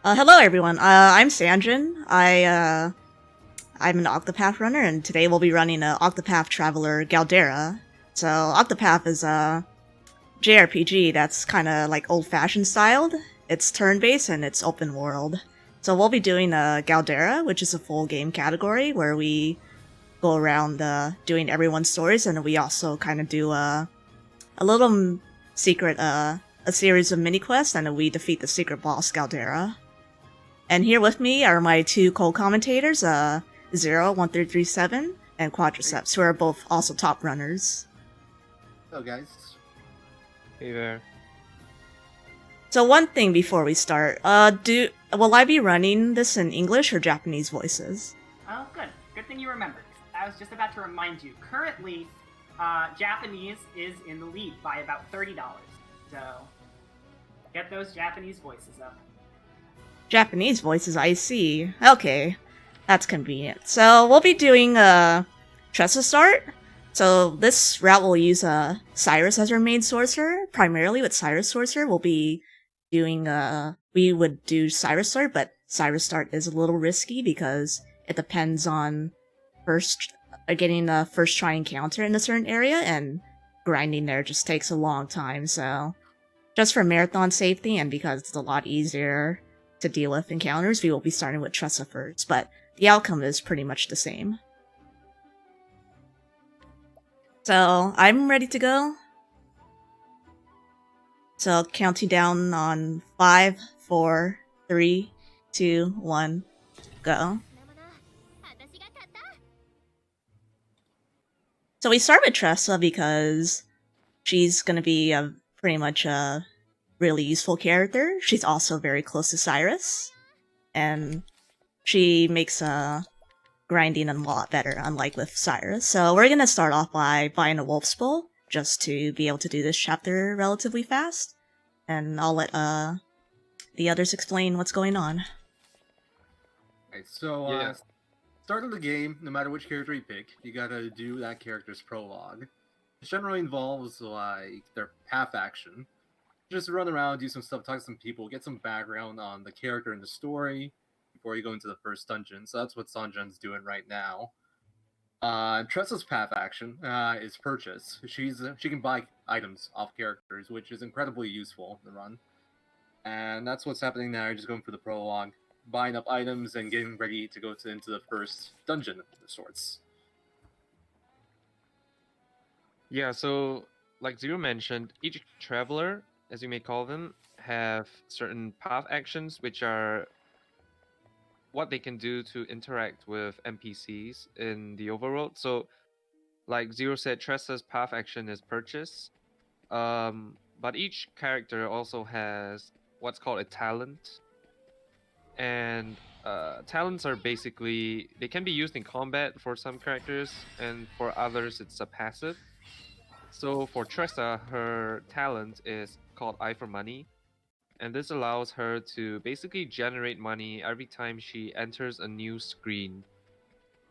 Hello everyone. I'm Sanjin. I'm an Octopath runner, and today we'll be running a Octopath Traveler Galdera. So Octopath is a JRPG that's kind of like old-fashioned styled. It's turn-based and it's open world. So we'll be doing a Galdera, which is a full game category where we go around doing everyone's stories, and we also kind of do a little secret a series of mini quests, and we defeat the secret boss Galdera. And here with me are my two co-commentators, Zero 1337 and Quadriceps, who are both also top runners. Hello, guys. Hey there. So one thing before we start, will I be running this in English or Japanese voices? Oh, good. Good thing you remembered. I was just about to remind you. Currently, Japanese is in the lead by about $30. So, get those Japanese voices up. Japanese voices, I see. Okay, that's convenient. So we'll be doing Tressa start. So this route will use Cyrus as our main sorcerer. Primarily with Cyrus sorcerer, we'll be doing we would do Cyrus start, but Cyrus start is a little risky because it depends on getting a first try encounter in a certain area, and grinding there just takes a long time. So just for marathon safety and because it's a lot easier to deal with encounters, we will be starting with Tressa first, but the outcome is pretty much the same. So I'm ready to go. So counting down on 5, 4, 3, 2, 1, go. So we start with Tressa because she's gonna be pretty much a really useful character. She's also very close to Cyrus, and she makes grinding a lot better, unlike with Cyrus. So we're gonna start off by buying a Wolf's Bowl, just to be able to do this chapter relatively fast, and I'll let the others explain what's going on. Okay, so Yeah. start of the game, no matter which character you pick, you gotta do that character's prologue. It generally involves like their path action. Just run around, do some stuff, talk to some people, get some background on the character and the story before you go into the first dungeon. So that's what Sanjan's doing right now. Tressa's path action is purchase. She can buy items off characters, which is incredibly useful in the run. And that's what's happening now. You're just going through the prologue, buying up items, and getting ready to go into the first dungeon of sorts. Yeah, so like Zero mentioned, each traveler, as you may call them, have certain path actions which are what they can do to interact with NPCs in the overworld. So like Zero said, Tressa's path action is purchase. But each character also has what's called a talent. And talents are basically they can be used in combat for some characters, and for others it's a passive. So for Tressa, her talent is called Eye for Money, and this allows her to basically generate money every time she enters a new screen.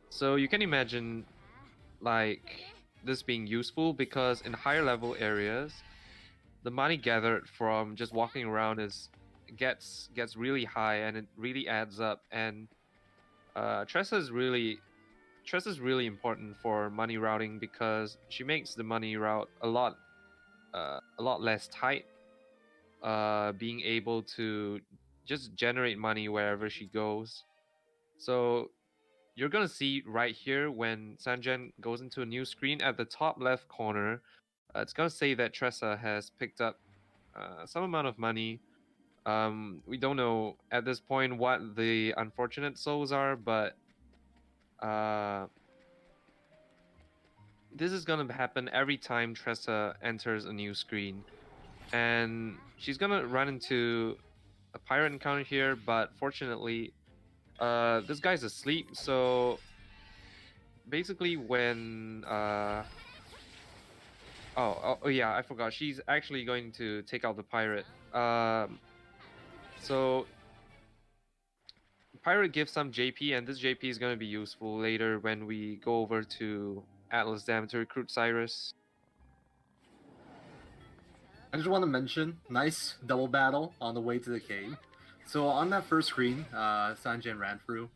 So you can imagine like this being useful because in higher level areas, the money gathered from just walking around is gets really high and it really adds up. And Tressa is really important for money routing because she makes the money route a lot less tight, being able to just generate money wherever she goes. So you're gonna see right here when Sanjan goes into a new screen at the top left corner, it's gonna say that Tressa has picked up some amount of money. We don't know at this point what the unfortunate souls are, but uh, this is gonna happen every time Tressa enters a new screen, and she's gonna run into a pirate encounter here. But fortunately, this guy's asleep. So basically, when oh yeah, I forgot. She's actually going to take out the pirate. So pirate gives some JP, and this JP is going to be useful later when we go over to Atlas Dam to recruit Cyrus. I just want to mention, nice double battle on the way to the cave. So on that first screen, Sanjin ran through.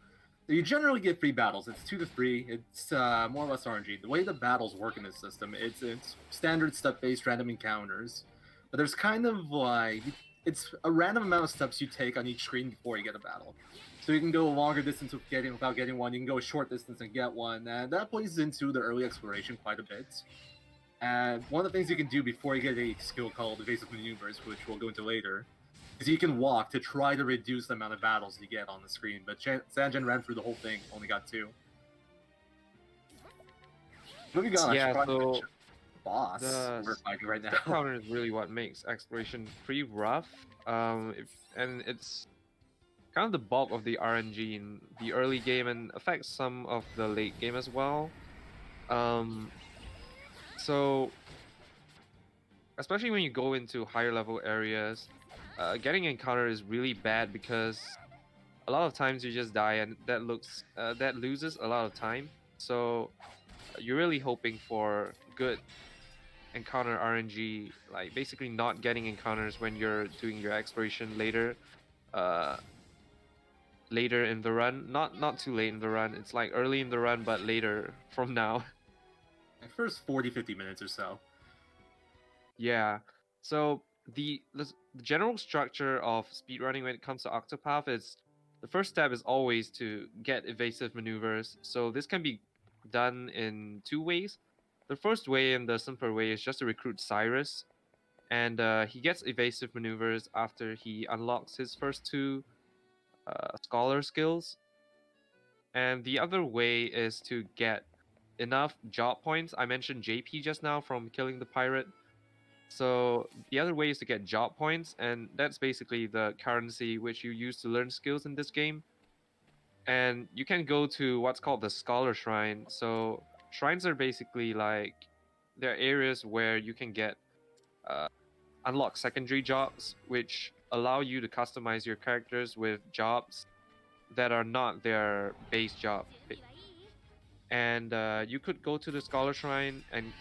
You generally get 3 battles. It's 2 to 3. It's more or less RNG. The way the battles work in this system, it's standard step-based random encounters. But there's kind of like it's a random amount of steps you take on each screen before you get a battle. So you can go a longer distance without getting one. You can go a short distance and get one, and that plays into the early exploration quite a bit. And one of the things you can do before you get a skill called evasive maneuvers, which we'll go into later, is you can walk to try to reduce the amount of battles you get on the screen. But Sanjin ran through the whole thing, only got 2. Moving on, I Yeah, should probably so mention the boss the we're fighting right step now. counter is really what makes exploration pretty rough. And it's kind of the bulk of the RNG in the early game and affects some of the late game as well. So especially when you go into higher level areas, getting encounter is really bad because a lot of times you just die, and that loses a lot of time. So you're really hoping for good encounter RNG, like basically not getting encounters when you're doing your exploration later, uh, later in the run. Not too late in the run. It's like early in the run, but later from now. First 40-50 minutes or so. Yeah. So the general structure of speedrunning when it comes to Octopath is the first step is always to get evasive maneuvers. So this can be done in 2 ways. The first way and the simpler way is just to recruit Cyrus, and he gets evasive maneuvers after he unlocks his first 2 scholar skills. And the other way is to get enough job points. I mentioned JP just now from killing the pirate. So the other way is to get job points, and that's basically the currency which you use to learn skills in this game. And you can go to what's called the Scholar Shrine. So shrines are basically like they're areas where you can get unlock secondary jobs, which allow you to customize your characters with jobs that are not their base job. And you could go to the Scholar Shrine and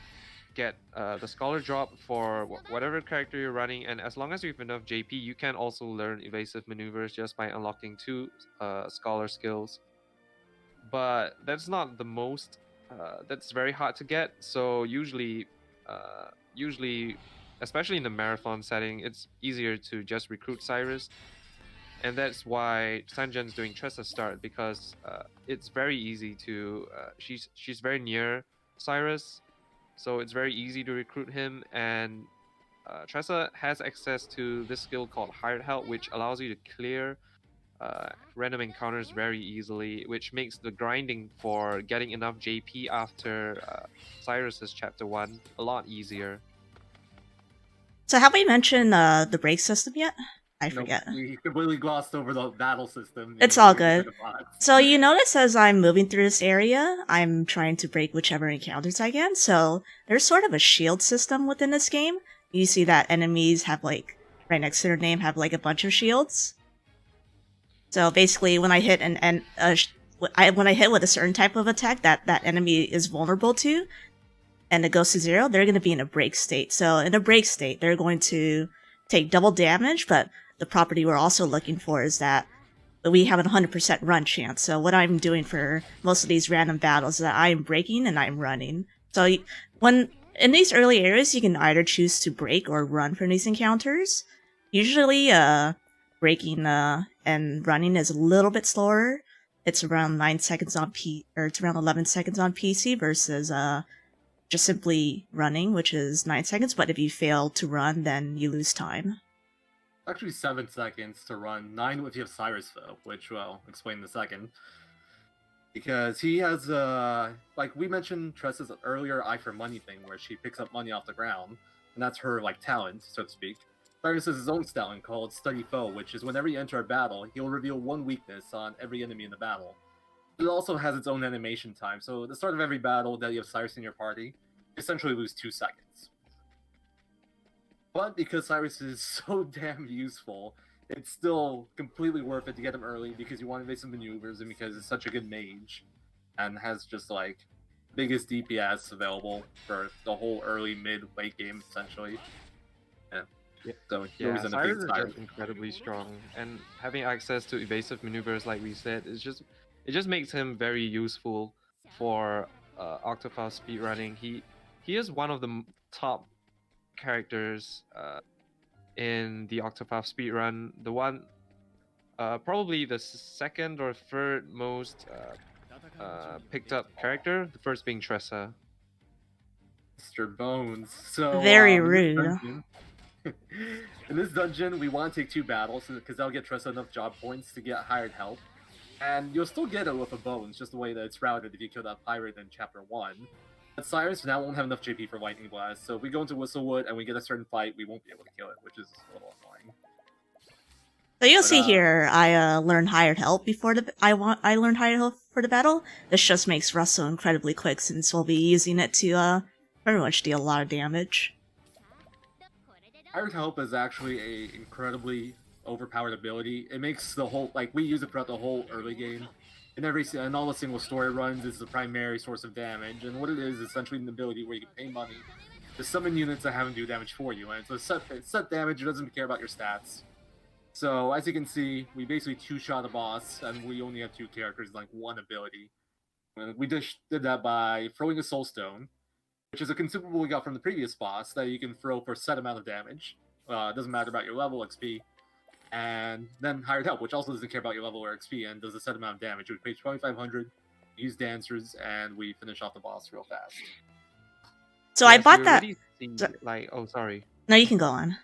get the Scholar drop for whatever character you're running, and as long as you have enough JP, you can also learn evasive maneuvers just by unlocking 2 Scholar skills. But that's not the most. That's very hard to get. So usually, especially in the marathon setting, it's easier to just recruit Cyrus, and that's why Sanjan's doing Tressa start, because it's very easy to. She's very near Cyrus, so it's very easy to recruit him. And Tressa has access to this skill called Hired Help, which allows you to clear random encounters very easily, which makes the grinding for getting enough JP after Cyrus's chapter 1 a lot easier. So have we mentioned the brake system yet? I Nope, forget. we completely glossed over the battle system. It's all good. So you notice as I'm moving through this area, I'm trying to break whichever encounters I can. So there's sort of a shield system within this game. You see that enemies have like right next to their name have like a bunch of shields. So basically, when I hit when I hit with a certain type of attack that enemy is vulnerable to, and it goes to 0, they're going to be in a break state. So in a break state, they're going to take double damage, but the property we're also looking for is that we have a 100% run chance. So what I'm doing for most of these random battles is that I'm breaking and I'm running. So when in these early areas, you can either choose to break or run from these encounters. Usually, breaking and running is a little bit slower. It's around 9 seconds on it's around 11 seconds on PC versus just simply running, which is 9 seconds. But if you fail to run, then you lose time. Actually, 7 seconds to run. 9 if you have Cyrus, though, which, well, I'll explain in a second. Because he has, like we mentioned Tressa's earlier eye for money thing, where she picks up money off the ground, and that's her, like, talent, so to speak. Cyrus has his own talent called Study Foe, which is whenever you enter a battle, he'll reveal 1 weakness on every enemy in the battle. It also has its own animation time, so at the start of every battle that you have Cyrus in your party, you essentially lose 2 seconds. But because Cyrus is so damn useful, it's still completely worth it to get him early because you want to make some maneuvers and because it's such a good mage and has just like biggest DPS available for the whole early, mid, late game essentially. Yeah. So he Yeah, was in a Cyrus big is Cyrus. just incredibly strong, and having access to evasive maneuvers, like we said, is just it just makes him very useful for Octopath speedrunning. He is one of the top characters in the Octopath speedrun. The one, probably the second or third most picked up character. The first being Tressa. Mr. Bones. So Very in this rude. dungeon, in this dungeon, we want to take 2 battles because that'll get Tressa enough job points to get hired help. And you'll still get it with a Bones, just the way that it's routed if you kill that pirate in Chapter 1. But Cyrus now won't have enough JP for Lightning Blast, so if we go into Whistlewood and we get a certain fight, we won't be able to kill it, which is a little annoying. So you'll But, see here, I learned hired help before I learned hired help for the battle. This just makes Russ so incredibly quick since we'll be using it to pretty much deal a lot of damage. Hired Help is actually a incredibly overpowered ability. It makes the whole, like, we use it throughout the whole early game. In all the single story runs, it's the primary source of damage, and what it is essentially an ability where you can pay money to summon units that have them do damage for you, and it's set damage, it doesn't care about your stats. So, as you can see, we basically 2-shot a boss, and we only have 2 characters and, like, 1 ability. And we did that by throwing a Soul Stone, which is a consumable we got from the previous boss that you can throw for a set amount of damage. It doesn't matter about your level, XP. And then Hired Help, which also doesn't care about your level or XP and does a set amount of damage. We pay 2,500, use dancers, and we finish off the boss real fast. So I Yes, bought you that. already see, So- like, oh, sorry. No, you can go on.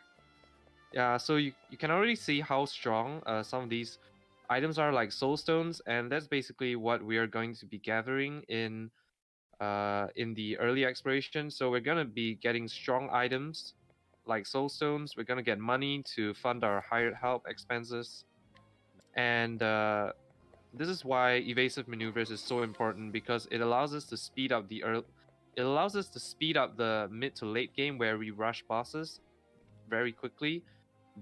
Yeah, so you can already see how strong some of these items are, like soul stones, and that's basically what we are going to be gathering in the early exploration. So we're gonna be getting strong items like soul stones. We're gonna get money to fund our hired help expenses, and this is why evasive maneuvers is so important, because it allows us to speed up the mid to late game where we rush bosses very quickly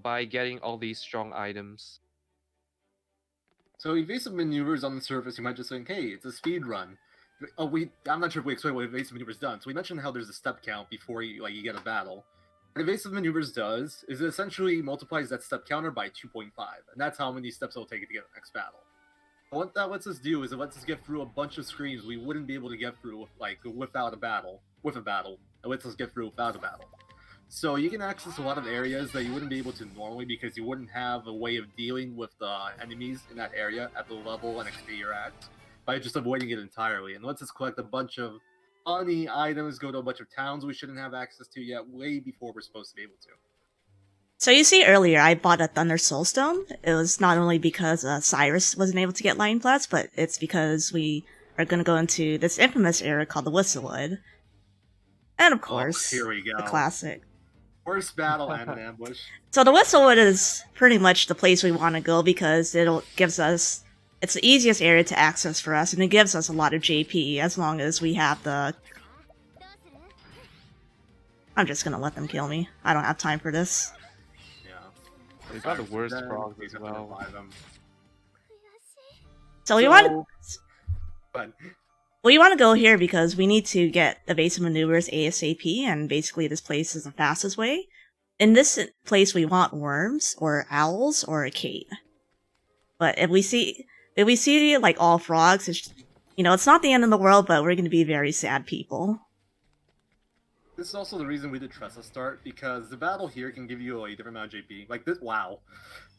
by getting all these strong items. So evasive maneuvers on the surface, you might just think, hey, it's a speed run. I'm not sure if we explained what evasive maneuvers done. So we mentioned how there's a step count before you get a battle. What evasive maneuvers does is it essentially multiplies that step counter by 2.5, and that's how many steps it'll take to get the next battle. And what that lets us do is it lets us get through a bunch of screens we wouldn't be able to get through without a battle. With a battle, it lets us get through without a battle. So you can access a lot of areas that you wouldn't be able to normally because you wouldn't have a way of dealing with the enemies in that area at the level and XP you're at by just avoiding it entirely. And lets us collect a bunch of money items, go to a bunch of towns we shouldn't have access to yet, way before we're supposed to be able to. So you see earlier, I bought a Thunder Soulstone. It was not only because Cyrus wasn't able to get Lightning Blast, but it's because we are going to go into this infamous area called the Whistlewood. And of course, here we go. the classic. Worst battle and an ambush. So the Whistlewood is pretty much the place we want to go because it's the easiest area to access for us, and it gives us a lot of JP as long as we have the... I'm just gonna let them kill me. I don't have time for this. Yeah. They've got the worst Then frogs we as have to well. revive them. So we want But to go here because we need to get evasive maneuvers ASAP, and basically this place is the fastest way. In this place, we want worms, or owls, or a Kate. But if we see like all frogs, it's not the end of the world, but we're going to be very sad people. this is also the reason we did Tressa start, because the battle here can give you a different amount of JP. Like this, wow.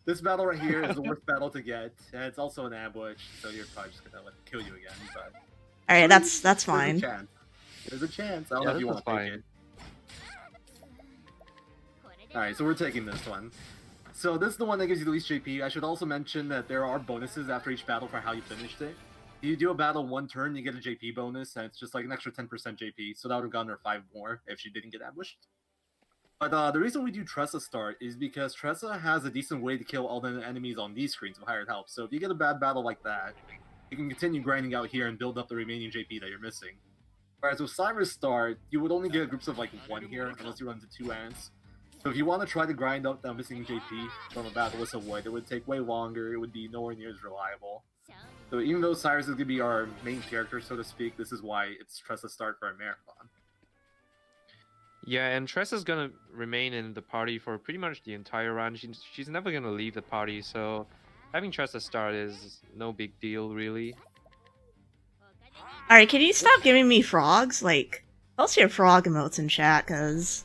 This battle right here is the worst battle to get, and it's also an ambush, so you're probably just gonna let it kill you again. But All right, that's fine. There's a chance. I don't Yeah, know if you this is want to take it. Alright, so we're taking this one. So this is the one that gives you the least JP. I should also mention that there are bonuses after each battle for how you finished it. If you do a battle one turn, you get a JP bonus, and it's just like an extra 10% JP, so that would have gotten her 5 more if she didn't get ambushed. But the reason we do Tressa start is because Tressa has a decent way to kill all the enemies on these screens with hired help. So if you get a bad battle like that, you can continue grinding out here and build up the remaining JP that you're missing. Whereas with Cyrus start, you would only get groups of like 1 here, unless you run into 2 ants. So if you want to try to grind up that missing JP from a battle with some wood, it would take way longer, it would be nowhere near as reliable. So even though Cyrus is going to be our main character, so to speak, this is why it's Tressa start for a marathon. Yeah, and Tress is gonna remain in the party for pretty much the entire run. She's never gonna leave the party, so having Tress at start is no big deal, really. Alright, can you stop giving me frogs? Like, post your frog emotes in chat, cause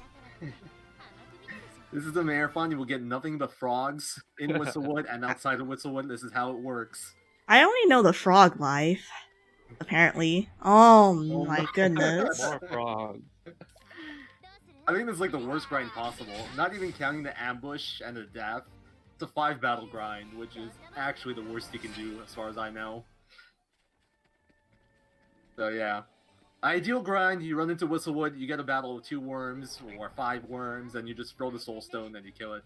This is the marathon. You will get nothing but frogs in Whistlewood and outside of Whistlewood. This is how it works. I only know the frog life, apparently. Oh Oh my my- goodness. More frog. I think this is like the worst grind possible. Not even counting the ambush and the death. It's a 5 battle grind, which is actually the worst you can do as far as I know. So yeah. Ideal grind, you run into Whistlewood, you get a battle of 2 worms or 5 worms, and you just throw the soul stone and you kill it.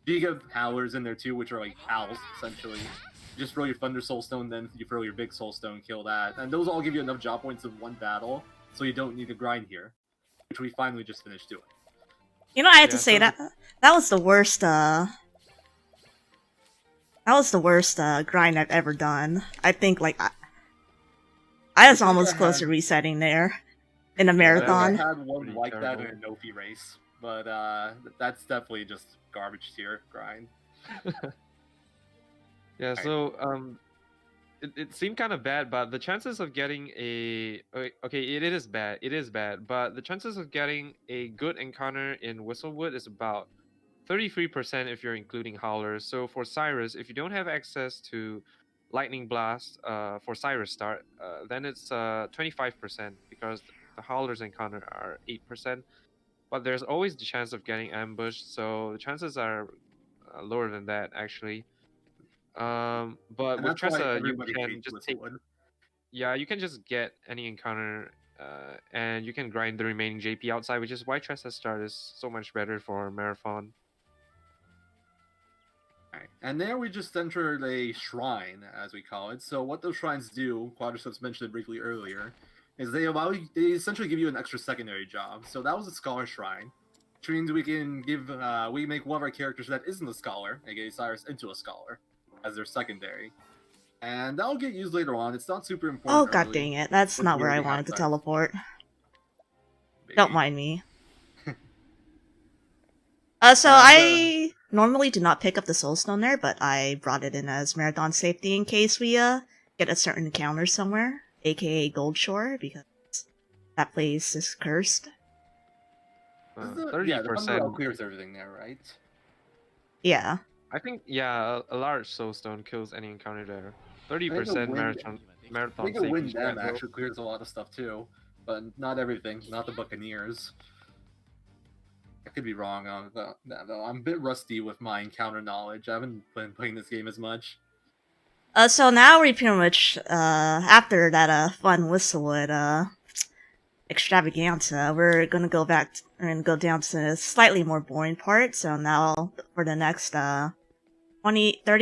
You get howlers in there too, which are like owls, essentially. You just throw your thunder soul stone, then you throw your big soul stone, kill that. And those all give you enough job points in one battle, so you don't need to grind here. Which we finally just finished doing. You know, I have to Yeah, say so that was the worst, grind I've ever done. I think, like, I was I think almost I close had- to resetting there in a I marathon. had one Pretty like that in terrible. a Nofi race, but that's definitely just garbage tier grind. Yeah, so it seemed kind of bad, but the chances of getting okay, it is bad. It is bad, but the chances of getting a good encounter in Whistlewood is about 33% if you're including howlers. So for Cyrus, if you don't have access to Lightning Blast for Cyrus start, then it's 25% because the howlers encounter are 8%. But there's always the chance of getting ambushed, so the chances are lower than that actually. But And with that's why Tressa, you everybody can hates just take Whistlewood. you can just get any encounter, and you can grind the remaining JP outside, which is why Tressa start is so much better for marathon. Right. And there we just entered a shrine, as we call it. So what those shrines do, Quadriceps mentioned it briefly earlier, is they essentially give you an extra secondary job. So that was a scholar shrine, which means we can we make one of our characters that isn't a scholar, aka Cyrus, into a scholar as their secondary. And that'll get used later on. It's not super important. Oh god dang it, that's but not we where I already have wanted to Cyrus. teleport. Maybe. Don't mind me. So And, I normally do not pick up the soulstone there, but I brought it in as marathon safety in case we get a certain encounter somewhere, aka Gold Shore, because that place is cursed. the 30%. Thunderwell clears everything there, right? Yeah. I think a large soulstone kills any encounter there. I think 30% I marathon think a safety wind spread, dam actually clears a lot of stuff too, but not everything. Not the Buccaneers. I could be wrong on that though. I'm a bit rusty with my encounter knowledge. I haven't been playing this game as much. So now we pretty much, after that, fun Whistlewood, extravaganza, we're gonna go back and go down to a slightly more boring part. So now, for the next, 30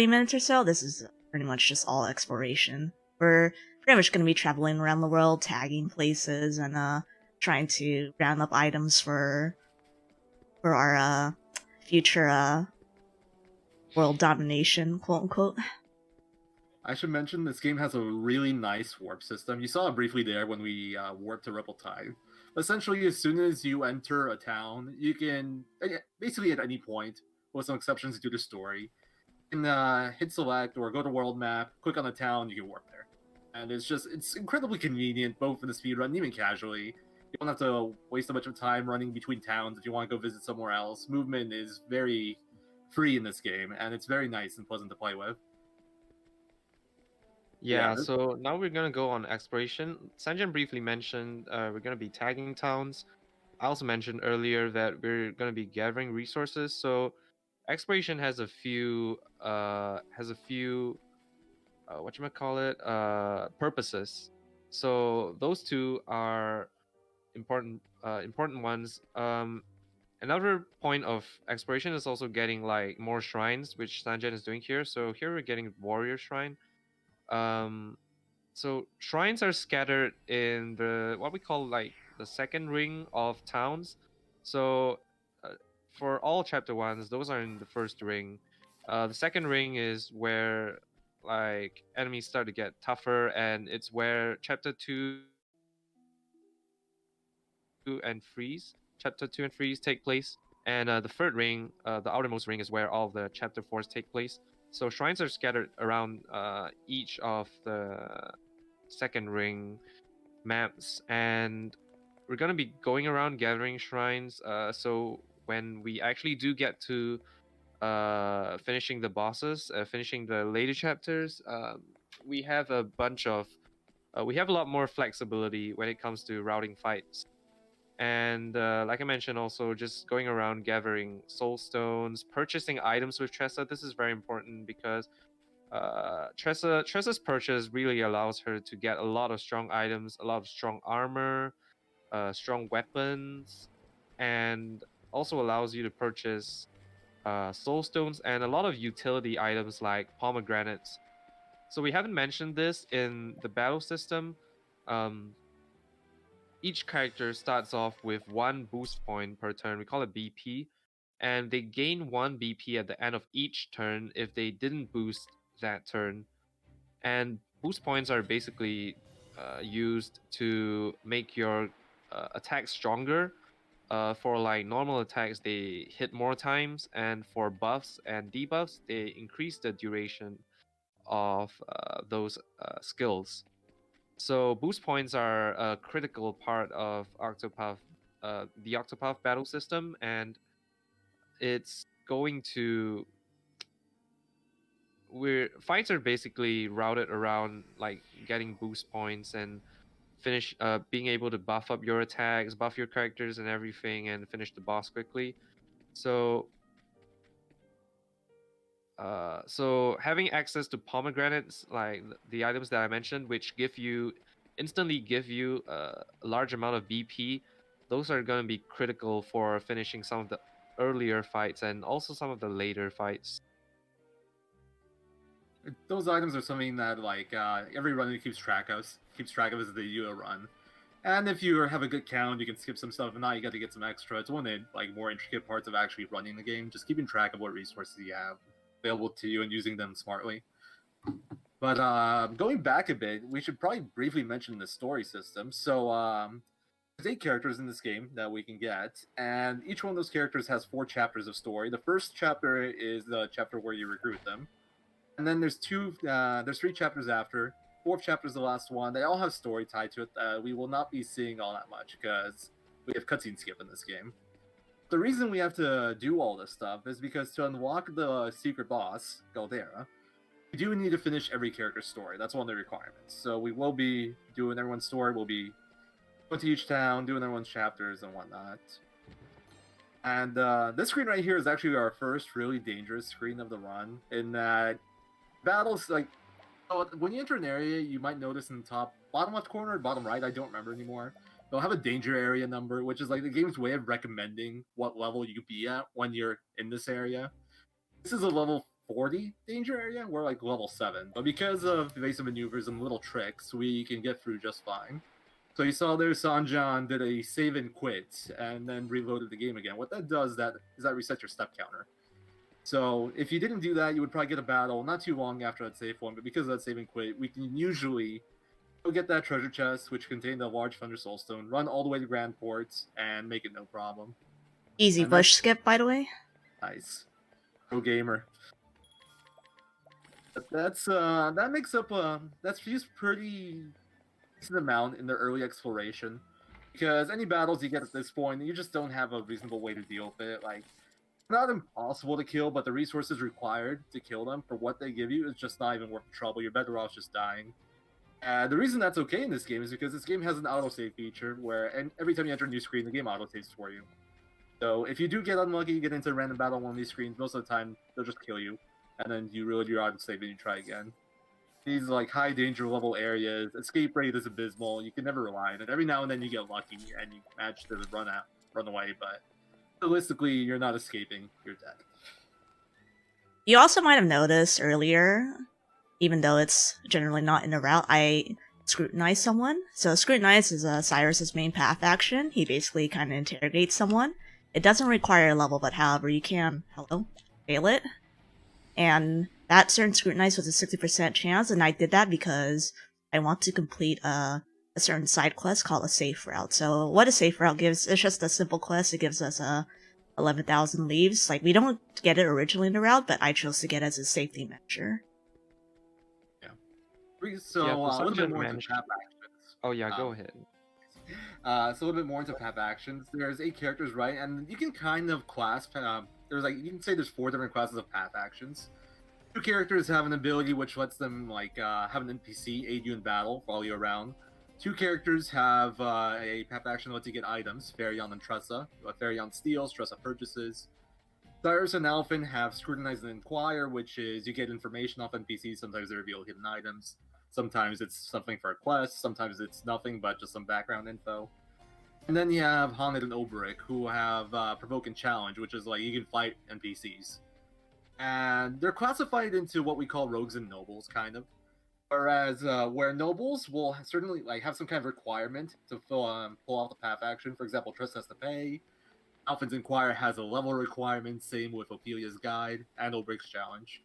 minutes or so, this is pretty much just all exploration. We're pretty much gonna be traveling around the world, tagging places, and, trying to round up items for our, future, world domination, quote unquote. I should mention this game has a really nice warp system. You saw it briefly there when we warped to Ripple Tide. But essentially, as soon as you enter a town, you can basically at any point, with some exceptions due to story, you can hit select or go to world map, click on the town, you can warp there. And it's incredibly convenient, both for the speedrun and even casually. You don't have to waste a bunch of time running between towns if you want to go visit somewhere else. Movement is very free in this game, and it's very nice and pleasant to play with. Yeah, Yeah. so now we're gonna go on exploration. Sanjan briefly mentioned we're gonna be tagging towns. I also mentioned earlier that we're gonna be gathering resources. So exploration has a few purposes. So those two are important ones. Another point of exploration is also getting like more shrines, which Sanjan is doing here. So here we're getting warrior shrine. So shrines are scattered in the what we call like the second ring of towns. So for all chapter ones, those are in the first ring. The second ring is where like enemies start to get tougher, and it's where chapter 2 and freeze. chapter 2 and 3s take place. And the third ring, the outermost ring, is where all the chapter 4s take place. So shrines are scattered around each of the second ring maps, and we're gonna be going around gathering shrines. So when we actually do get to finishing the bosses, finishing the later chapters, we have a bunch of we have a lot more flexibility when it comes to routing fights. And like I mentioned, also just going around gathering soul stones, purchasing items with Tressa. This is very important because Tressa's purchase really allows her to get a lot of strong items, a lot of strong armor, strong weapons, and also allows you to purchase soul stones and a lot of utility items like pomegranates. So we haven't mentioned this in the battle system. Um, each character starts off with 1 boost point per turn. We call it BP, and they gain 1 BP at the end of each turn if they didn't boost that turn. And boost points are basically used to make your attack stronger. For like normal attacks, they hit more times, and for buffs and debuffs, they increase the duration of those skills. So boost points are a critical part of Octopath, the Octopath battle system, and it's going to we're fights are basically routed around like getting boost points and finish being able to buff up your attacks, buff your characters and everything, and finish the boss quickly. So so having access to pomegranates, like the items that I mentioned, which instantly give you a large amount of BP, those are going to be critical for finishing some of the earlier fights and also some of the later fights. Those items are something that like every runner keeps track of as they do a run. And if you have a good count, you can skip some stuff. If not, you got to get some extra. It's one of the like more intricate parts of actually running the game. Just keeping track of what resources you have available to you and using them smartly. But going back a bit, we should probably briefly mention the story system. So there's 8 characters in this game that we can get, and each one of those characters has 4 chapters of story. The first chapter is the chapter where you recruit them, and then there's 3 chapters after. 4th chapter is the last one. They all have story tied to it. We will not be seeing all that much because we have cutscene skip in this game. The reason we have to do all this stuff is because to unlock the secret boss, Galdera, we do need to finish every character's story. That's one of the requirements. So we will be doing everyone's story. We'll be going to each town, doing everyone's chapters and whatnot. And this screen right here is actually our first really dangerous screen of the run, in that battles, like, when you enter an area, you might notice in the top bottom left corner, bottom right, I don't remember anymore, they'll have a danger area number, which is like the game's way of recommending what level you be at when you're in this area. This is a level 40 danger area. We're like level 7, but because of evasive maneuvers and little tricks, we can get through just fine. So you saw there Sanjan did a save and quit and then reloaded the game again. What that does is that resets your step counter. So if you didn't do that, you would probably get a battle not too long after that save one, but because of that save and quit, we can usually go get that treasure chest, which contained a large Thunder Soulstone, run all the way to Grand Port, and make it no problem. Easy bush skip, by the way. Nice. Pro gamer. But that makes up that's used pretty decent amount in the early exploration, because any battles you get at this point, you just don't have a reasonable way to deal with it. Like, not impossible to kill, but the resources required to kill them for what they give you is just not even worth the trouble. You're better off just dying. The reason that's okay in this game is because this game has an autosave feature where every time you enter a new screen, the game autosaves for you. So if you do get unlucky, you get into a random battle on one of these screens, most of the time they'll just kill you, and then you reload your autosave and you try again. These like high danger level areas, escape rate is abysmal. You can never rely on it. Every now and then you get lucky and you manage to run away, but realistically, you're not escaping. You're dead. You also might have noticed earlier, even though it's generally not in a route, I scrutinize someone. So scrutinize is Cyrus's main path action. He basically kind of interrogates someone. It doesn't require a level, but however, you can, fail it. And that certain scrutinize was a 60% chance, and I did that because I want to complete a certain side quest called a safe route. So what a safe route gives, it's just a simple quest. It gives us 11,000 leaves. Like, we don't get it originally in the route, but I chose to get it as a safety measure. So Yeah, a little bit Sanjay more into mentioned. path actions. Oh yeah, go Um, ahead. So a little bit more into path actions. There's 8 characters, right? And you can kind of class. There's like, you can say there's 4 different classes of path actions. 2 characters have an ability which lets them like have an NPC aid you in battle, follow you around. 2 characters have a path action that lets you get items. Farion and Tressa. Farion steals, Tressa purchases. Cyrus and Alphen have Scrutinize and Inquire, which is you get information off NPCs. Sometimes they reveal hidden items. Sometimes it's something for a quest. Sometimes it's nothing but just some background info. And then you have Haunted and Oberic, who have Provoke and Challenge, which is like you can fight NPCs. And they're classified into what we call rogues and nobles, kind of. Whereas where nobles will certainly like have some kind of requirement to pull off the path action. For example, Triss has to pay. Alphen's Inquire has a level requirement, same with Ophelia's Guide and Obric's Challenge.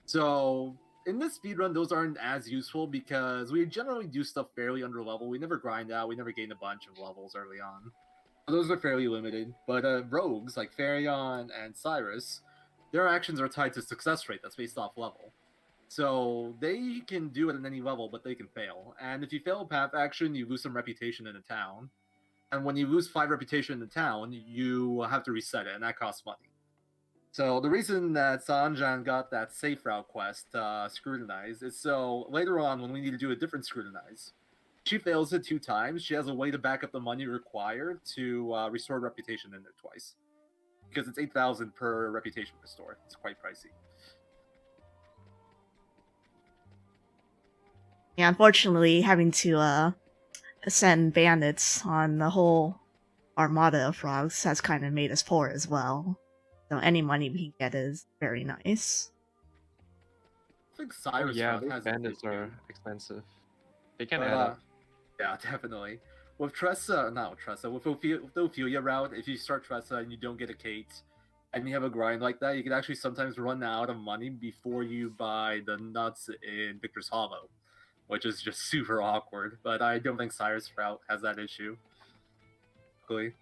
So in this speedrun, those aren't as useful because we generally do stuff fairly under level. We never grind out, we never gain a bunch of levels early on. So those are fairly limited. But rogues like Farion and Cyrus, their actions are tied to success rate that's based off level. So they can do it at any level, but they can fail. And if you fail a path action, you lose some reputation in a town. And when you lose 5 reputation in the town, you have to reset it, and that costs money. So the reason that Sanjan got that safe route quest, Scrutinize, is so later on when we need to do a different Scrutinize, she fails it 2 times, she has a way to back up the money required to restore reputation in there twice. Because it's 8,000 per reputation restore. It's quite pricey. Yeah, unfortunately, having to send bandits on the whole armada of frogs has kind of made us poor as well. So any money we can get is very nice. I think Oh Cyrus yeah, route those has bandits it are too. expensive. They can But, add up. yeah, definitely. With with Ophelia route, if you start Tressa and you don't get a Kate, and you have a grind like that, you can actually sometimes run out of money before you buy the nuts in Victor's Hollow, which is just super awkward. But I don't think Cyrus route has that issue. Luckily.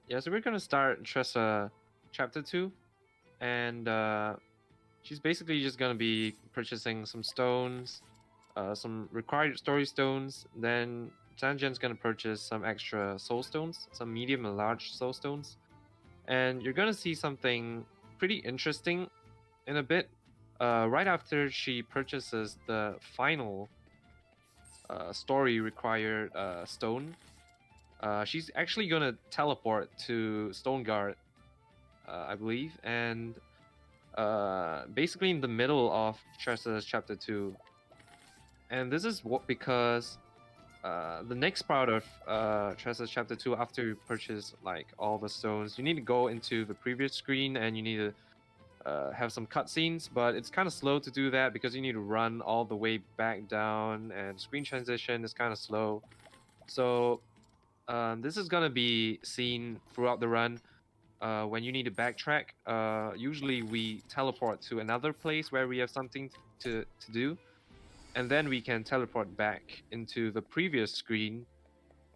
Yeah, so we're gonna start Tressa chapter 2, and she's basically just gonna be purchasing some stones, some required story stones. Then Sanjan's gonna purchase some extra soul stones, some medium and large soul stones, and you're gonna see something pretty interesting in a bit. Right after she purchases the final story required stone, she's actually gonna teleport to Stoneguard, I believe, and basically in the middle of Tressa's chapter 2. And this is what because the next part of Tressa's chapter 2, after you purchase like all the stones, you need to go into the previous screen and you need to have some cutscenes, but it's kind of slow to do that because you need to run all the way back down, and screen transition is kind of slow. So this is gonna be seen throughout the run. When you need to backtrack, usually we teleport to another place where we have something to do, and then we can teleport back into the previous screen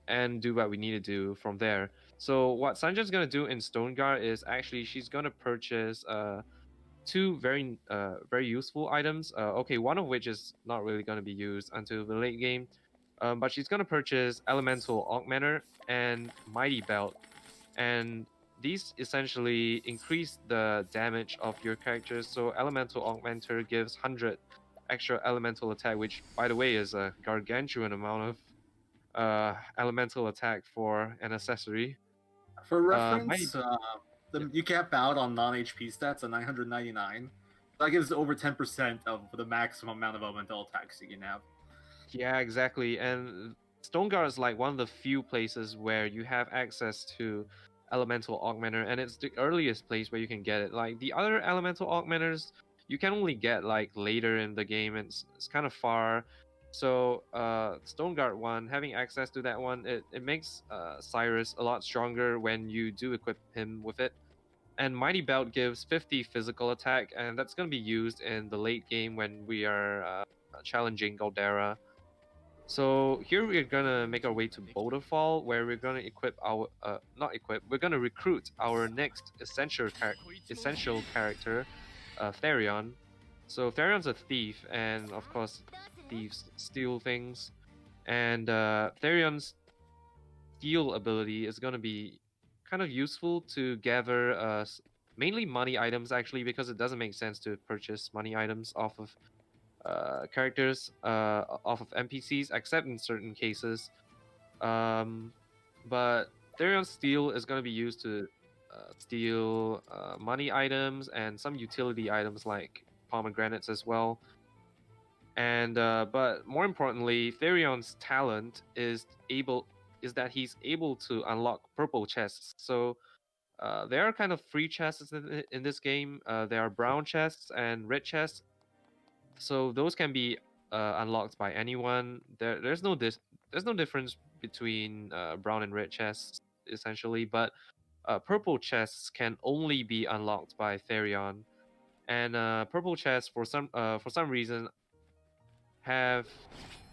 and do what we need to do from there. So what Sanja's gonna do in Stoneguard is actually she's gonna purchase 2 very useful items. Okay, one of which is not really gonna be used until the late game, but she's gonna purchase Elemental Augmenter and Mighty Belt, and these essentially increase the damage of your characters. So Elemental Augmenter gives 100 extra elemental attack, which by the way is a gargantuan amount of elemental attack for an accessory. For Mighty reference, you cap out on non-HP stats at 999. That gives over 10% of the maximum amount of elemental attacks you can have. Yeah, exactly. And Stoneguard is like one of the few places where you have access to Elemental Augmenter, and it's the earliest place where you can get it. Like the other Elemental Augmenters, you can only get like later in the game, and it's kind of far. So Stoneguard one, having access to that one, it makes Cyrus a lot stronger when you do equip him with it. And Mighty Belt gives 50 physical attack, and that's going to be used in the late game when we are challenging Galdera. So here we're gonna make our way to Boulderfall, where we're gonna equip our not equip, we're gonna recruit our next essential character, Therion. So Therion's a thief, and of course, thieves steal things. And Therion's steal ability is gonna be kind of useful to gather mainly money items actually, because it doesn't make sense to purchase money items off of characters off of NPCs, except in certain cases. But Therion Steel is going to be used to steal money items and some utility items like pomegranates as well. And but more importantly, Therion's talent is that he's able to unlock purple chests. So there are kind of free chests in this game. There are brown chests and red chests, so those can be unlocked by anyone. There's no difference between brown and red chests essentially, but purple chests can only be unlocked by Therion, and purple chests for some reason have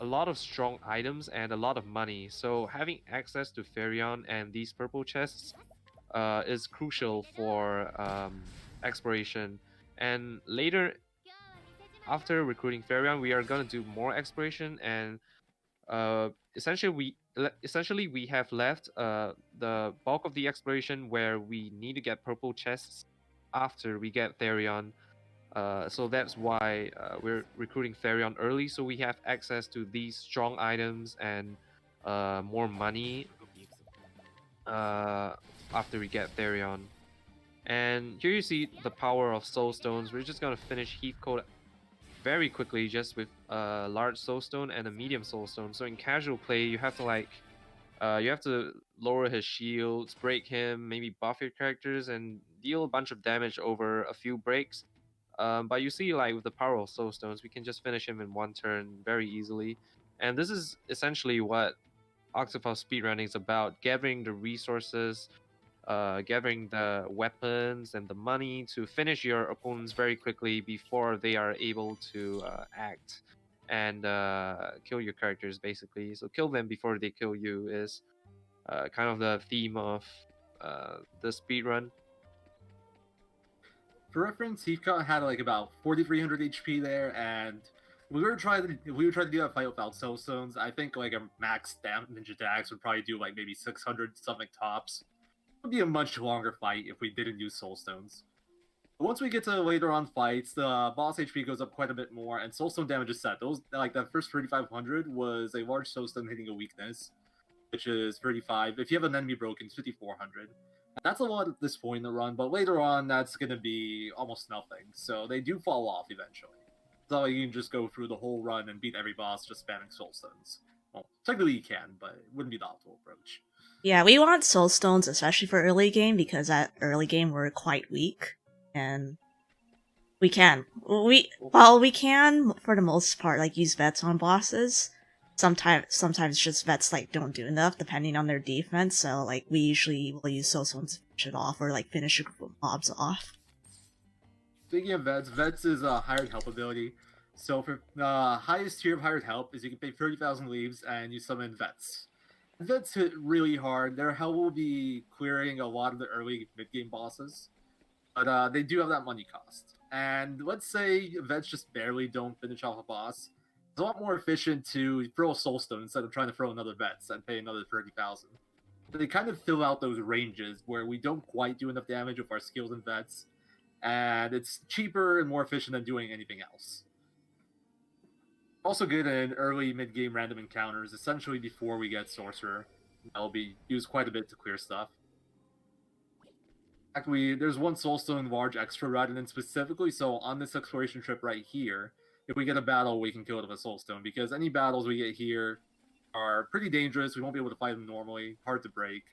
a lot of strong items and a lot of money. So having access to Therion and these purple chests is crucial for exploration. And later, after recruiting Therion, we are gonna do more exploration, and essentially we have left the bulk of the exploration where we need to get purple chests after we get Therion. So that's why we're recruiting Therion early, so we have access to these strong items and more money after we get Therion. And here you see the power of Soul Stones. We're just gonna finish Heathcote very quickly just with a large soul stone and a medium soul stone. So in casual play, you have to you have to lower his shields, break him, maybe buff your characters, and deal a bunch of damage over a few breaks. But you see, like with the power of soul stones, we can just finish him in one turn very easily. And this is essentially what Octopath speedrunning is about: gathering the resources, gathering the weapons and the money to finish your opponents very quickly before they are able to act and kill your characters, basically. So kill them before they kill you is kind of the theme of the speedrun. For reference, Heathcote had like about 4,300 HP there, and if we were trying to do a fight without soul stones, I think like a max damage attacks would probably do like maybe 600 something tops. It would be a much longer fight if we didn't use soul stones. But once we get to later on fights, the boss HP goes up quite a bit more, and soul stone damage is set. Those like that first 3,500 was a large soul stone hitting a weakness, which is 35. If you have an enemy broken, it's 5,400. That's a lot at this point in the run, but later on, that's going to be almost nothing. So they do fall off eventually. It's not like you can just go through the whole run and beat every boss just spamming soul stones. Well, technically you can, but it wouldn't be the optimal approach. Yeah, we want soul stones, especially for early game, because at early game we're quite weak, and we can for the most part like use vets on bosses. Sometimes just vets like don't do enough depending on their defense, so like we usually will use soul stones to finish it off or like finish a group of mobs off. Speaking of vets is a hired help ability. So for the highest tier of hired help is you can pay 30,000 leaves and you summon vets. Vets hit really hard. Their help will be clearing a lot of the early mid-game bosses, but they do have that money cost. And let's say vets just barely don't finish off a boss. It's a lot more efficient to throw a soul stone instead of trying to throw another vets and pay another 30,000. So they kind of fill out those ranges where we don't quite do enough damage with our skills and vets, and it's cheaper and more efficient than doing anything else. Also good in early mid-game random encounters, essentially before we get Sorcerer. That'll be used quite a bit to clear stuff. Actually, there's one Soulstone large extra redundant specifically, so on this exploration trip right here, if we get a battle, we can kill it with a Soulstone, because any battles we get here are pretty dangerous, we won't be able to fight them normally, hard to break,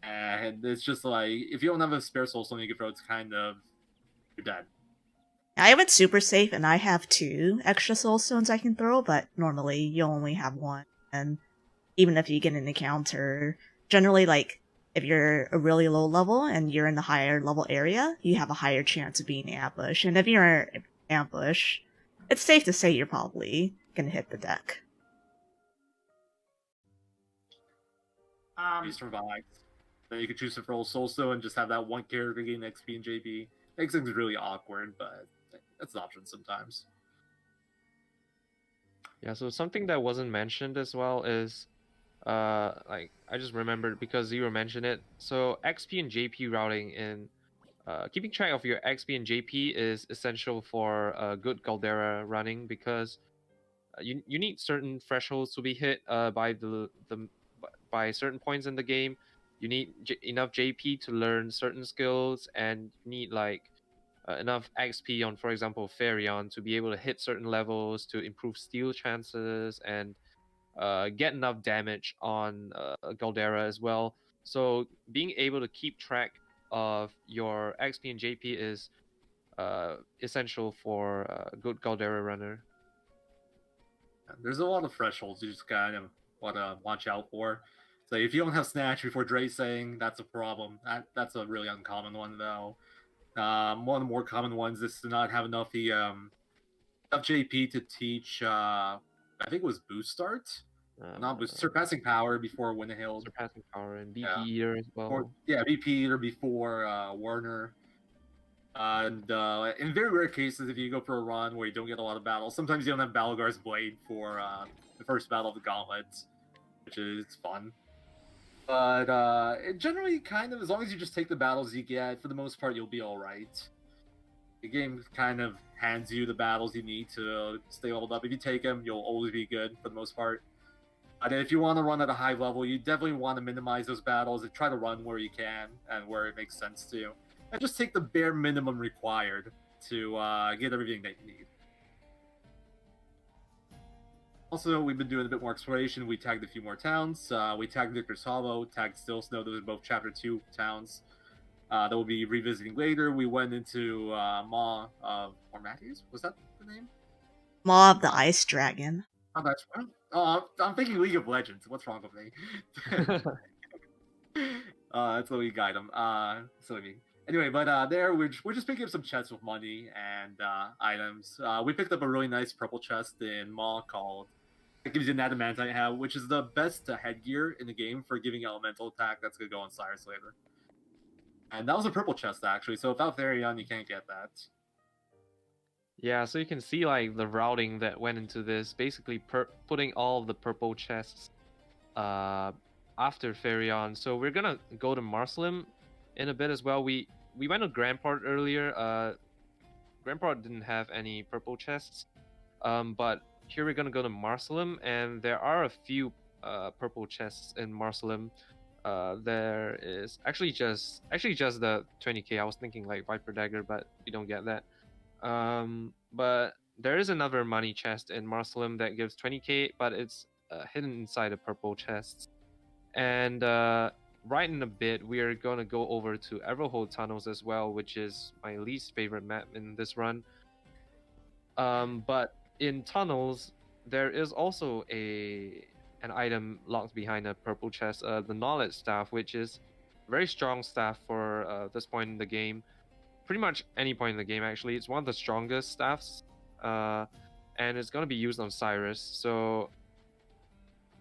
and it's just like, if you don't have a spare Soulstone you can throw, it's kind of, you're dead. I have it super safe, and I have 2 extra soul stones I can throw, but normally you only have 1. And even if you get an encounter, generally, like, if you're a really low level and you're in the higher level area, you have a higher chance of being ambushed. And if you're ambushed, it's safe to say you're probably gonna hit the deck. He survives. Then you can choose to roll Soulstone and just have that one character gain XP and JP. Makes things really awkward, but that's an option sometimes. Yeah, so something that wasn't mentioned as well is like I just remembered because you mentioned it. So XP and JP routing in keeping track of your XP and JP is essential for good Galdera running because you need certain thresholds to be hit by by certain points in the game. You need enough JP to learn certain skills, and you need like enough XP on, for example, Ferion to be able to hit certain levels to improve steal chances and get enough damage on Galdera as well. So being able to keep track of your XP and JP is essential for a good Galdera runner. There's a lot of thresholds you just kind of want to watch out for. So if you don't have Snatch before Dre saying, that's a problem. That's a really uncommon one, though. One of the more common ones is to not have enough enough JP to teach. I think it was Boost Start, not Boost Surpassing Power before Winnahill. Surpassing Power and BP Eater as well. Or BP Eater before Warner. And in very rare cases, if you go for a run where you don't get a lot of battles, sometimes you don't have Balgar's Blade for the first battle of the Gauntlets, which is fun. But it generally kind of, as long as you just take the battles you get, for the most part, you'll be alright. The game kind of hands you the battles you need to stay leveled up. If you take them, you'll always be good for the most part. And if you want to run at a high level, you definitely want to minimize those battles and try to run where you can and where it makes sense to. And just take the bare minimum required to get everything that you need. Also, we've been doing a bit more exploration. We tagged a few more towns. We tagged Victor's Hollow, tagged Still Snow. Those are both Chapter 2 towns that we'll be revisiting later. We went into Maw of Matthews. Was that the name? Maw of the Ice Dragon. Oh, that's right. Oh, I'm thinking League of Legends. What's wrong with me? That's what we guide them. Anyway, but there we're just picking up some chests with money and items. We picked up a really nice purple chest in Maw called. It gives you an adamantite hat, which is the best headgear in the game for giving elemental attack. That's gonna go on Cyrus later. And that was a purple chest actually. So without Therion, you can't get that. Yeah, so you can see like the routing that went into this, basically putting all of the purple chests after Ferion. So we're gonna go to Marcelim in a bit as well. We went to Grandport earlier. Grandport didn't have any purple chests, but here we're gonna go to Marcelim, and there are a few purple chests in Marcelim. There is actually just the 20k. I was thinking like Viper Dagger, but we don't get that. But there is another money chest in Marcelim that gives 20k, but it's hidden inside the purple chests. And right in a bit, we are going to go over to Everhold Tunnels as well, which is my least favorite map in this run. But in Tunnels, there is also an item locked behind a purple chest, the Knowledge Staff, which is a very strong staff for this point in the game. Pretty much any point in the game, actually. It's one of the strongest staffs, and it's going to be used on Cyrus. So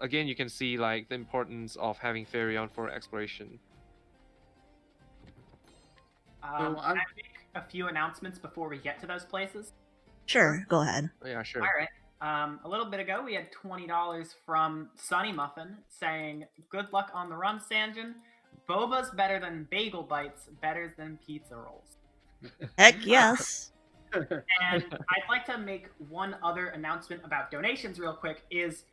again, you can see like the importance of having Ferion for exploration. Can I make a few announcements before we get to those places? Sure, go ahead. Oh, yeah, sure. All right. A little bit ago, we had $20 from Sunny Muffin saying, "Good luck on the run, Sanjin. Boba's better than bagel bites, better than pizza rolls." Heck yes. And I'd like to make one other announcement about donations real quick. Is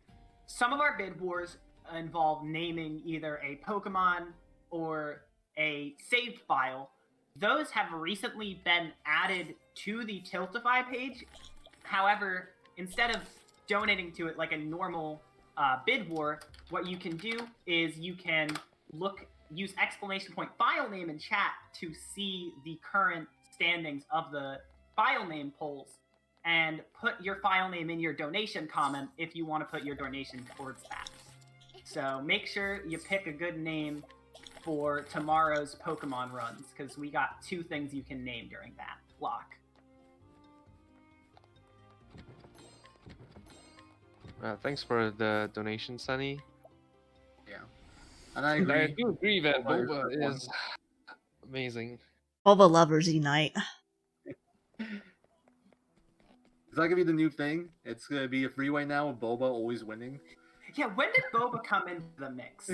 some of our bid wars involve naming either a Pokemon or a saved file. Those have recently been added to the Tiltify page. However, instead of donating to it like a normal bid war, what you can do is you can use exclamation point file name in chat to see the current standings of the file name polls and put your file name in your donation comment if you want to put your donation towards that. So make sure you pick a good name for tomorrow's Pokemon runs, because we got 2 things you can name during that block. Thanks for the donation, Sunny. Yeah. And I And I agree. do agree that Boba is Boba the one. is amazing. Boba lovers unite. Is that gonna be the new thing? It's gonna be a freeway now with Boba always winning. Yeah, when did Boba come into the mix?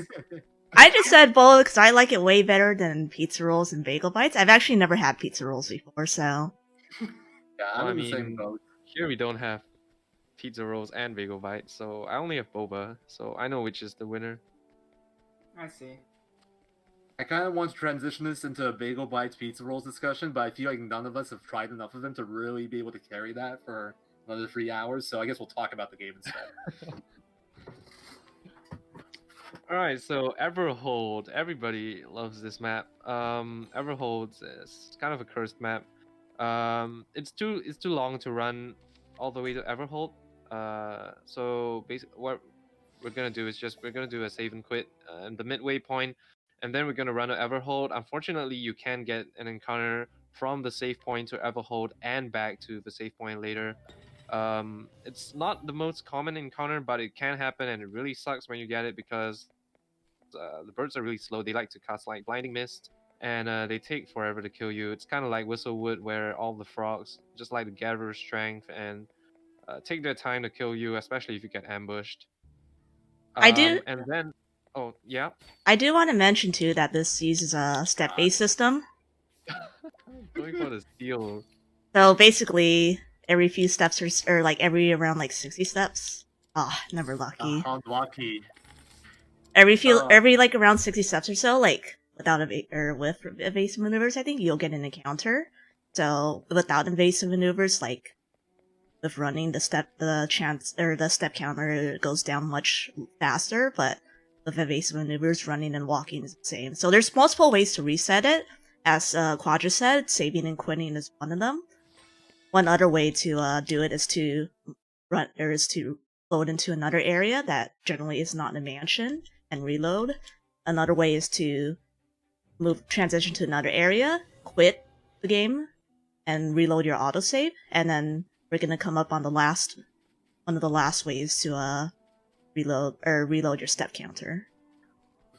I just said Boba because I like it way better than pizza rolls and bagel bites. I've actually never had pizza rolls before, so Yeah, I'm Well, I in the same mean, boat. here we don't have pizza rolls and bagel bites, so I only have boba, so I know which is the winner. I see. I kind of want to transition this into a bagel bites pizza rolls discussion, but I feel like none of us have tried enough of them to really be able to carry that for another 3 hours. So I guess we'll talk about the game instead. All right, so Everhold. Everybody loves this map. Everhold is kind of a cursed map. It's too long to run all the way to Everhold. So basically, what we're gonna do is we're gonna do a save and quit and the midway point, and then we're gonna run to Everhold. Unfortunately, you can get an encounter from the save point to Everhold and back to the save point later. It's not the most common encounter, but it can happen, and it really sucks when you get it because the birds are really slow. They like to cast like blinding mist, and they take forever to kill you. It's kind of like Whistlewood, where all the frogs just like to gather strength and take their time to kill you, especially if you get ambushed. I do And then, oh yeah, want to mention too that this uses a step-based system. going for the steal. So basically, every few steps or like every around like 60 steps. Ah, never lucky. Unlucky. Every like around 60 steps or so, like without with evasive maneuvers, I think you'll get an encounter. So without invasive maneuvers, like with running the step counter goes down much faster, but with evasive maneuvers, running and walking is the same. So there's multiple ways to reset it. As Quadra said, saving and quitting is one of them. One other way to do it is to load into another area that generally is not in a mansion and reload. Another way is to transition to another area, quit the game, and reload your autosave, and then we're gonna come up on one of the last ways to reload your step counter.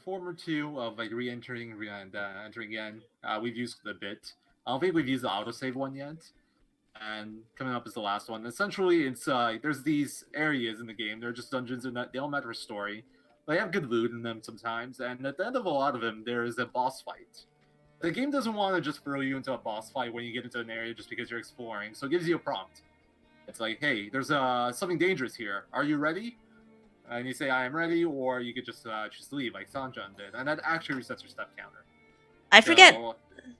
Former two of like re-entering and entering again, we've used a bit. I don't think we've used the autosave one yet. And coming up is the last one. Essentially, it's there's these areas in the game. They're just dungeons, and they don't matter for story. They have good loot in them sometimes, and at the end of a lot of them, there is a boss fight. The game doesn't want to just throw you into a boss fight when you get into an area just because you're exploring, so it gives you a prompt. It's like, hey, there's something dangerous here. Are you ready? And you say, I am ready, or you could just leave, like Sanjan did, and that actually resets your step counter. I forget. So,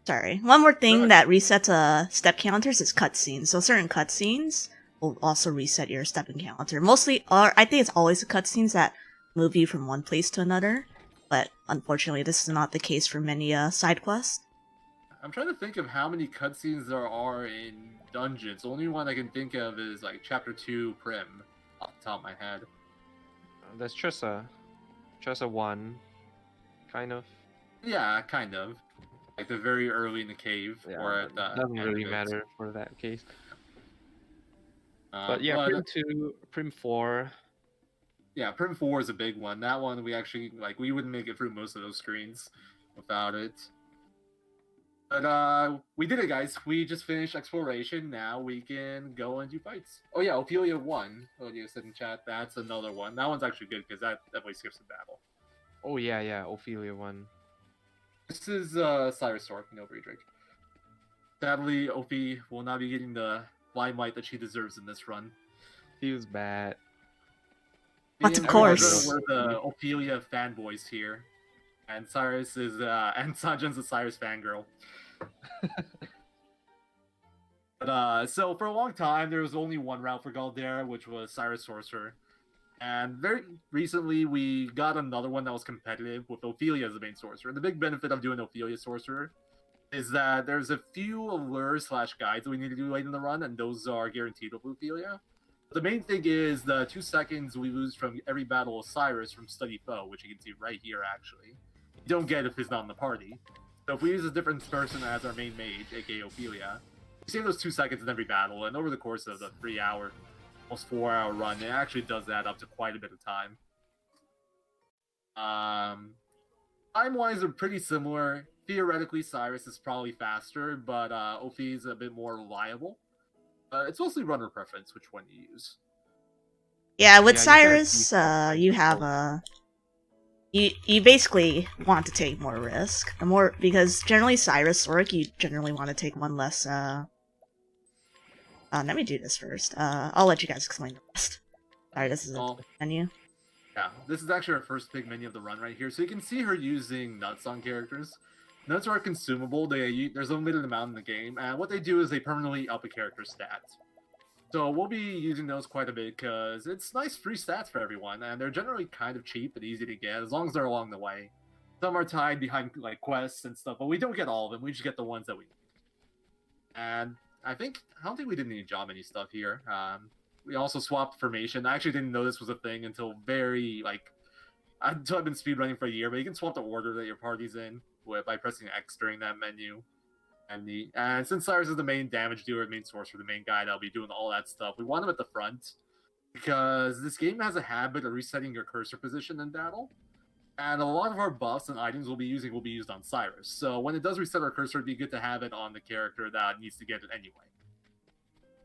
Sorry. One more thing Good. that resets step counters is cutscenes. So certain cutscenes will also reset your step counter. Mostly, or I think it's always the cutscenes that move you from one place to another. But unfortunately, this is not the case for many side quests. I'm trying to think of how many cutscenes there are in dungeons. The only one I can think of is like Chapter 2 Prim, off the top of my head. There's Trissa 1, kind of. Yeah, kind of. Like they're very early in the cave, Yeah, or at the doesn't end really of it. matter for that case. But yeah, Prim 2, Prim 4. Yeah, Prim 4 is a big one. That one we actually we wouldn't make it through most of those screens without it. But we did it, guys. We just finished exploration. Now we can go and do fights. Oh yeah, Ophelia 1. Ophelia said in chat. That's another one. That one's actually good because that definitely skips the battle. Oh yeah, Ophelia 1. This is Cyrus Stork, no Friedrich. Sadly, Ophi will not be getting the limelight that she deserves in this run. Feels bad. But of And course. we're the Ophelia fanboys here, and Cyrus is and Sanjan's a Cyrus fangirl. But so for a long time there was only one route for Galdera, which was Cyrus Sorcerer. And very recently, we got another one that was competitive with Ophelia as the main sorcerer. The big benefit of doing Ophelia sorcerer is that there's a few allures/guides that we need to do late in the run, and those are guaranteed with Ophelia. The main thing is the 2 seconds we lose from every battle of Cyrus from Study Foe, which you can see right here, actually. You don't get if he's not in the party. So if we use a different person as our main mage, aka Ophelia, we save those 2 seconds in every battle, and over the course of the 3-hour, almost 4-hour run, it actually does add up to quite a bit of time. Time-wise, they're pretty similar. Theoretically, Cyrus is probably faster, but Ophi is a bit more reliable. It's mostly runner preference which one you use. Yeah, with Yeah, you get a Cyrus, decent time you to have focus. you basically want to take more risk. The more because generally Cyrus work, you generally want to take one less. Let me do this first. I'll let you guys explain the rest. Sorry, this is a Oh, menu. yeah, this is actually our first big menu of the run right here. So you can see her using nuts on characters. Nuts are consumable. There's a limited amount in the game, and what they do is they permanently up a character's stats. So we'll be using those quite a bit because it's nice free stats for everyone, and they're generally kind of cheap and easy to get as long as they're along the way. Some are tied behind like quests and stuff, but we don't get all of them. We just get the ones that we need. And I don't think we did any job menu stuff here. We also swapped formation. I actually didn't know this was a thing until until I've been speedrunning for a year. But you can swap the order that your party's in by pressing X during that menu. And since Cyrus is the main damage dealer, the main sorcerer, the main guy that'll be doing all that stuff, we want him at the front because this game has a habit of resetting your cursor position in battle. And a lot of our buffs and items will be used on Cyrus. So when it does reset our cursor, it'd be good to have it on the character that needs to get it anyway.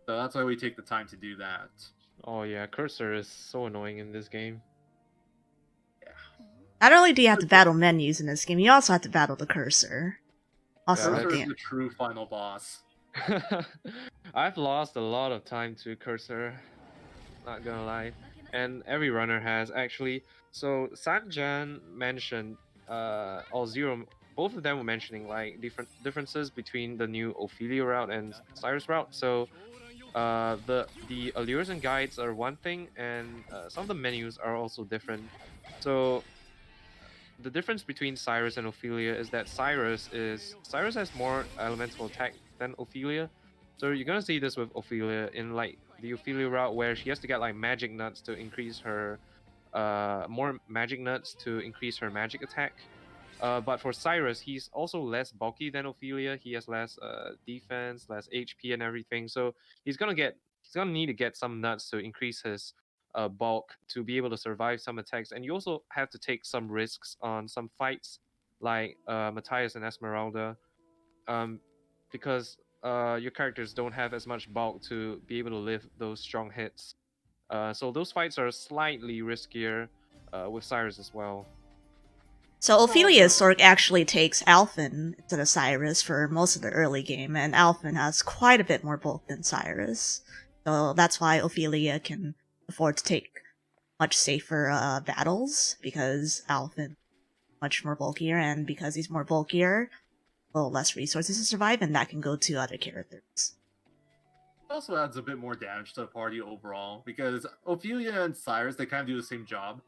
So that's why we take the time to do that. Oh yeah, cursor is so annoying in this game. Not only do you have to battle menus in this game, you also have to battle the cursor. Also, Yeah, Cursor is damn. the true final boss. I've lost a lot of time to cursor, not gonna lie, and every runner has actually. So Sanjan mentioned, or Zero, both of them were mentioning like differences between the new Ophelia route and Cyrus route. So the allures and guides are one thing, and some of the menus are also different. So the difference between Cyrus and Ophelia is that Cyrus has more elemental attack than Ophelia. So you're gonna see this with Ophelia in like the Ophelia route where she has to get like magic nuts to increase her more magic nuts to increase her magic attack. But for Cyrus, he's also less bulky than Ophelia. He has less defense, less HP, and everything. So he's gonna need to get some nuts to increase his bulk to be able to survive some attacks. And you also have to take some risks on some fights, like Matthias and Esmeralda, um, because your characters don't have as much bulk to be able to live those strong hits. So those fights are slightly riskier with Cyrus as well. So Ophelia's Sork actually takes Alphen instead of Cyrus for most of the early game, and Alphen has quite a bit more bulk than Cyrus. So that's why Ophelia can afford to take much safer battles, because Alphen much more bulkier, and because he's more bulkier, a little less resources to survive, and that can go to other characters. It also adds a bit more damage to the party overall, because Ophelia and Cyrus, they kind of do the same job.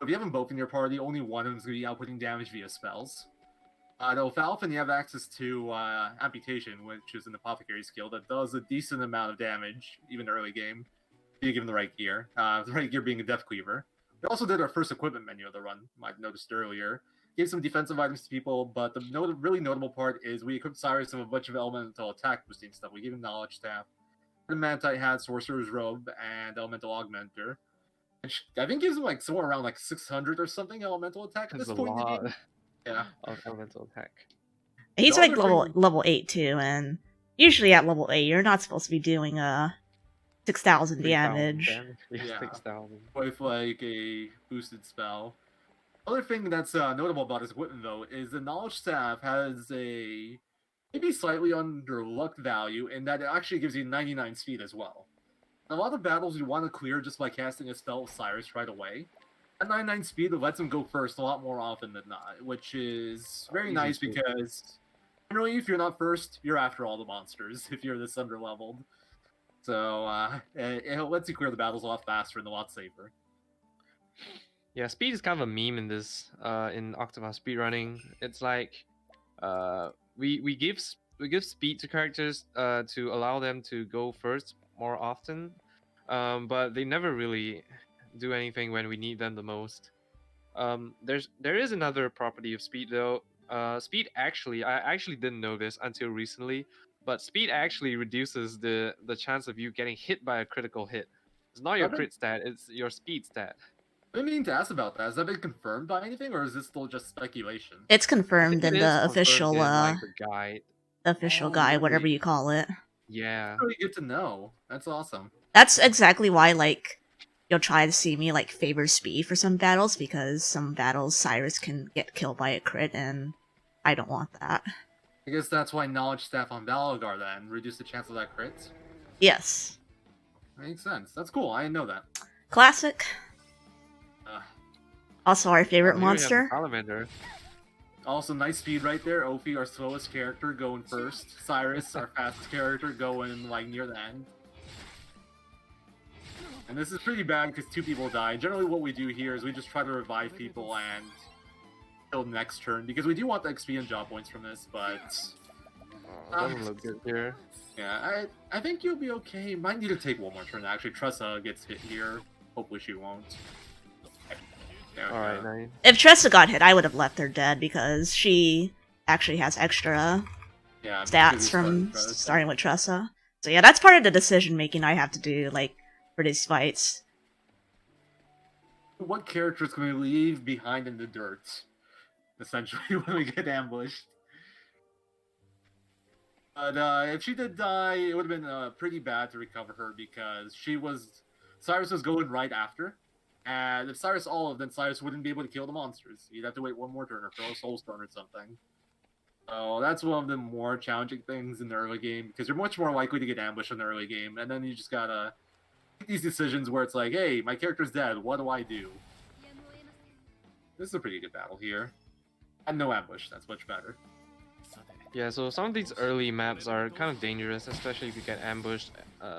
If you have them both in your party, only one of them is going to be outputting damage via spells. Though with Alphen, you have access to Amputation, which is an apothecary skill that does a decent amount of damage, even early game, if you give him the right gear. The right gear being a Death Cleaver. We also did our first equipment menu of the run, might have noticed earlier. Gave some defensive items to people, but the really notable part is we equipped Cyrus with a bunch of elemental attack boosting stuff. We gave him Knowledge Staff, the Mantite hat, Sorcerer's Robe, and Elemental Augmenter. Which I think gives him like somewhere around like 600 or something elemental attack at That's this a point in the lot game. Yeah. of elemental attack. He's The like other thing- level 8 too, and usually at level 8 you're not supposed to be doing 6,000 damage. Yeah. 6,000. With like a boosted spell. Other thing that's notable about his equipment though is the Knowledge Staff has a maybe slightly under luck value in that it actually gives you 99 speed as well. In a lot of battles you want to clear just by casting a spell with Cyrus right away. At 99 speed, it lets him go first a lot more often than not, which is very Easy nice speed. because generally if you're not first, you're after all the monsters if you're this underleveled. So it lets you clear the battles a lot faster and a lot safer. Yeah, speed is kind of a meme in this in Octopath speedrunning. It's like we give speed to characters to allow them to go first more often, but they never really do anything when we need them the most. There is another property of speed though. Speed actually, I actually didn't know this until recently, but speed actually reduces the chance of you getting hit by a critical hit. It's not your Okay. crit stat; it's your speed stat. I didn't mean to ask about that. Has that been confirmed by anything, or is this still just speculation? It's I think confirmed it in is the confirmed in like the guide. official Oh, guide, whatever really? you call it. Yeah. Really good to know. That's awesome. That's exactly why, like, you'll try to see me, like, favor speed for some battles, because some battles Cyrus can get killed by a crit, and I don't want that. I guess that's why knowledge staff on Valagar then reduce the chance of that crit. Yes. Makes sense. That's cool. I didn't know that. Classic. Uh, Also our favorite Oh, here we have the monster. salamander. Also, nice speed right there. Ophi, our slowest character, going first. Cyrus, our fastest character, going like near the end. And this is pretty bad because 2 people die. Generally, what we do here is we just try to revive people and kill next turn because we do want the XP and job points from this. But Doesn't look good here. yeah, I think you'll be okay. Might need to take one more turn. Actually, Tressa gets hit here. Hopefully, she won't. There we Alright, go. nice. If Tressa got hit, I would have left her dead, because she actually has extra Yeah, stats from starting with Tressa. So yeah, that's part of the decision making I have to do, like, for these fights. What character is going to leave behind in the dirt? Essentially, when we get ambushed. But if she did die, it would have been pretty bad to recover her because Cyrus was going right after. And if Cyrus olive, then Cyrus wouldn't be able to kill the monsters. You'd have to wait one more turn or throw a soulstone or something. So that's one of the more challenging things in the early game because you're much more likely to get ambushed in the early game. And then you just gotta make these decisions where it's like, hey, my character's dead. What do I do? This is a pretty good battle here. And no ambush. That's much better. Yeah, so some of these early maps are kind of dangerous, especially if you get ambushed,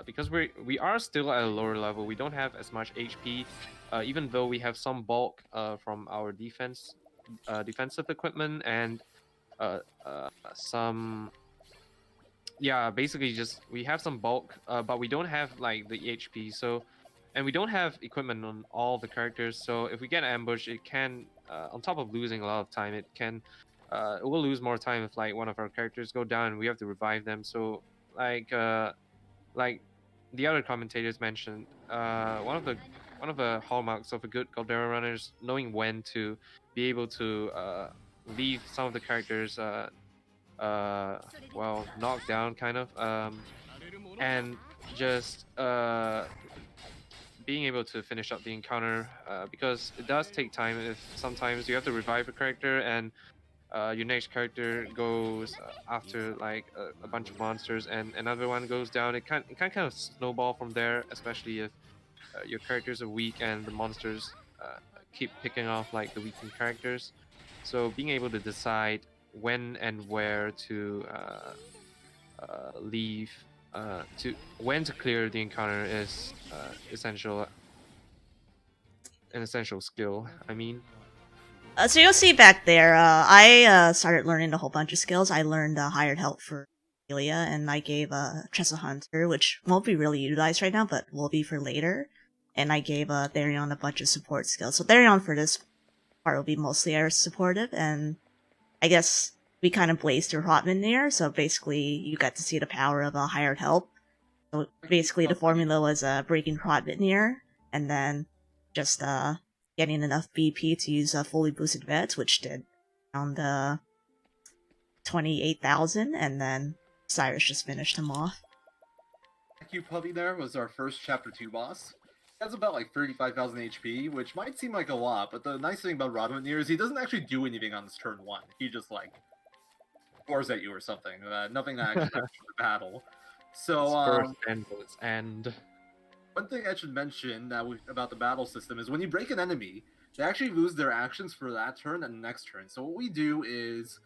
because we are still at a lower level. We don't have as much HP, even though we have some bulk from our defensive equipment and some. Yeah, basically just we have some bulk, but we don't have like the HP. So, and we don't have equipment on all the characters. So if we get ambushed, it can, on top of losing a lot of time, it will lose more time if like one of our characters go down and we have to revive them. So like the other commentators mentioned, one of the hallmarks of a good Galdera runner is knowing when to be able to leave some of the characters well knocked down kind of and just being able to finish up the encounter because it does take time. If sometimes you have to revive a character and your next character goes after like a bunch of monsters and another one goes down, it can kind of snowball from there, especially if your characters are weak and the monsters keep picking off like the weakened characters. So being able to decide when and where to leave to when to clear the encounter is an essential skill. I mean, So you'll see back there, I started learning a whole bunch of skills. I learned hired help for Amelia, and I gave Tressa Hunter, which won't be really utilized right now, but will be for later. And I gave Therion a bunch of support skills. So Therion for this part will be mostly air supportive, and I guess we kind of blazed through Hotman, so basically you got to see the power of hired help. So basically the formula was breaking Hotman, and then just getting enough BP to use fully boosted vets, which did around 28,000, and then Cyrus just finished him off. Thank you, Puppy. There was our first Chapter 2 boss. He has about like 35,000 HP, which might seem like a lot, but the nice thing about Rodmanir is he doesn't actually do anything on this turn 1. He just like roars at you or something. Nothing that actually the battle. So first and one thing I should mention about the battle system is when you break an enemy, they actually lose their actions for that turn and the next turn. So what we do is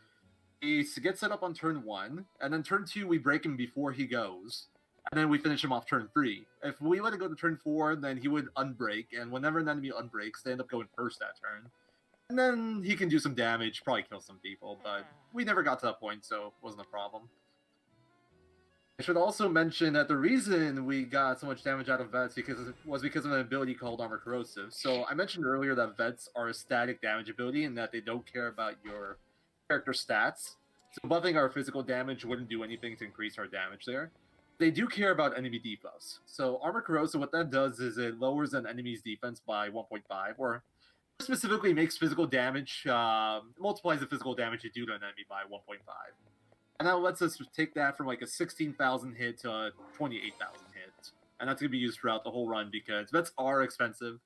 we get set up on turn 1, and then turn 2 we break him before he goes, and then we finish him off turn 3. If we let it go to turn 4, then he would unbreak, and whenever an enemy unbreaks, they end up going first that turn. And then he can do some damage, probably kill some people, but we never got to that point, so it wasn't a problem. I should also mention that the reason we got so much damage out of Vets was because of an ability called Armor Corrosive. So I mentioned earlier that Vets are a static damage ability and that they don't care about your character stats. So buffing our physical damage wouldn't do anything to increase our damage there. they do care about enemy debuffs. So Armor Corrosive, what that does is it lowers an enemy's defense by 1.5, or specifically makes physical damage, multiplies the physical damage you do to an enemy by 1.5. And that lets us take that from like a 16,000 hit to a 28,000 hit. And that's going to be used throughout the whole run because vets are expensive.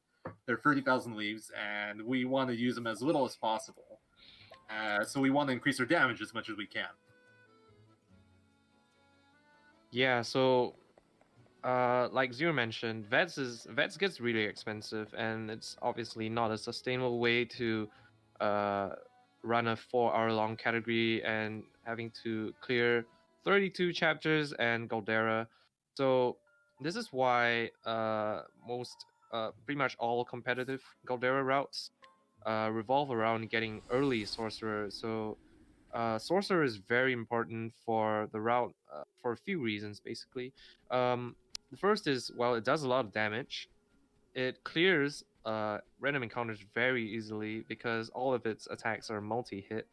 They're 30,000 leaves, and we want to use them as little as possible. So we want to increase their damage as much as we can. Yeah, so like Zero mentioned, vets gets really expensive, and it's obviously not a sustainable way to run a 4-hour long category and having to clear 32 chapters and Galdera. So this is why most pretty much all competitive Galdera routes revolve around getting early sorcerer. So sorcerer is very important for the route for a few reasons basically. The first is, well, it does a lot of damage. It clears random encounters very easily because all of its attacks are multi-hit.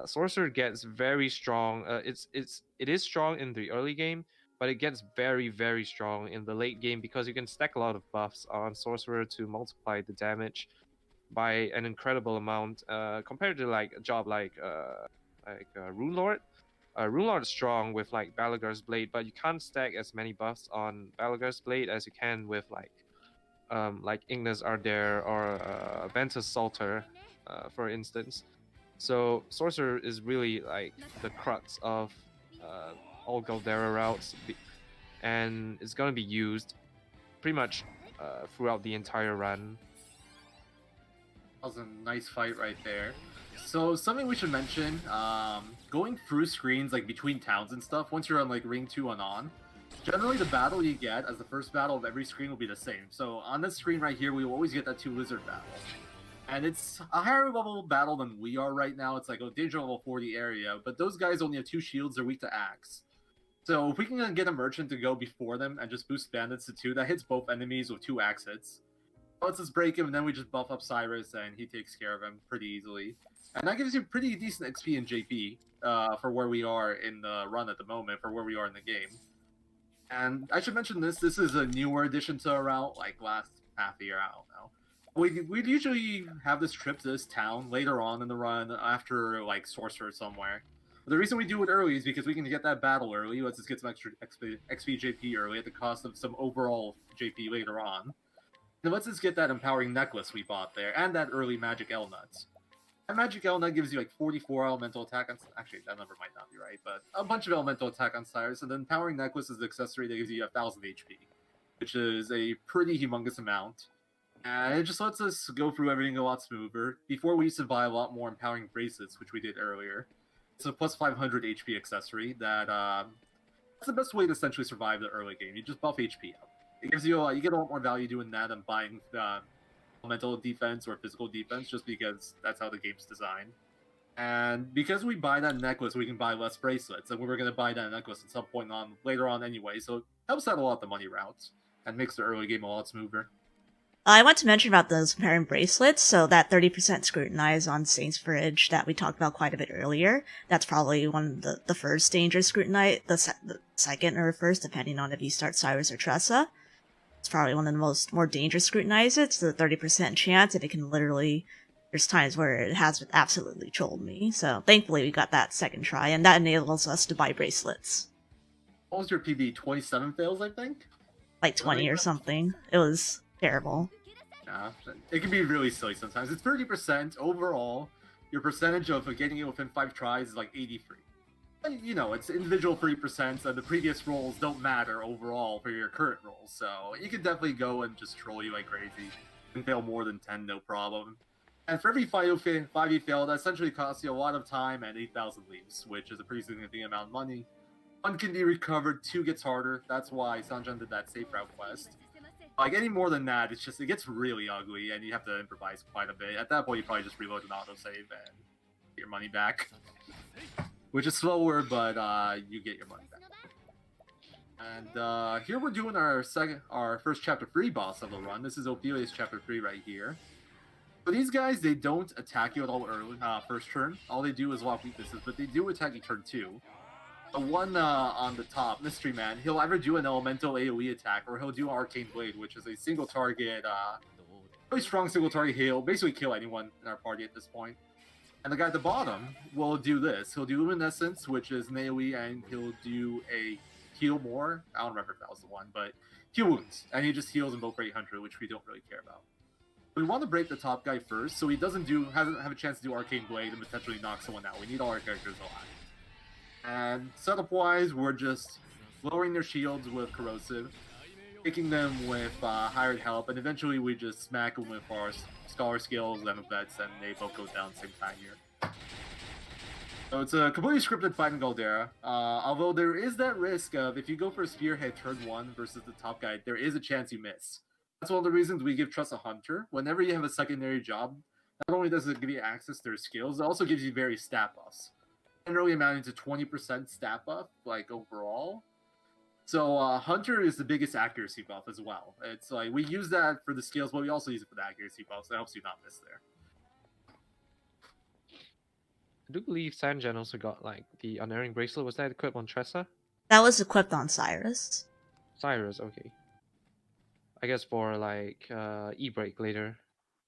Sorcerer gets very strong. It is strong in the early game, but it gets very, very strong in the late game because you can stack a lot of buffs on Sorcerer to multiply the damage by an incredible amount compared to like a job like Rune Lord. Rune Lord is strong with like Balagar's Blade, but you can't stack as many buffs on Balagar's Blade as you can with like Ignis Ardere or Ventus Salter, for instance. So Sorcerer is really like the crux of all Galdera routes, and it's gonna be used pretty much throughout the entire run. That was a nice fight right there. So something we should mention, going through screens like between towns and stuff, once you're on like ring 2 and on, generally the battle you get as the first battle of every screen will be the same. So on this screen right here, we will always get that 2 lizard battle. And it's a higher level battle than we are right now. It's like a danger level 40 area, but those guys only have 2 shields, they're weak to axe. So if we can get a merchant to go before them and just boost bandits to 2, that hits both enemies with 2 axe hits. Let's just break him, and then we just buff up Cyrus, and he takes care of him pretty easily. And that gives you pretty decent XP and JP for where we are in the run at the moment, for where we are in the game. And I should mention this is a newer addition to our route, like last half a year, I don't know. We'd usually have this trip to this town later on in the run after like Sorcerer somewhere. But the reason we do it early is because we can get that battle early, lets us get some extra XP JP early at the cost of some overall JP later on. And lets us get that empowering necklace we bought there, and that early magic L nuts. That magic L nut gives you like 44 elemental attack on... Actually, that number might not be right, but a bunch of elemental attack on Cyrus, and the empowering necklace is the accessory that gives you 1,000 HP, which is a pretty humongous amount. And it just lets us go through everything a lot smoother. Before, we used to buy a lot more empowering bracelets, which we did earlier. It's a plus 500 HP accessory that that's the best way to essentially survive the early game. You just buff HP up. It gives you you get a lot more value doing that than buying elemental defense or physical defense, just because that's how the game's designed. And because we buy that necklace, we can buy less bracelets, and we were going to buy that necklace at some point on later on anyway, so it helps out a lot the money routes and makes the early game a lot smoother. I want to mention about those pairing bracelets, so that 30% scrutinize on Saint's Fridge that we talked about quite a bit earlier, that's probably one of the first dangerous scrutinize, the second or first, depending on if you start Cyrus or Tressa. It's probably one of the more dangerous scrutinize. It's the 30% chance, and it can literally... There's times where it has absolutely trolled me, so thankfully we got that second try, and that enables us to buy bracelets. What was your PB? 27 fails, I think? Like 20 or something. It was terrible. Yeah, it can be really silly sometimes. It's 30% overall. Your percentage of getting it within 5 tries is like 83. And, you know, it's individual 3%, and the previous rolls don't matter overall for your current rolls, so you can definitely go and just troll you like crazy. You can fail more than 10, no problem. And for every 5 you fail, that essentially costs you a lot of time and 8,000 leaves, which is a pretty significant amount of money. 1 can be recovered, 2 gets harder. That's why Sanjan did that safe route quest. Like, any more than that, it gets really ugly, and you have to improvise quite a bit. At that point, you probably just reload an autosave and get your money back. Which is slower, but you get your money back. And here we're doing our first chapter 3 boss of the run. This is Ophelia's chapter 3 right here. But these guys, they don't attack you at all early, first turn. All they do is lock weaknesses, but they do attack you turn 2. The one on the top, Mystery Man, he'll either do an elemental AoE attack or he'll do Arcane Blade, which is a single target, really strong single target. He'll basically kill anyone in our party at this point. And the guy at the bottom will do this. He'll do Luminescence, which is an AoE, and he'll do a heal more. I don't remember if that was the one, but heal wounds. And he just heals in both for 800, which we don't really care about. We want to break the top guy first, so he doesn't have a chance to do Arcane Blade and potentially knock someone out. We need all our characters alive. And setup-wise, we're just lowering their shields with Corrosive, kicking them with Hired Help, and eventually we just smack them with our Scholar Skills and Vets, and they both go down at the same time here. So it's a completely scripted fight in Galdera, although there is that risk of if you go for a Spearhead turn 1 versus the top guy, there is a chance you miss. That's one of the reasons we give Trust a Hunter. Whenever you have a secondary job, not only does it give you access to their skills, it also gives you various stat buffs. Generally amounting to 20% stat buff, like overall. So Hunter is the biggest accuracy buff as well. It's like we use that for the skills, but we also use it for the accuracy buff, so that helps you not miss there. I do believe Sanjan also got like the Unerring Bracelet. Was that equipped on Tressa? That was equipped on Cyrus. Cyrus, okay. I guess for like E-Break later.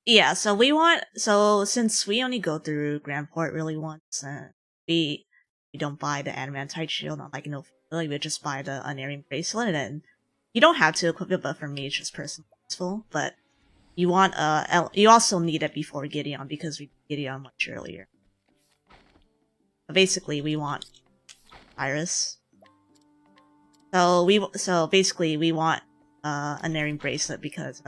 Yeah, so since we only go through Grand Port really once, and we don't buy the Adamantite Shield, not like we just buy the Unerring Bracelet, and you don't have to equip it, but for me it's just personally useful. But you want you also need it before Gideon because we did Gideon much earlier. But basically, we want Iris. So basically we want Unerring Bracelet because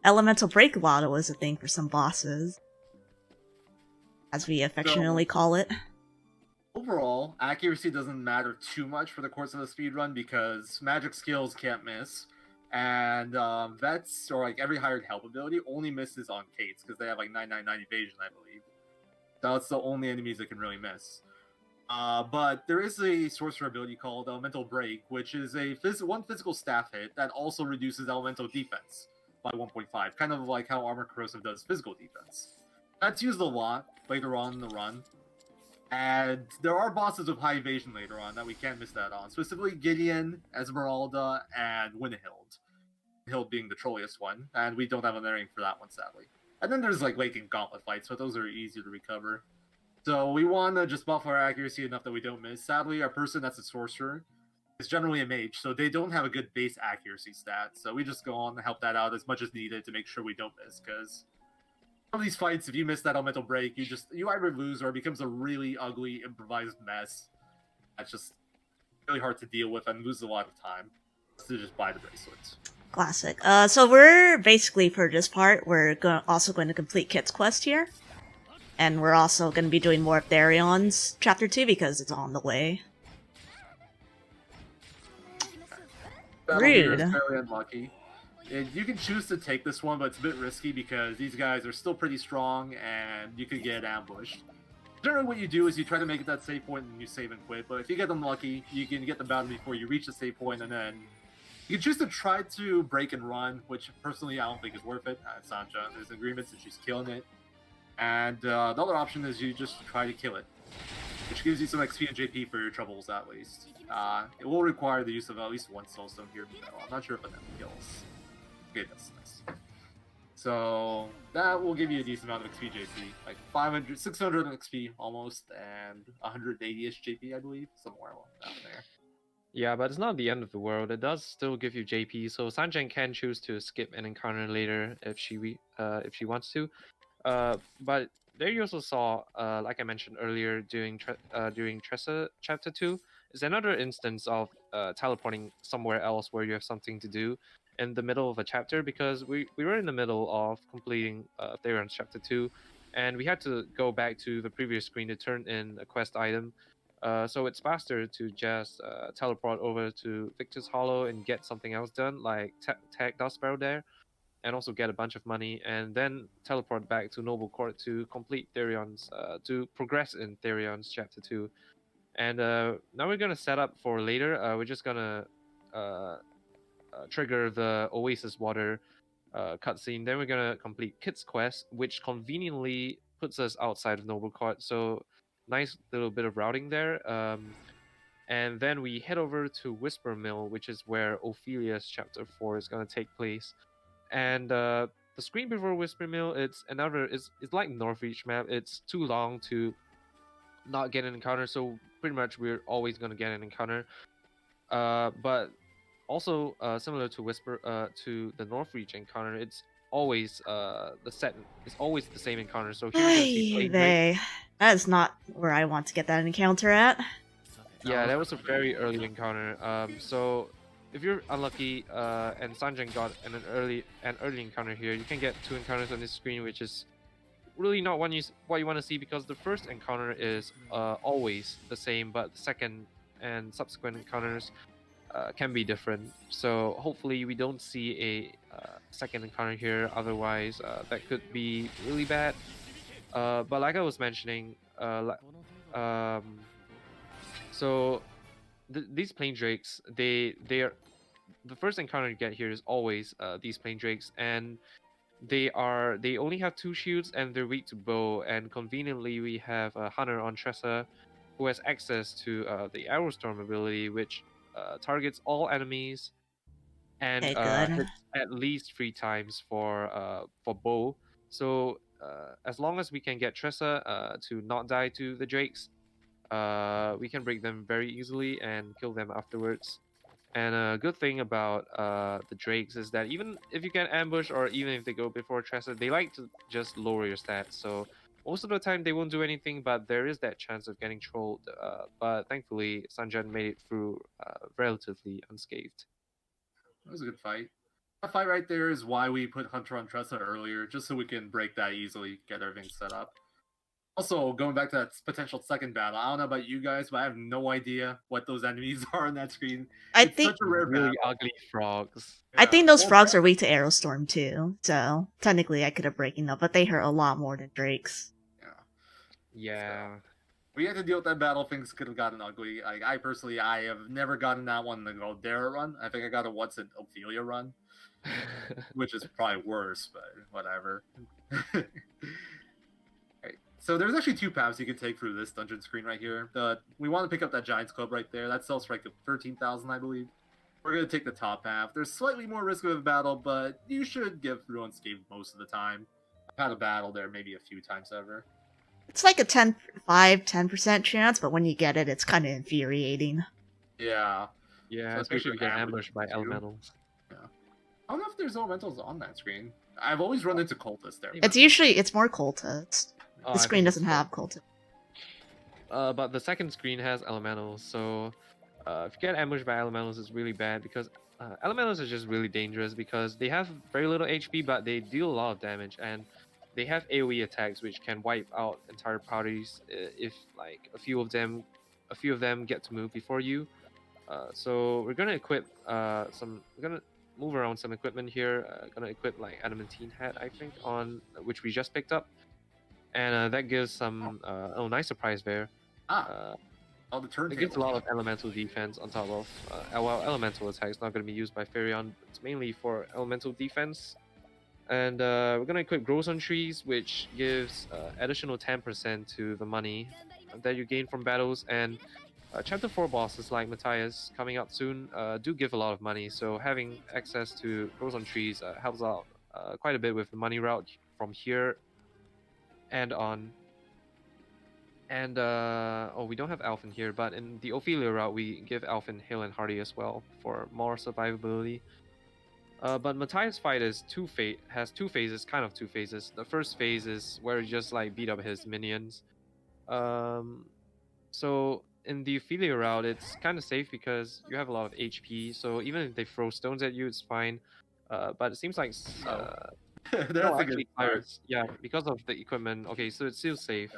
Elemental Break Lotto was a thing for some bosses, as we affectionately call it. Overall, accuracy doesn't matter too much for the course of the speedrun because magic skills can't miss, and vets or like every hired help ability only misses on Kates because they have like 999 evasion, I believe. That's the only enemies that can really miss. But there is a sorcerer ability called Elemental Break, which is a one physical staff hit that also reduces elemental defense by 1.5, kind of like how Armor Corrosive does physical defense. That's used a lot later on in the run. And there are bosses with high evasion later on that we can't miss that on. Specifically Gideon, Esmeralda, and Winhild. Hild being the trolliest one, and we don't have an airing for that one, sadly. And then there's like Lake and Gauntlet fights, but those are easier to recover. So we want to just buff our accuracy enough that we don't miss. Sadly, our person that's a sorcerer is generally a mage, so they don't have a good base accuracy stat. So we just go on and help that out as much as needed to make sure we don't miss, because some of these fights, if you miss that elemental break, you either lose or it becomes a really ugly improvised mess. That's just really hard to deal with and loses a lot of time. To just buy the bracelets. Classic. So we're basically, for this part, we're also going to complete Kit's quest here. And we're also going to be doing more of Therion's Chapter 2 because it's on the way. Rude. Fairly unlucky. You can choose to take this one, but it's a bit risky because these guys are still pretty strong and you could get ambushed. Generally what you do is you try to make it that save point and you save and quit, but if you get them lucky, you can get them down before you reach the save point, and then you can choose to try to break and run, which personally I don't think is worth it. Sancha, there's agreements and she's killing it. And the other option is you just try to kill it, which gives you some XP and JP for your troubles at least. It will require the use of at least one soulstone here. I'm not sure if it kills. Okay, that's nice. So that will give you a decent amount of XP JP, like 500, 600 XP almost, and 180-ish JP, I believe, somewhere down there. Yeah, but it's not the end of the world. It does still give you JP, so Sanjan can choose to skip an encounter later if she wants to. But there you also saw, like I mentioned earlier, during Tressa Chapter 2, is another instance of teleporting somewhere else where you have something to do in the middle of a chapter, because we were in the middle of completing Therion's Chapter 2, and we had to go back to the previous screen to turn in a quest item. So it's faster to just teleport over to Victor's Hollow and get something else done, like tag Dustbarrel there, and also get a bunch of money, and then teleport back to Noble Court to complete Therion's, to progress in Therion's Chapter 2. And now we're gonna set up for later. We're just gonna trigger the Oasis Water cutscene. Then we're gonna complete Kit's quest, which conveniently puts us outside of Noble Court. So nice little bit of routing there. And then we head over to Whisper Mill, which is where Ophelia's Chapter 4 is going to take place. And the screen before Whisper Mill, it's like Northreach map. It's too long to not get an encounter, so pretty much we're always going to get an encounter. But also similar to to the Northreach encounter, it's always it's always the same encounter. So here we're going to see Ay Plague Drake. vey. That is not where I want to get that encounter at. Yeah, that was a very early encounter. So if you're unlucky and Sanjin got an early encounter here, you can get 2 encounters on this screen, which is really not what you want to see, because the first encounter is always the same, but the second and subsequent encounters can be different. So hopefully we don't see a second encounter here. Otherwise, that could be really bad. But like I was mentioning, so these plane drakes, they are the first encounter you get here is always these plane drakes, and they only have 2 shields and they're weak to bow. And conveniently, we have a hunter on Tressa who has access to the Arrowstorm ability, which targets all enemies and Okay, good. hits at least 3 times for bow. So as long as we can get Tressa to not die to the drakes, we can break them very easily and kill them afterwards. And a good thing about the drakes is that even if you get ambushed, or even if they go before Tressa, they like to just lower your stats. So most of the time they won't do anything, but there is that chance of getting trolled. But thankfully, Sanjan made it through relatively unscathed. That was a good fight. That fight right there is why we put Hunter on Tressa earlier, just so we can break that easily, get everything set up. Also, going back to that potential second battle, I don't know about you guys, but I have no idea what those enemies are on that screen. I It's think such a rare Really battle. ugly frogs. I think those Well, frogs are weak to Arrowstorm too. So technically, I could have breaking them, but they hurt a lot more than drakes. Yeah. We had to deal with that battle. Things could have gotten ugly. Like, I personally, I have never gotten that one in the Galdera run. I think I got it once in Ophelia run, which is probably worse, but whatever. Right. So there's actually 2 paths you can take through this dungeon screen right here. We want to pick up that Giant's Club right there. That sells for like 13,000, I believe. We're going to take the top half. There's slightly more risk of a battle, but you should get through unscathed most of the time. I've had a battle there maybe a few times ever. It's like a 10% chance, but when you get it, it's kind of infuriating. Yeah. Yeah, So especially if you get ambushed ambushed by too. elementals. I don't know if there's elementals on that screen. I've always run into cultists there. It's more cultists. Oh, The I screen think it's doesn't have cultists. But the second screen has elementals, so if you get ambushed by elementals, it's really bad, because elementals are just really dangerous because they have very little HP, but they deal a lot of damage, and they have AoE attacks which can wipe out entire parties if like a few of them get to move before you. So we're gonna equip we're gonna move around some equipment here. Gonna equip like adamantine hat, I think, on which we just picked up, and that gives some nice surprise there. All the turntable. It gives a lot of elemental defense on top of elemental attacks. Not going to be used by Ferion. It's mainly for elemental defense. And we're going to equip Grows on Trees, which gives additional 10% to the money that you gain from battles. And Chapter 4 bosses like Matthias coming up soon do give a lot of money. So having access to Grows on Trees helps out quite a bit with the money route from here and on. And we don't have Alphen here, but in the Ophelia route, we give Alphen Hale and Hardy as well for more survivability. But Matthias' fight has 2 phases, kind of 2 phases. The first phase is where you just like beat up his minions. So in the Ophelia route, it's kind of safe because you have a lot of HP. So even if they throw stones at you, it's fine. But it seems like That's no, a actually, good part. pirates. Yeah, because of the equipment. Okay, so it's still safe.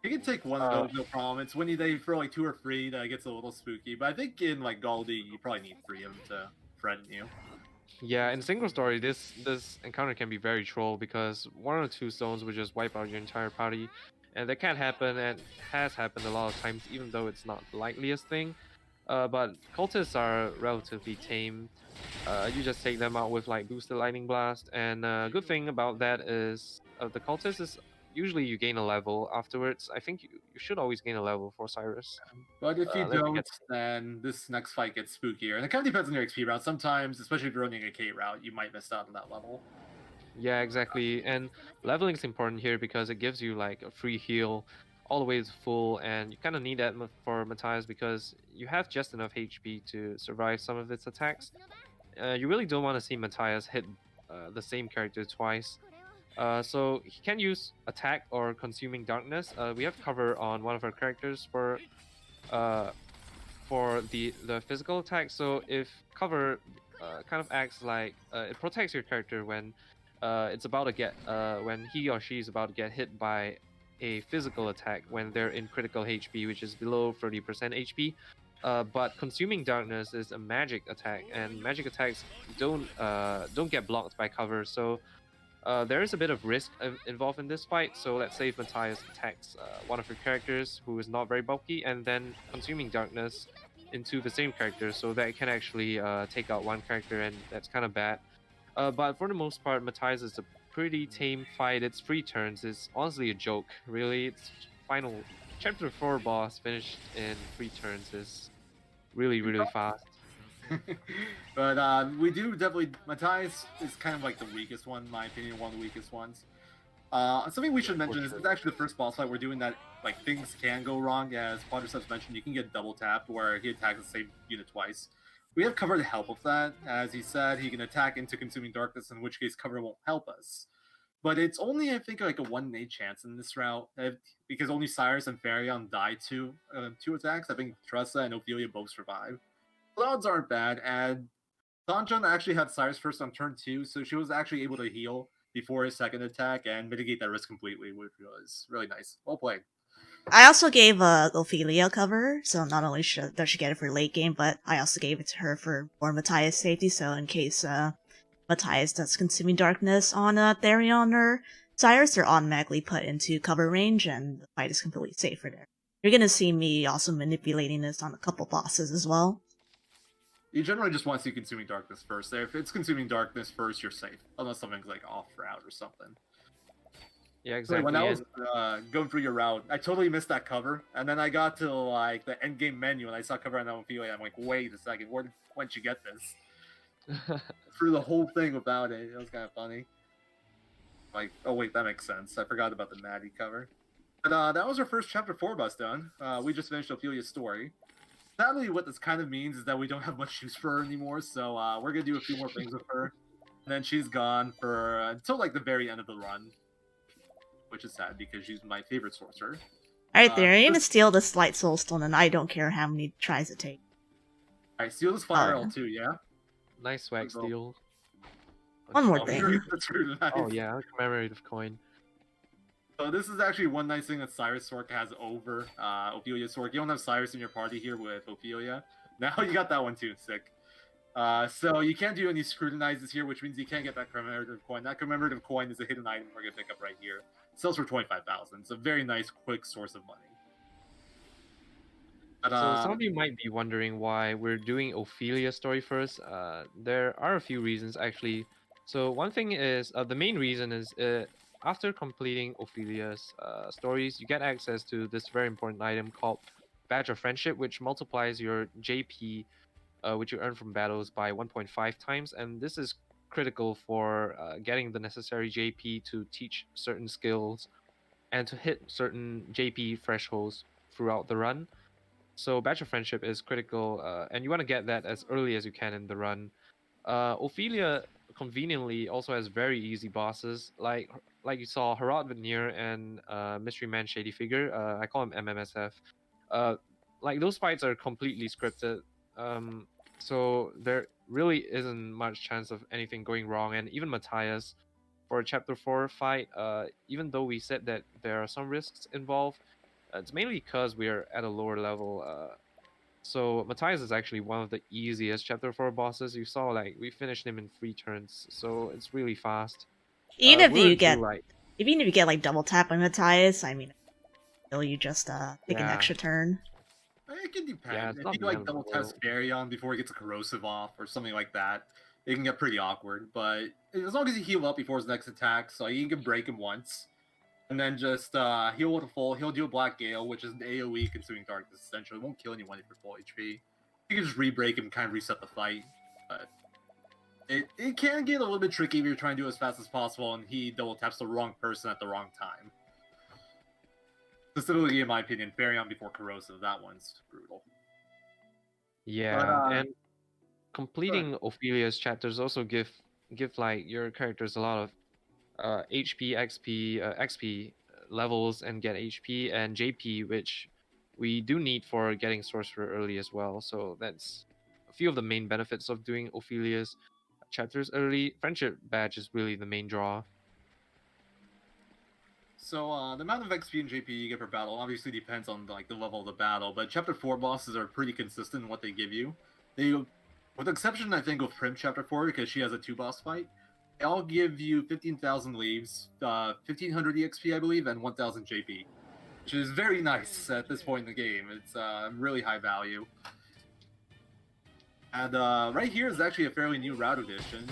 You can take one of those, no problem. It's when they throw like 2 or 3 that gets a little spooky. But I think in like Galdi, you probably need 3 of them to threaten you. Yeah, in single story, this encounter can be very troll because 1 or 2 stones would just wipe out your entire party, and that can happen and has happened a lot of times, even though it's not the likeliest thing. But cultists are relatively tame. You just take them out with like boosted lightning blast, and good thing about that is the cultist is usually you gain a level afterwards. I think you should always gain a level for Cyrus. But if you Let me don't, get then this next fight gets spookier. And it kind of depends on your XP route. Sometimes, especially if you're running a K route, you might miss out on that level. Yeah, exactly. And leveling is important here because it gives you like a free heal all the way to full, and you kind of need that for Matthias because you have just enough HP to survive some of its attacks. You really don't want to see Matthias hit the same character twice. So he can use attack or consuming darkness. We have cover on one of our characters uh, for the physical attack. So if cover kind of acts like it protects your character when it's about to get when he or she is about to get hit by a physical attack when they're in critical HP, which is below 30% HP. But consuming darkness is a magic attack, and magic attacks don't get blocked by cover. So there is a bit of risk involved in this fight. So let's say if Matthias attacks one of your characters who is not very bulky, and then consuming darkness into the same character, so that it can actually take out one character, and that's kind of bad. But for the most part, Matthias is a pretty tame fight. It's 3 turns. It's honestly a joke, really. It's final chapter 4 boss finished in 3 turns is really fast. But we do definitely. Matthias is kind of like the weakest one, in my opinion, one of the weakest ones. Something we should mention is sure. it's actually the first boss fight we're doing that like things can go wrong. As Quadriceps mentioned, you can get double tapped where he attacks the same unit twice. We have cover to help with that. As he said, he can attack into consuming darkness, in which case cover won't help us. But it's only, I think, like a 1 in 8 chance in this route because only Cyrus and Farion die to 2 attacks. I think Tressa and Ophelia both survive. The odds aren't bad, and Sanjan actually had Cyrus first on turn 2, so she was actually able to heal before his second attack and mitigate that risk completely, which was really nice. Well played. I also gave Ophelia cover, so not only does she get it for late game, but I also gave it to her for more Matthias safety, so in case Matthias does Consuming Darkness on Therion or Cyrus, they're automatically put into cover range, and the fight is completely safe for there. You're gonna see me also manipulating this on a couple bosses as well. You generally just want to see Consuming Darkness first. If it's Consuming Darkness first, you're safe. Unless something's like off route or something. Yeah, So exactly. when I was going through your route, I totally missed that cover. And then I got to like the end game menu and I saw cover on Ophelia. I'm like, wait a second, when'd you get this? Through the whole thing without it. It was kind of funny. Like, oh wait, that makes sense. I forgot about the Maddie cover. But that was our first chapter 4 bus done. We just finished Ophelia's story. Sadly, what this kind of means is that we don't have much use for her anymore, so we're gonna do a few more things with her. And then she's gone for until like the very end of the run, which is sad because she's my favorite sorcerer. Alright, there, you're gonna steal this Light Soul Stone, and I don't care how many tries it takes. Alright, steal this fire Oh, yeah. too, yeah? Nice swag steal. One more Oh, thing. That's really nice. Oh yeah, commemorative coin. So this is actually one nice thing that Cyrus Sork has over Ophelia's Sork. You don't have Cyrus in your party here with Ophelia. Now you got that one too, sick. So you can't do any scrutinizes here, which means you can't get that commemorative coin. That commemorative coin is a hidden item we're gonna pick up right here. It sells for 25,000. It's a very nice, quick source of money. But, So some of you might be wondering why we're doing Ophelia's story first. There are a few reasons actually. So one thing is the main reason is after completing Ophelia's stories, you get access to this very important item called Badge of Friendship, which multiplies your JP, which you earn from battles by 1.5 times, and this is critical for getting the necessary JP to teach certain skills and to hit certain JP thresholds throughout the run. So Badge of Friendship is critical, and you want to get that as early as you can in the run. Ophelia conveniently also has very easy bosses, like you saw Harad Veneer and Mystery Man Shady Figure. I call him MMSF. Like those fights are completely scripted, so there really isn't much chance of anything going wrong. And even Matthias, for a Chapter 4 fight, even though we said that there are some risks involved, it's mainly because we are at a lower level. So Matthias is actually one of the easiest Chapter 4 bosses. You saw, like, we finished him in 3 turns, so it's really fast. Even if we're you get, through, like, even if you get like double tap on Matthias, I mean, still you just take an Yeah. extra turn. it can depend. Yeah, it's If not you the like end of the double test world. Baryon before he gets a corrosive off or something like that, it can get pretty awkward. But as long as you heal up before his next attack, so you can break him once. And then just heal with a full. He'll do a Black Gale, which is an AoE consuming darkness. Essentially, it won't kill anyone if you're full HP. You can just re-break him and kind of reset the fight. But it can get a little bit tricky if you're trying to do it as fast as possible and he double taps the wrong person at the wrong time. Specifically, in my opinion, Fairy before Corrosive, that one's brutal. Yeah, and completing Ophelia's chapters also give like your characters a lot of HP, XP levels, and get HP and JP, which we do need for getting Sorcerer early as well. So that's a few of the main benefits of doing Ophelia's chapters early. Friendship badge is really the main draw. So the amount of XP and JP you get per battle obviously depends on like the level of the battle, but Chapter 4 bosses are pretty consistent in what they give you. They, with the exception I think of Prim Chapter 4 because she has a 2-boss fight, they all give you 15,000 leaves, 1,500 EXP I believe, and 1,000 JP, which is very nice at this point in the game. It's really high value. And right here is actually a fairly new route addition.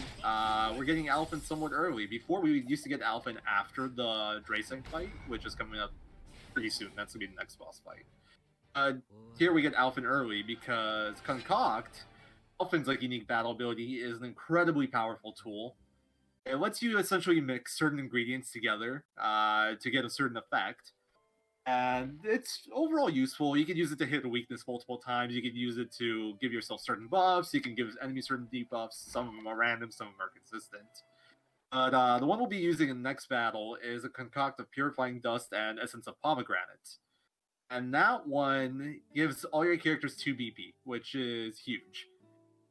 We're getting Alphen somewhat early. Before, we used to get Alphen after the Dracing fight, which is coming up pretty soon. That's going to be the next boss fight. Here we get Alphen early because Concoct, Alphen's like unique battle ability, is an incredibly powerful tool. It lets you essentially mix certain ingredients together to get a certain effect. And it's overall useful. You can use it to hit a weakness multiple times. You can use it to give yourself certain buffs. You can give enemies certain debuffs. Some of them are random, some of them are consistent. But the one we'll be using in the next battle is a concoct of Purifying Dust and Essence of Pomegranate. And that one gives all your characters 2 BP, which is huge.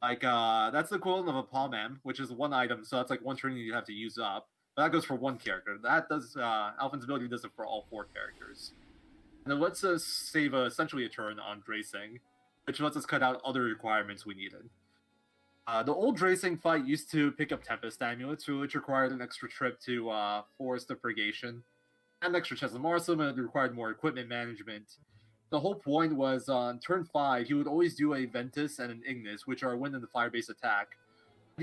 Like, that's the equivalent of a Palm, which is 1 item, so that's like 1 turn you have to use up. But that goes for 1 character. That does, Alphen's ability does it for all 4 characters. And it lets us save essentially a turn on Dracing, which lets us cut out other requirements we needed. The old Dracing fight used to pick up Tempest Amulets, which required an extra trip to Forest of Purgation, and an extra chest of Marsom, and it required more equipment management. The whole point was on turn 5, he would always do a Ventus and an Ignis, which are wind and the fire-based attack.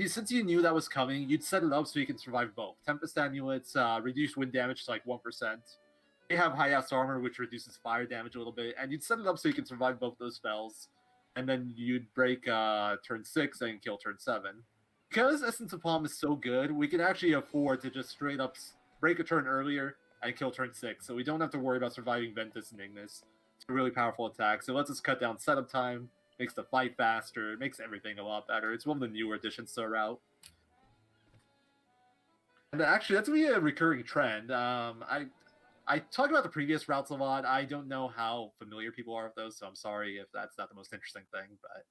Since you knew that was coming, you'd set it up so you can survive both. Tempest Amulets reduce wind damage to like 1%. They have high-ass armor, which reduces fire damage a little bit, and you'd set it up so you can survive both those spells. And then you'd break turn 6 and kill turn 7. Because Essence of Palm is so good, we can actually afford to just straight up break a turn earlier and kill turn 6, so we don't have to worry about surviving Ventus and Ignis. It's a really powerful attack, so it lets us cut down setup time, makes the fight faster, it makes everything a lot better. It's one of the newer additions to the route. And actually, that's going to be a recurring trend. I talk about the previous routes a lot. I don't know how familiar people are with those, so I'm sorry if that's not the most interesting thing. But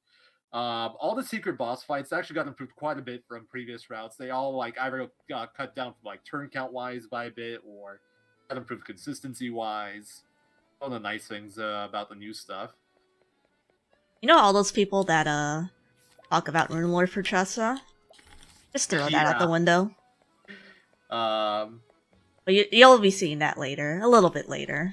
all the secret boss fights actually got improved quite a bit from previous routes. They all like either got cut down from like turn count wise by a bit, or got improved consistency wise. All the nice things about the new stuff. You know all those people that talk about Rune Lord for Tressa? Just throw that out the window. But you'll be seeing that later, a little bit later.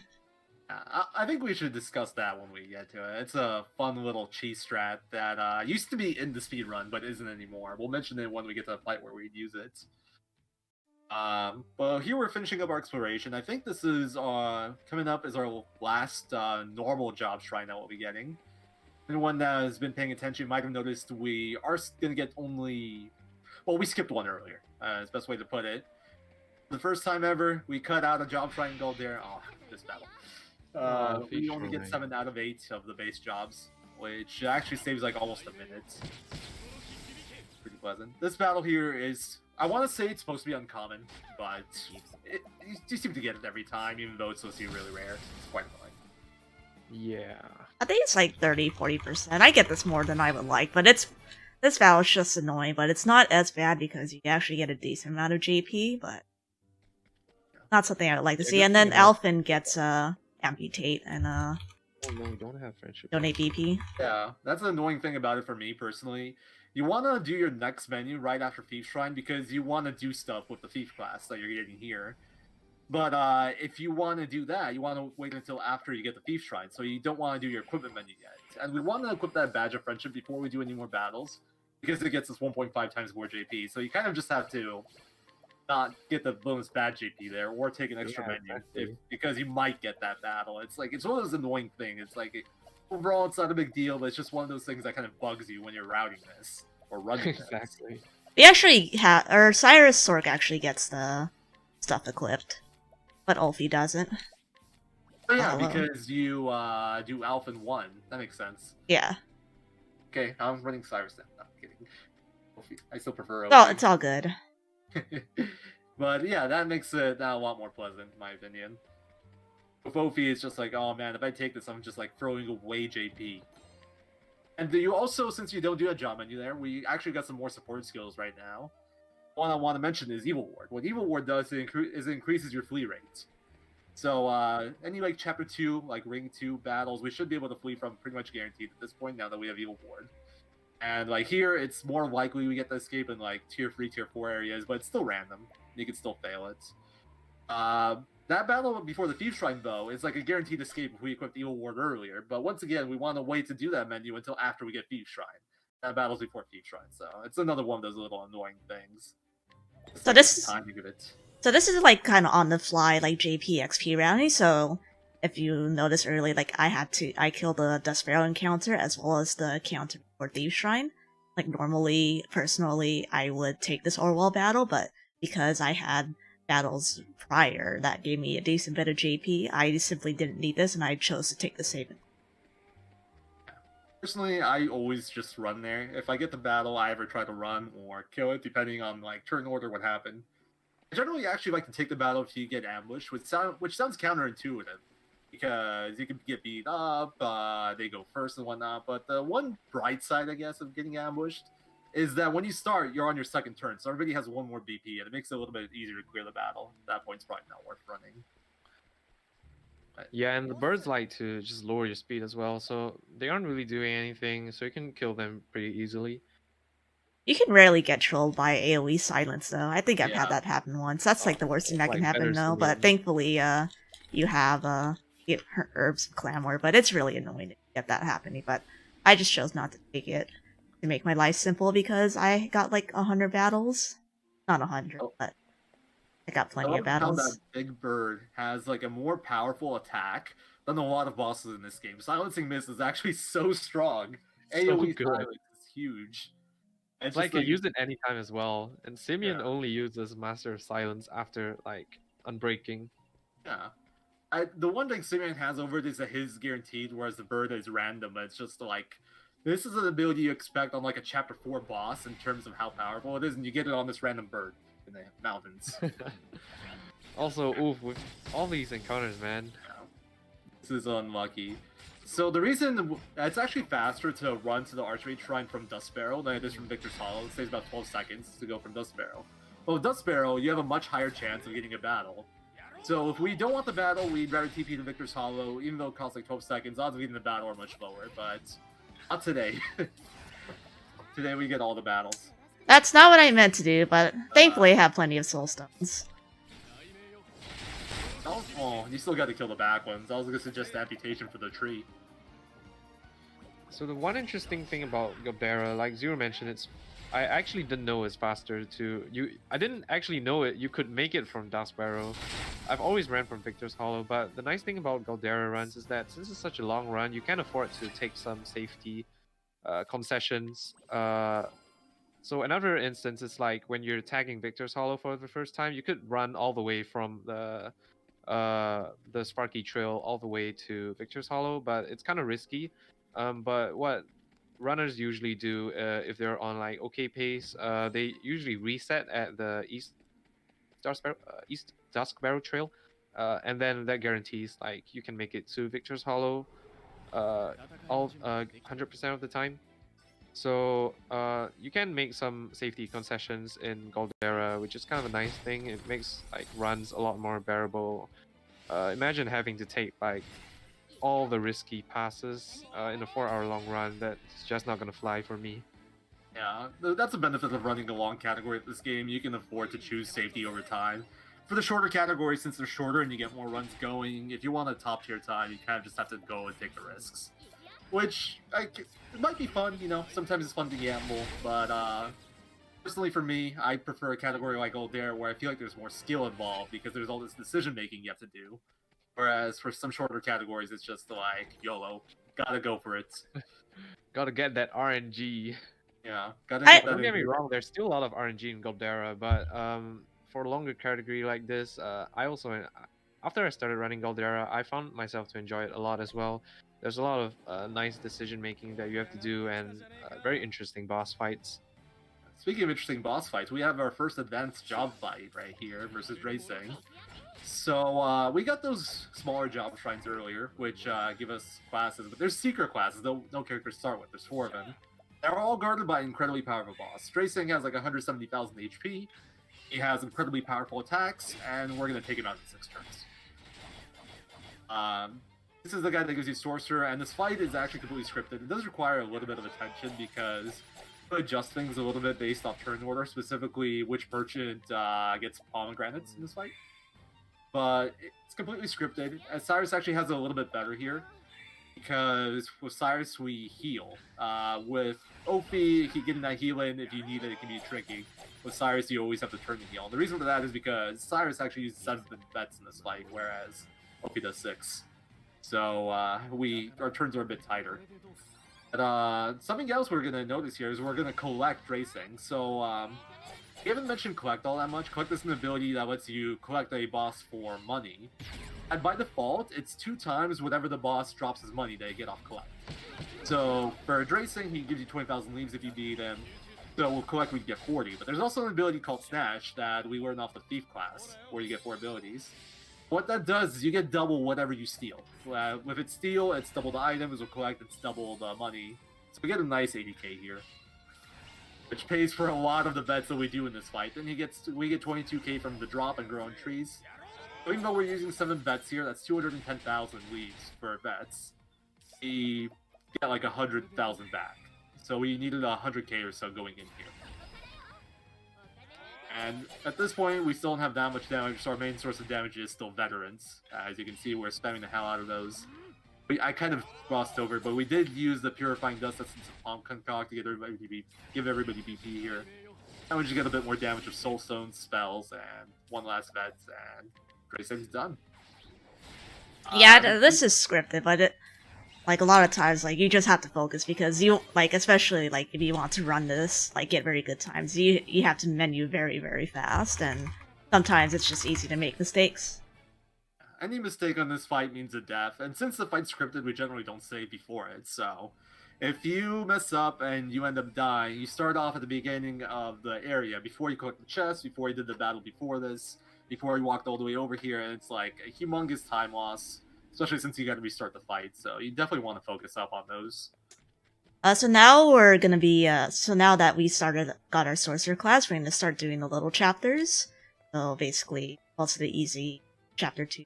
I think we should discuss that when we get to it. It's a fun little cheese strat that used to be in the speedrun, but isn't anymore. We'll mention it when we get to the fight where we'd use it. But here we're finishing up our exploration. I think this is coming up as our last normal job shrine that we'll be getting. Anyone that has been paying attention might have noticed we are going to get only... Well, we skipped one earlier, is the best way to put it. The first time ever, we cut out a job shrine in Galdera. Oh, this battle. We only get 7 out of 8 of the base jobs, which actually saves like almost a minute. Pretty pleasant. This battle here is... I want to say it's supposed to be uncommon, but you seem to get it every time, even though it's supposed to be really rare. It's quite annoying. Yeah. I think it's like 30-40%. I get this more than I would like, but this battle's just annoying, but it's not as bad because you actually get a decent amount of JP, but not something I would like to see. And then Alphen gets amputate and Oh no, we don't have friendship. donate BP. Yeah, that's the annoying thing about it for me personally. You want to do your next menu right after Thief Shrine because you want to do stuff with the Thief class that you're getting here. But if you want to do that, you want to wait until after you get the Thief Shrine, so you don't want to do your equipment menu yet. And we want to equip that Badge of Friendship before we do any more battles, because it gets us 1.5 times more JP. So you kind of just have to not get the bonus bad JP there, or take an extra Yeah, menu exactly. because you might get that battle. It's like it's one of those annoying things. It's like overall, it's not a big deal, but it's just one of those things that kind of bugs you when you're routing this or running this. Exactly. We actually have, or Cyrus Sork actually gets the stuff equipped, but Ulfi doesn't. Oh yeah, Hello. because you do Alpha in 1. That makes sense. Yeah. Okay, I'm running Cyrus then. No, I'm kidding. I still prefer Well, Ophi. it's all good. But yeah, that makes it a lot more pleasant, in my opinion. With Ophi, it's just like, oh man, if I take this, I'm just like throwing away JP. And you also, since you don't do a job menu there, we actually got some more support skills right now. One I want to mention is Evil Ward. What Evil Ward does is it increases your flee rate. So any like Chapter 2, like Ring 2 battles, we should be able to flee from pretty much guaranteed at this point now that we have Evil Ward. And like here, it's more likely we get to escape in like Tier 3, Tier 4 areas, but it's still random. You can still fail it. That battle before the Thief Shrine, though, is like a guaranteed escape if we equipped Evil Ward earlier. But once again, we want to wait to do that menu until after we get Thief Shrine. That battle's before Thief Shrine, so it's another one of those little annoying things. Just So like this is- time to give it. So this is like kind of on the fly, like JP XP rounding. So if you notice early, like I killed the Dust Barrel encounter as well as the counter for Thief Shrine. Like normally, personally, I would take this Orwell battle, but because I had battles prior that gave me a decent bit of JP, I simply didn't need this, and I chose to take the save. Personally, I always just run there. If I get the battle, I either try to run or kill it, depending on like turn order what happened. I generally actually like to take the battle if you get ambushed, which sounds counterintuitive, because you can get beat up, they go first and whatnot. But the one bright side, I guess, of getting ambushed is that when you start, you're on your second turn, so everybody has one more BP, and it makes it a little bit easier to clear the battle. At that point, it's probably not worth running. But, Yeah, and the birds like to just lower your speed as well, so they aren't really doing anything, so you can kill them pretty easily. You can rarely get trolled by AoE silence, though. I think I've Yeah. had that happen once. That's like the worst thing that Like can happen, better though. Simeon. But thankfully, you have herbs of clamor. But it's really annoying to get that happening. But I just chose not to take it to make my life simple because I got like 100 battles, not 100, Oh. but I got I plenty love of how battles. that big bird has like a more powerful attack than a lot of bosses in this game. Silencing Mist is actually so strong. AoE good. silence is huge. It's just like you use it anytime as well, and Simeon Yeah. only uses Master of Silence after like unbreaking. Yeah. The one thing Simeon has over it is that his guaranteed, whereas the bird is random. But it's just like this is an ability you expect on like a Chapter 4 boss in terms of how powerful it is, and you get it on this random bird in the mountains. Also, oof, with all these encounters, man. This is unlucky. So the reason it's actually faster to run to the Archmage Shrine from Dust Barrel than it is from Victor's Hollow. It takes about 12 seconds to go from Dust Barrel. But with Dust Barrel, you have a much higher chance of getting a battle. So if we don't want the battle, we'd rather TP to Victor's Hollow, even though it costs like 12 seconds. Odds of getting the battle are much lower, but not today. Today we get all the battles. That's not what I meant to do, but thankfully I have plenty of soul stones. Oh, you still got to kill the back ones. I was going to suggest amputation for the tree. So the one interesting thing about Galdera, like Zero mentioned, I actually didn't know it's faster to I didn't actually know it. You could make it from Dust Barrel. I've always ran from Victor's Hollow, but the nice thing about Galdera runs is that since it's such a long run, you can afford to take some safety concessions. So another instance is like when you're tagging Victor's Hollow for the first time, you could run all the way from the Sparky Trail all the way to Victor's Hollow, but it's kind of risky. But what runners usually do if they're on like okay pace, they usually reset at the East Dusk Barrel Trail, and then that guarantees like you can make it to Victor's Hollow all 100% of the time. So you can make some safety concessions in Galdera, which is kind of a nice thing. It makes like runs a lot more bearable. Imagine having to take like all the risky passes in a 4-hour long run. That's just not gonna fly for me. Yeah, that's a benefit of running a long category at this game. You can afford to choose safety over time. For the shorter categories, since they're shorter and you get more runs going, if you want a top tier time, you kind of just have to go and take the risks. Which, it might be fun, you know, sometimes it's fun to gamble, but Personally, for me, I prefer a category like Galdera where I feel like there's more skill involved because there's all this decision making you have to do. Whereas for some shorter categories, it's just like YOLO, gotta go for it. Gotta get that RNG. Yeah, gotta I- get that. Don't get me in. wrong, there's still a lot of RNG in Galdera, but for a longer category like this, I also after I started running Galdera, I found myself to enjoy it a lot as well. There's a lot of nice decision making that you have to do, and very interesting boss fights. Speaking of interesting boss fights, we have our first advanced job fight right here versus Racing. So we got those smaller job shrines earlier, which give us classes, but there's secret classes. No characters start with. There's 4 of them. They're all guarded by an incredibly powerful boss. Racing has like 170,000 HP. He has incredibly powerful attacks, and we're gonna take him out in 6 turns. This is the guy that gives you Sorcerer, and this fight is actually completely scripted. It does require a little bit of attention because you adjust things a little bit based off turn order, specifically which merchant gets pomegranates in this fight. But it's completely scripted. And Cyrus actually has it a little bit better here because with Cyrus we heal. With Ophi, getting that heal in if you need it can be tricky. With Cyrus, you always have to turn the heal. And the reason for that is because Cyrus actually uses 7 bets in this fight, whereas Ophi does 6. So our turns are a bit tighter. But something else we're gonna notice here is we're gonna collect Racing. So we haven't mentioned collect all that much. Collect is an ability that lets you collect a boss for money. And by default, it's 2 times whatever the boss drops his money that you get off collect. So for Racing, he gives you 20,000 leaves if you beat him. So with collect, we get 40. But there's also an ability called Snatch that we learn off the Thief class, where you get 4 abilities. What that does is you get double whatever you steal. If it's steal, it's double the items. With collect, it's double the money. So we get a nice 80k here, which pays for a lot of the bets that we do in this fight. Then we get 22k from the drop and growing trees. So even though we're using 7 bets here, that's 210,000 leaves for bets. We get like 100,000 back. So we needed 100k or so going in here. And at this point, we still don't have that much damage, so our main source of damage is still veterans. As you can see, we're spamming the hell out of those. I kind of glossed over, but we did use the Purifying Dust Essence of Palm Concoct to give everybody BP here. And we just get a bit more damage of Soul Stones, spells, and 1 last vet, and Racing's done. Yeah, this is scripted, but it, like, a lot of times, like, you just have to focus because you, like, especially, like, if you want to run this, like, get very good times, you have to menu very, very fast, and sometimes it's just easy to make mistakes. Any mistake on this fight means a death, and since the fight's scripted, we generally don't save before it, so if you mess up and you end up dying, you start off at the beginning of the area, before you collect the chest, before you did the battle before this, before you walked all the way over here, and it's like a humongous time loss. Especially since you got to restart the fight, so you definitely want to focus up on those. So now we're gonna be, so now that we got our Sorcerer class, we're gonna start doing the little chapters. So basically, also the easy Chapter 2,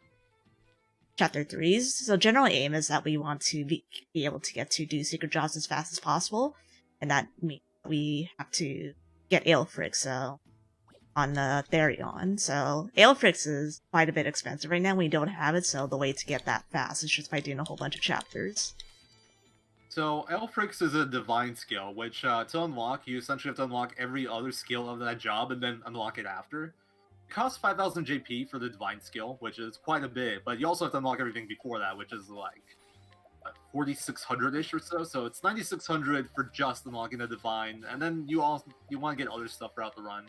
Chapter 3s. So general aim is that we want to be able to do secret jobs as fast as possible, and that means we have to get Aelfric, so on Therion. So Aelfrix is quite a bit expensive right now. We don't have it, so the way to get that fast is just by doing a whole bunch of chapters. So Aelfrix is a divine skill, which to unlock, you essentially have to unlock every other skill of that job and then unlock it after. It costs 5,000 JP for the divine skill, which is quite a bit, but you also have to unlock everything before that, which is like 4,600-ish or so. So it's 9,600 for just unlocking the divine, and then you want to get other stuff throughout the run.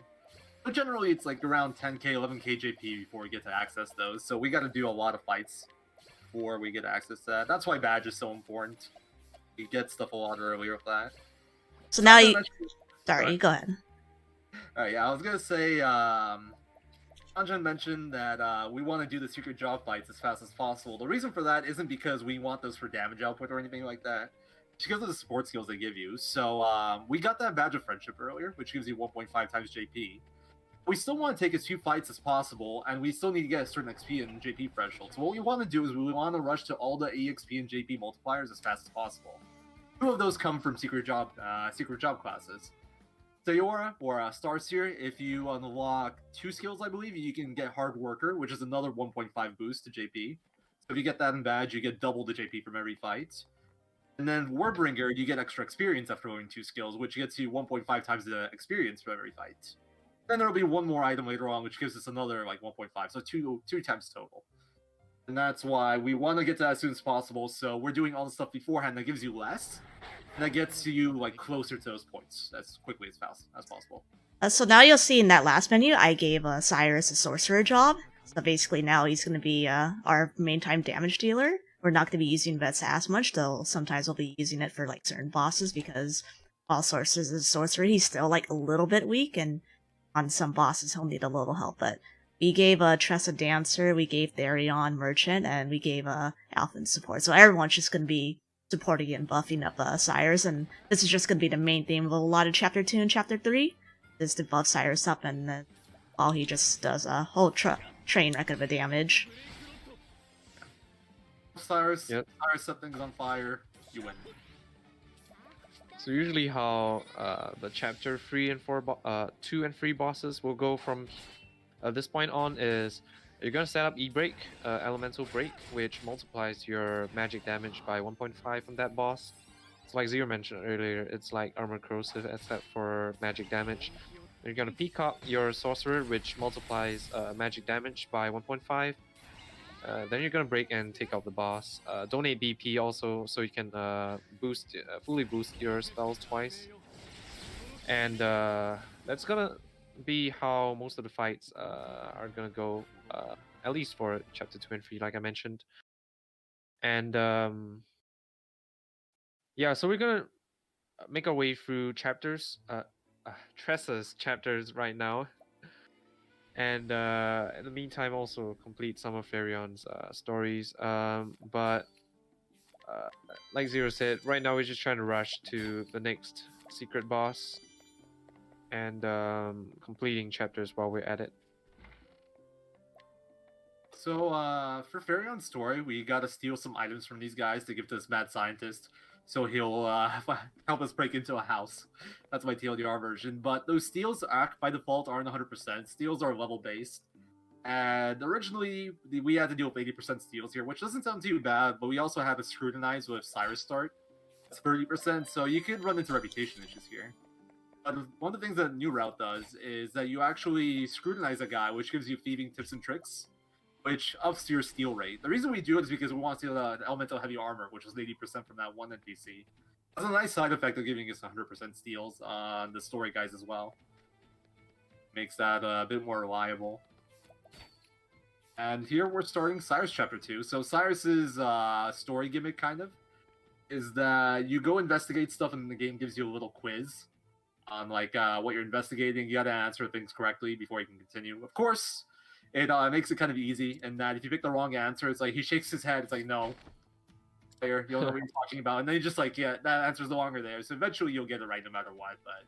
But generally, it's like around 10k, 11k JP before we get to access those. So we got to do a lot of fights before we get access to that. That's why badge is so important. You get stuff a lot earlier with that. So now Sorry, go ahead. Alright, yeah, I was gonna say, Sanjan mentioned that we want to do the secret job fights as fast as possible. The reason for that isn't because we want those for damage output or anything like that. It's because of the support skills they give you. So we got that Badge of Friendship earlier, which gives you 1.5 times JP. We still want to take as few fights as possible, and we still need to get a certain XP and JP threshold. So what we want to do is we want to rush to all the EXP and JP multipliers as fast as possible. 2 of those come from secret job classes. Sayora or Starseer, if you unlock 2 skills, I believe, you can get Hard Worker, which is another 1.5 boost to JP. So if you get that in badge, you get double the JP from every fight. And then Warbringer, you get extra experience after owning 2 skills, which gets you 1.5 times the experience for every fight. Then there'll be one more item later on, which gives us another like 1.5, so two times total. And that's why we want to get to that as soon as possible. So we're doing all the stuff beforehand that gives you less, and that gets you like closer to those points as quickly as fast as possible. So now you'll see in that last menu, I gave Cyrus a sorcerer job. So basically now he's going to be our main time damage dealer. We're not going to be using Vets as much, though sometimes we'll be using it for like certain bosses because while Sorceress is a sorcerer, he's still like a little bit weak, and on some bosses he'll need a little help. But we gave Tressa Dancer, we gave Therion Merchant, and we gave Alphen support. So everyone's just going to be supporting and buffing up Cyrus, and this is just going to be the main theme of a lot of Chapter 2 and Chapter 3, is to buff Cyrus up, and then while he just does a whole train wreck of a damage. Cyrus set things on fire, you win. So usually how the chapter 3 and 4 2 and 3 bosses will go from this point on is you're gonna set up E-Break, Elemental Break, which multiplies your magic damage by 1.5 on that boss. It's like Zero mentioned earlier, it's like Armor Corrosive except for magic damage. You're gonna peacock your Sorcerer, which multiplies magic damage by 1.5. Then you're gonna break and take out the boss. Donate BP also, so you can fully boost your spells twice. And that's gonna be how most of the fights are gonna go, at least for Chapter 2 and 3, like I mentioned. And yeah, so we're gonna make our way through chapters, Tressa's chapters right now. And in the meantime, also complete some of Therion's stories. But like Zero said, right now we're just trying to rush to the next secret boss and completing chapters while we're at it. So for Therion's story, we gotta steal some items from these guys to give to this mad scientist, so he'll help us break into a house. That's my TLDR version. But those steals by default aren't 100%. Steals are level based. And originally, we had to deal with 80% steals here, which doesn't sound too bad, but we also had to scrutinize with Cyrus start. That's 30%, so you could run into reputation issues here. But one of the things that New Route does is that you actually scrutinize a guy, which gives you thieving tips and tricks, which ups your steal rate. The reason we do it is because we want to steal the elemental heavy armor, which is 80% from that one NPC. That's a nice side effect of giving us 100% steals on the story guys as well. Makes that a bit more reliable. And here we're starting Cyrus Chapter 2. So Cyrus's story gimmick, kind of, is that you go investigate stuff and the game gives you a little quiz on like what you're investigating. You gotta answer things correctly before you can continue. Of course, it makes it kind of easy, and that if you pick the wrong answer, it's like he shakes his head. It's like, no, player, you don't know what you're talking about, and then you just like, yeah, that answer's no longer there. So eventually you'll get it right no matter what. But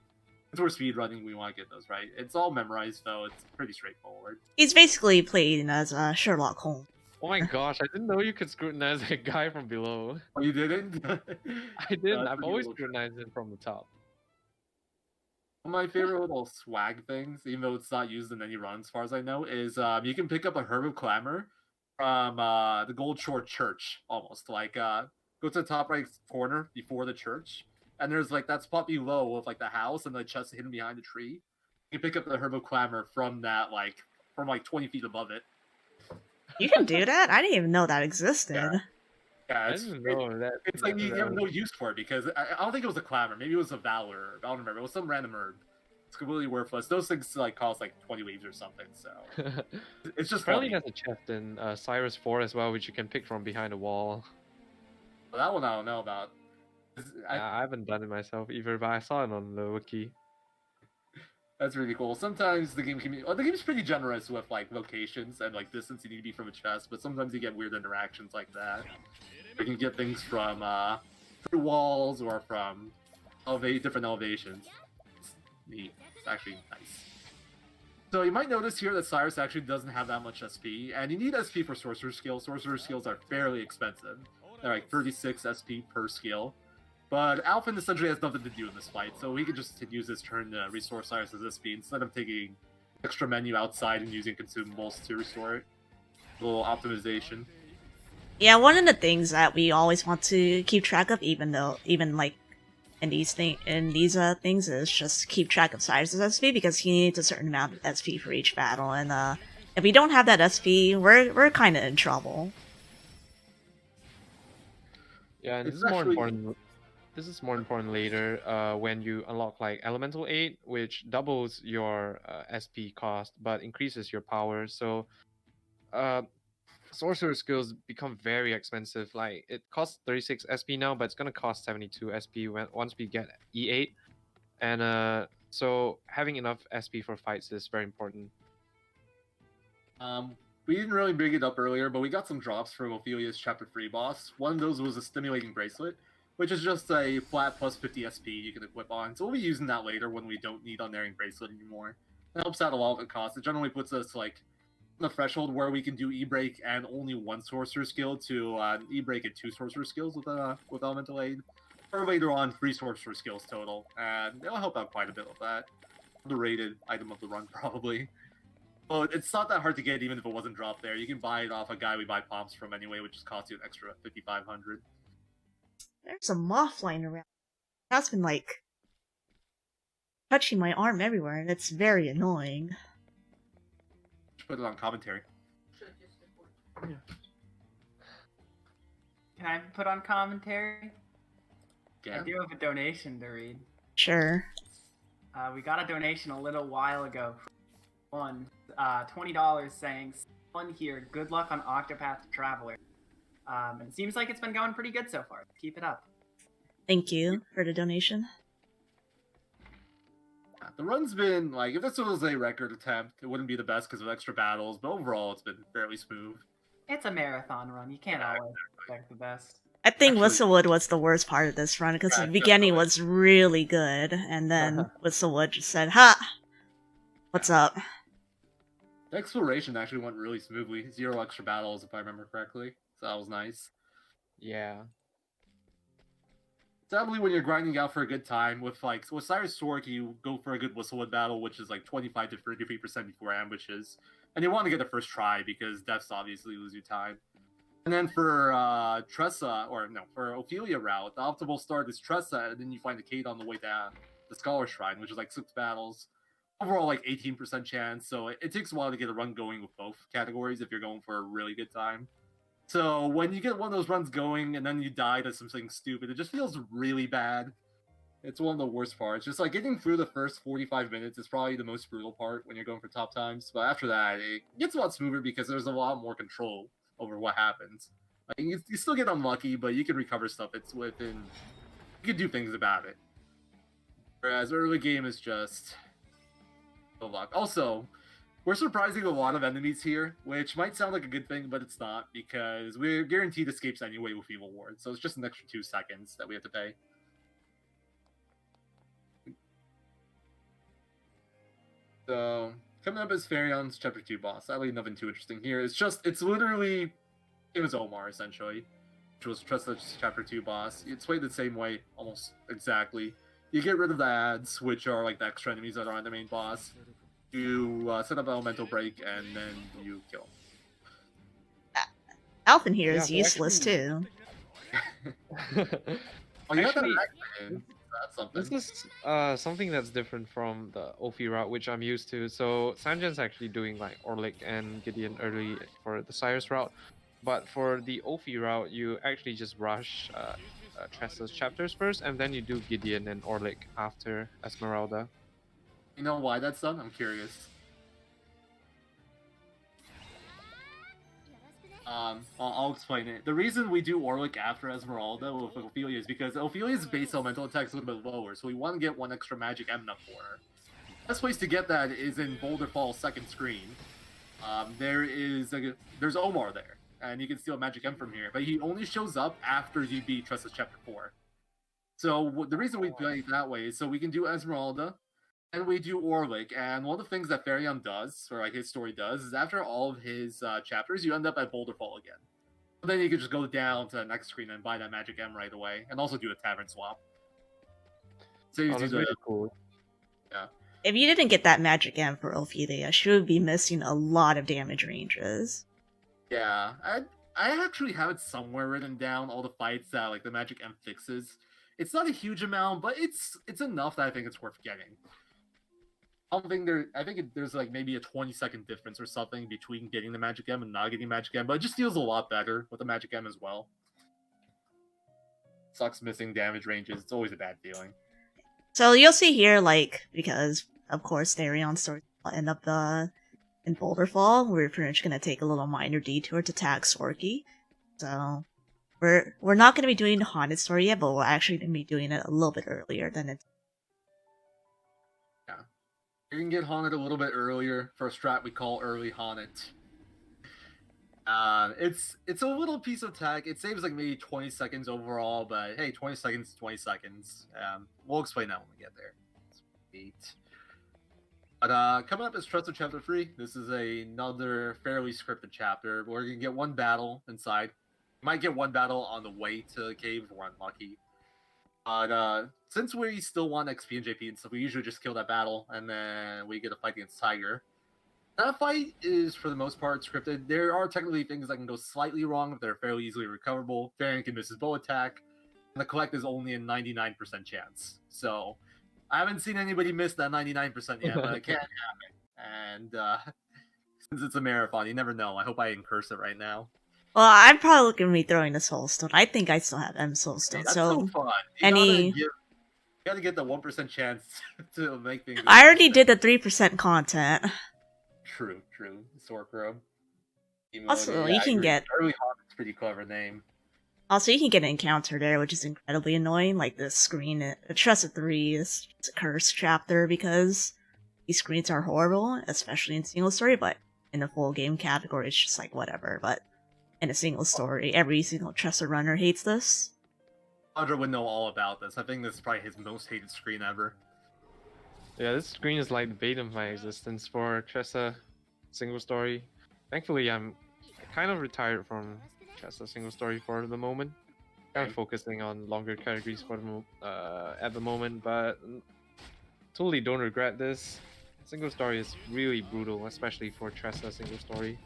since we're speedrunning, we want to get those right. It's all memorized, though. It's pretty straightforward. He's basically playing as Sherlock Holmes. Oh my gosh, I didn't know you could scrutinize a guy from below. Oh, you didn't? I didn't. I've always scrutinized him from the top. One of my favorite little swag things, even though it's not used in any run as far as I know, is you can pick up a Herb of Clamor from the Gold Shore Church, almost. Like, go to the top right corner before the church, and there's like that spot below of like the house and the chest hidden behind the tree. You can pick up the Herb of Clamor from that, like, from like 20 feet above it. You can do that? I didn't even know that existed. Yeah, I didn't know that. It's like you have no use for it because I don't think it was a Clamor. Maybe it was a Valor. I don't remember. It was some random herb. It's completely worthless. Those things like cost like 20 leaves or something. So it's just Apparently funny. has a chest in Cyrus 4 as well, which you can pick from behind a wall. Well, that one I don't know about. I haven't done it myself either, but I saw it on the wiki. That's really cool. Sometimes the game can be... Well, the game's pretty generous with, like, locations and, like, distance you need to be from a chest, but sometimes you get weird interactions like that. You can get things from, through walls or from different elevations. It's neat. It's actually nice. So you might notice here that Cyrus actually doesn't have that much SP, and you need SP for Sorcerer skills. Sorcerer skills are fairly expensive. They're like 36 SP per skill. But Alphen essentially has nothing to do in this fight, so he can just use his turn to restore Cyrus's SP instead of taking extra menu outside and using consumables to restore it. A little optimization. Yeah, one of the things that we always want to keep track of, even like in these things, is just keep track of Cyrus's SP because he needs a certain amount of SP for each battle, and if we don't have that SP, we're kind of in trouble. Yeah, and this It's is more actually important. This is more important later when you unlock like Elemental 8, which doubles your SP cost but increases your power. So uh, sorcerer skills become very expensive. Like it costs 36 SP now, but it's gonna cost 72 SP once we get E8. And so having enough SP for fights is very important. we didn't really bring it up earlier, but we got some drops from Ophelia's Chapter 3 boss. One of those was a Stimulating Bracelet, which is just a flat plus 50 SP you can equip on. So we'll be using that later when we don't need Unerring Bracelet anymore. It helps out a lot of the cost. It generally puts us like on the threshold where we can do E-Break and only one Sorcerer skill to E-Break and 2 Sorcerer skills with Elemental Aid. Or later on, 3 Sorcerer skills total. And it'll help out quite a bit with that. Underrated item of the run, probably. Well, it's not that hard to get even if it wasn't dropped there. You can buy it off a guy we buy pomps from anyway, which just costs you an extra 5,500. There's a moth flying around. That's been like touching my arm everywhere, and it's very annoying. Just put it on commentary. Can I put on commentary? Yeah. I do have a donation to read. Sure. We got a donation a little while ago. One, $20 saying, "Someone here, good luck on Octopath Traveler." And it seems like it's been going pretty good so far. Keep it up. Thank you for the donation. The run's been, like, if this was a record attempt, it wouldn't be the best because of extra battles, but overall it's been fairly smooth. It's a marathon run. You can't always expect the best. I think Actually- Whistlewood was the worst part of this run because Yeah, the beginning definitely. was really good, and then Whistlewood just said, "Ha, what's up?" The exploration actually went really smoothly. 0 extra battles, if I remember correctly. So that was nice. Yeah. Sadly, when you're grinding out for a good time, with Cyrus Sork, you go for a good Whistlewood battle, which is like 25 to 33% before ambushes. And you want to get the first try because deaths obviously lose you time. And then for for Ophelia route, the optimal start is Tressa, and then you find the Kate on the way down the Scholar Shrine, which is like 6 battles. Overall, like 18% chance, so it takes a while to get a run going with both categories if you're going for a really good time. So when you get one of those runs going and then you die to something stupid, it just feels really bad. It's one of the worst parts. Just like getting through the first 45 minutes is probably the most brutal part when you're going for top times. But after that, it gets a lot smoother because there's a lot more control over what happens. Like you still get unlucky, but you can recover stuff. It's within. You can do things about it. Whereas early game is just no luck. Also, we're surprising a lot of enemies here, which might sound like a good thing, but it's not, because we're guaranteed escapes anyway with Evil Ward, so it's just an extra 2 seconds that we have to pay. So, coming up is Pharion's Chapter 2 boss. Sadly, nothing too interesting here. It's literally, it was Omar, essentially, which was Tressa's Chapter 2 boss. It's played the same way, almost exactly. You get rid of the ads, which are like the extra enemies that are on the main boss. You set up Elemental Break, and then you kill. Alphen here Yeah, is so useless actually- too. Oh, you got Actually, that accident. That's something. This is something that's different from the Ophi route, which I'm used to. So Sanjan's actually doing like Orlick and Gideon early for the Cyrus route, but for the Ophi route, you actually just rush Tressa's chapters first, and then you do Gideon and Orlick after Esmeralda. You know why that's done? I'm curious. I'll explain it. The reason we do Orlick after Esmeralda with Ophelia is because Ophelia's base elemental attack is a little bit lower, so we want to get one extra magic Emna for her. Best place to get that is in Boulder Fall's second screen. There's Omar there, and you can steal a magic M from here, but he only shows up after you beat Tressa's Chapter 4. So the reason we play it that way is so we can do Esmeralda, and we do Orlick, and one of the things that Farion does, or like his story does, is after all of his chapters, you end up at Boulder Fall again. But then you can just go down to the next screen and buy that Magic M right away, and also do a Tavern swap. So you Oh, do that's the, really cool. If you didn't get that magic amp for Ophelia, she would be missing a lot of damage ranges. yeah. I actually have it somewhere written down, all the fights that like the Magic M fixes. It's not a huge amount, but it's enough that I think it's worth getting. I don't think there. I think there's like maybe a 20-second difference or something between getting the Magic M and not getting Magic M, but it just feels a lot better with the Magic M as well. Sucks missing damage ranges. It's always a bad feeling. So you'll see here, like, because of course Darion's story will end up in Boulder Fall, we're pretty much gonna take a little minor detour to tag Sorky. So we're not gonna be doing the haunted story yet, but we're actually gonna be doing it a little bit earlier than it. Yeah, you can get haunted a little bit earlier for a strat we call early haunted. It's a little piece of tech. It saves like maybe 20 seconds overall, but hey, 20 seconds, 20 seconds. We'll explain that when we get there. Sweet. But coming up is Trust Chapter 3. This is another fairly scripted chapter. We're gonna get one battle inside. Might get one battle on the way to the cave if we're unlucky. But since we still want XP and JP and stuff, we usually just kill that battle and then we get a fight against Tiger. That fight is, for the most part, scripted. There are technically things that can go slightly wrong, but they're fairly easily recoverable. Varian can miss his bow attack, and the collect is only a 99% chance. So, I haven't seen anybody miss that 99% yet, but it can happen. And since it's a marathon, you never know. I hope I didn't curse it right now. Well, I'm probably gonna be throwing the Soul Stone. I think I still have M Soul Stone. Hey, that's so fun. any, You gotta get the 1% chance to make things. I already did the 3% content. True. Sorcerer. Also, you can get Early Hobbit's pretty clever name. Also, you can get an encounter there, which is incredibly annoying. Like this screen, Trust 3 is a cursed chapter because these screens are horrible, especially in single story. But in the full game category, it's just like whatever. But in a single story, every single Trust runner hates this. Audra would know all about this. I think this is probably his most hated screen ever. Yeah, this screen is like the bane of my existence for Tressa single story. Thankfully, I'm kind of retired from Tressa single story for the moment. Kind of focusing on longer categories for at the moment, but totally don't regret this. Single story is really brutal, especially for Tressa single story.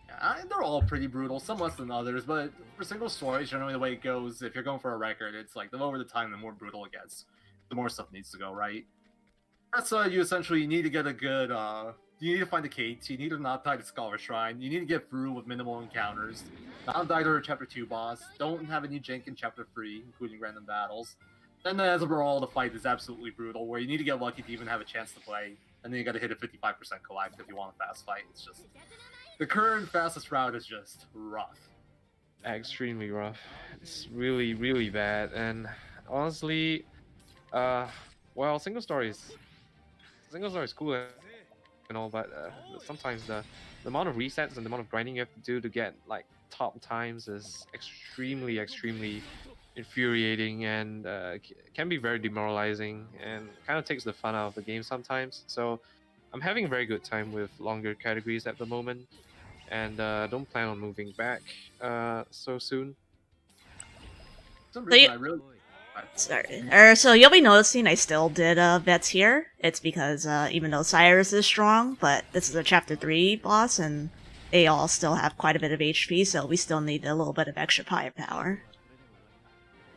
Yeah, they're all pretty brutal, some less than others, but for single stories, generally the way it goes, if you're going for a record, it's like the lower the time, the more brutal it gets. The more stuff needs to go right. That's you essentially need to get a good, you need to find the Kate, you need to not die to Scholar Shrine, you need to get through with minimal encounters, not die to her Chapter 2 boss, don't have any jank in Chapter 3, including random battles. Then as overall, the fight is absolutely brutal, where you need to get lucky to even have a chance to play, and then you gotta hit a 55% collect if you want a fast fight. It's just... the current fastest route is just rough. Extremely rough. It's really, really bad, and honestly, well, single story is cool and all, but sometimes the amount of resets and the amount of grinding you have to do to get like top times is extremely infuriating and can be very demoralizing and kind of takes the fun out of the game sometimes. So I'm having a very good time with longer categories at the moment, and don't plan on moving back so soon. For some reason, you- I really... Sorry. So you'll be noticing I still did vets here. It's because even though Cyrus is strong, but this is a Chapter 3 boss, and they all still have quite a bit of HP, so we still need a little bit of extra firepower.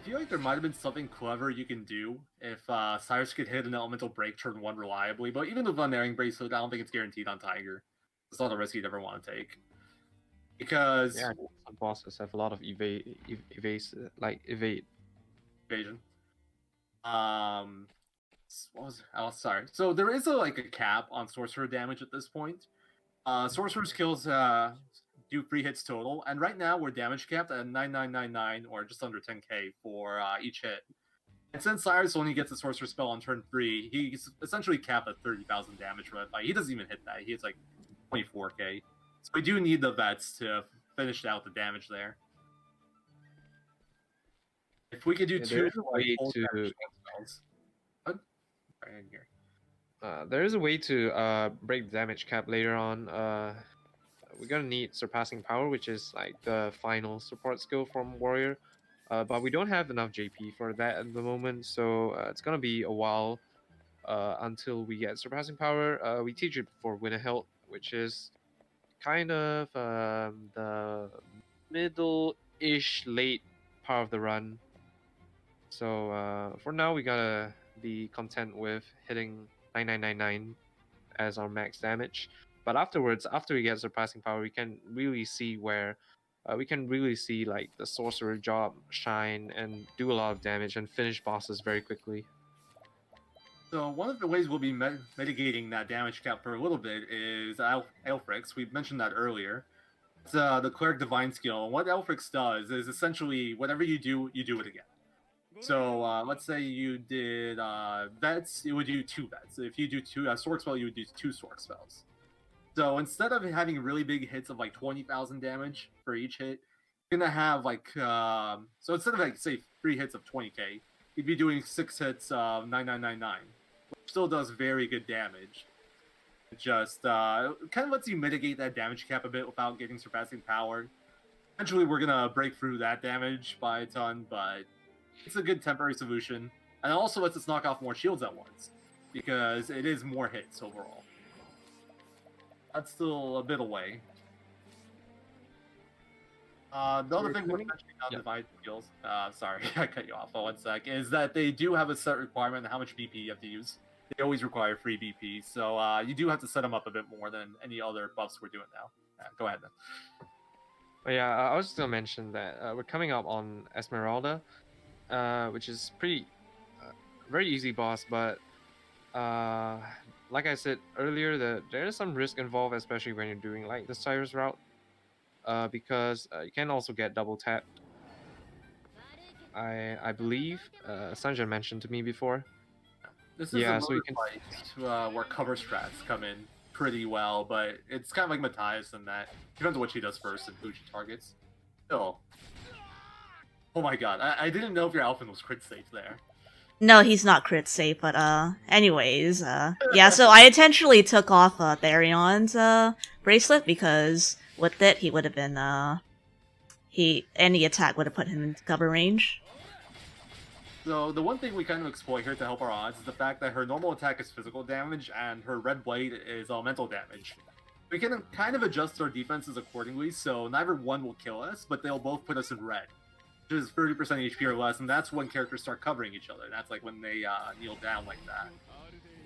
I feel like there might have been something clever you can do if Cyrus could hit an elemental break turn 1 reliably, but even with Unerring Bracelet, I don't think it's guaranteed on Tiger. It's not a risk you'd ever want to take. Because... yeah, some bosses have a lot of evade. Evasion. What was... oh, sorry. So there is a cap on sorcerer damage at this point. Sorcerer's kills do 3 hits total, and right now we're damage capped at 9999 or just under 10k for each hit. And since Cyrus only gets a sorcerer spell on turn 3, he's essentially capped at 30,000 damage for that fight. He doesn't even hit that. He hits like 24k. So we do need the vets to finish out the damage there. If we could do two spells. What? Right in here. There is a way to break the damage cap later on. We're gonna need Surpassing Power, which is like the final support skill from Warrior. But we don't have enough JP for that at the moment, so it's gonna be a while until we get Surpassing Power. We teach it for Winter Hilt, which is kind of the middle-ish late part of the run. So for now, we gotta be content with hitting 9999 as our max damage. But afterwards, after we get surpassing power, we can really see where we can really see like the sorcerer job shine and do a lot of damage and finish bosses very quickly. So one of the ways we'll be mitigating that damage cap for a little bit is Elfrix. We mentioned that earlier. It's the Cleric Divine skill. And what Elfrix does is essentially whatever you do it again. So let's say you did vets, it would do 2 vets. If you do 2 Sork spell, you would do 2 Sork spells. So instead of having really big hits of like 20,000 damage for each hit, you're gonna have like so instead of like say 3 hits of 20k, you'd be doing 6 hits of 9999, which still does very good damage. It just kind of lets you mitigate that damage cap a bit without getting surpassing power. Eventually, we're gonna break through that damage by a ton, but it's a good temporary solution, and it also lets us knock off more shields at once because it is more hits overall. That's still a bit away. The other thing we're mentioning on Divine skills, sorry, I cut you off for 1 sec, is that they do have a set requirement on how much BP you have to use. They always require free BP, so you do have to set them up a bit more than any other buffs we're doing now. Go ahead then. But yeah, I was just gonna mention that we're coming up on Esmeralda, which is pretty very easy boss, but like I said earlier, there is some risk involved, especially when you're doing like the Cyrus route, because you can also get double tapped. I believe Sanjay mentioned to me before. This is a fight where cover strats come in pretty well, but it's kind of like Matthias in that depends on what she does first and who she targets. Still. Oh my god, I didn't know if your Alphen was crit safe there. No, he's not crit safe, but anyways, yeah, so I intentionally took off Tharion's bracelet because with it he would have been any attack would have put him into cover range. So the one thing we kind of exploit here to help our odds is the fact that her normal attack is physical damage and her red blade is elemental damage. We can kind of adjust our defenses accordingly, so neither one will kill us, but they'll both put us in red, which is 30% HP or less, and that's when characters start covering each other. That's like when they kneel down like that.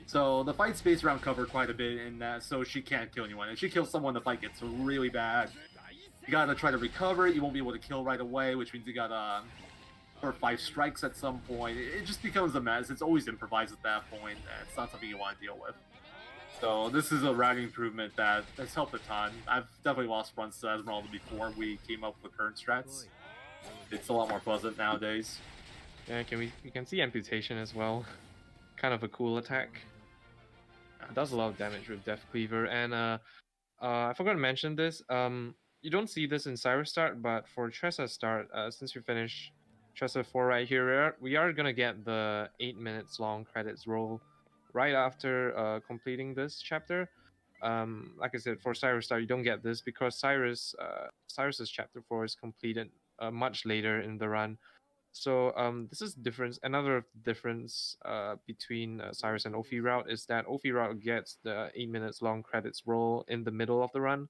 So the fight space around cover quite a bit in that, so she can't kill anyone. If she kills someone, the fight gets really bad. You gotta try to recover it, you won't be able to kill right away, which means you gotta or 5 strikes at some point. It just becomes a mess. It's always improvised at that point, and it's not something you want to deal with. So this is a routing improvement that has helped a ton. I've definitely lost runs to Esmeralda before we came up with the current strats. It's a lot more pleasant nowadays. Yeah, we can see amputation as well. Kind of a cool attack. It does a lot of damage with Death Cleaver, and I forgot to mention this. You don't see this in Cyrus start, but for Tressa start, since we finished Tressa 4 right here, we are gonna get the 8 minutes long credits roll right after completing this chapter. Like I said, for Cyrus start, you don't get this because Cyrus's chapter 4 is completed much later in the run. So this is another difference between Cyrus and Ophi route is that Ophi route gets the 8 minutes long credits roll in the middle of the run,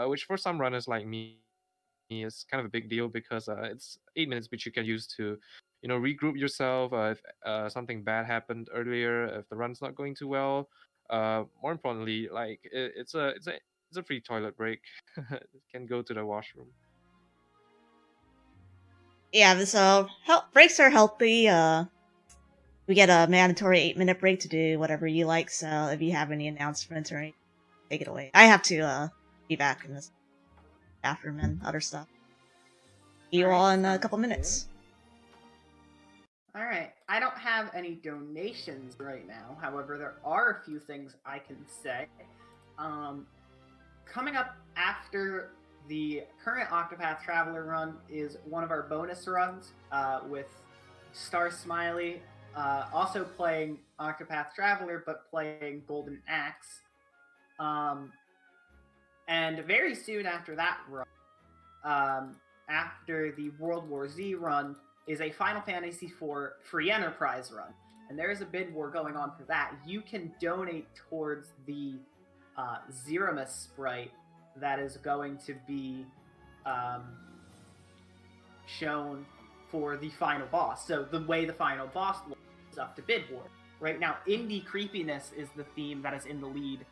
which for some runners like me is kind of a big deal because it's 8 minutes which you can use to, regroup yourself if something bad happened earlier, if the run's not going too well. More importantly, like it's a free toilet break. You can go to the washroom. Yeah, so breaks are healthy. We get a mandatory 8-minute break to do whatever you like. So if you have any announcements or anything, take it away. I have to be back in this bathroom and other stuff. See you all in a couple minutes. Alright, I don't have any donations right now. However, there are a few things I can say. Coming up after the current Octopath Traveler run is one of our bonus runs with Star Smiley, also playing Octopath Traveler, but playing Golden Axe. And very soon after that run, after the World War Z run, is a Final Fantasy IV Free Enterprise run. And there is a bid war going on for that. You can donate towards the Zeramus sprite that is going to be shown for the final boss. So the way the final boss looks is up to bid war. Right now, indie creepiness is the theme that is in the lead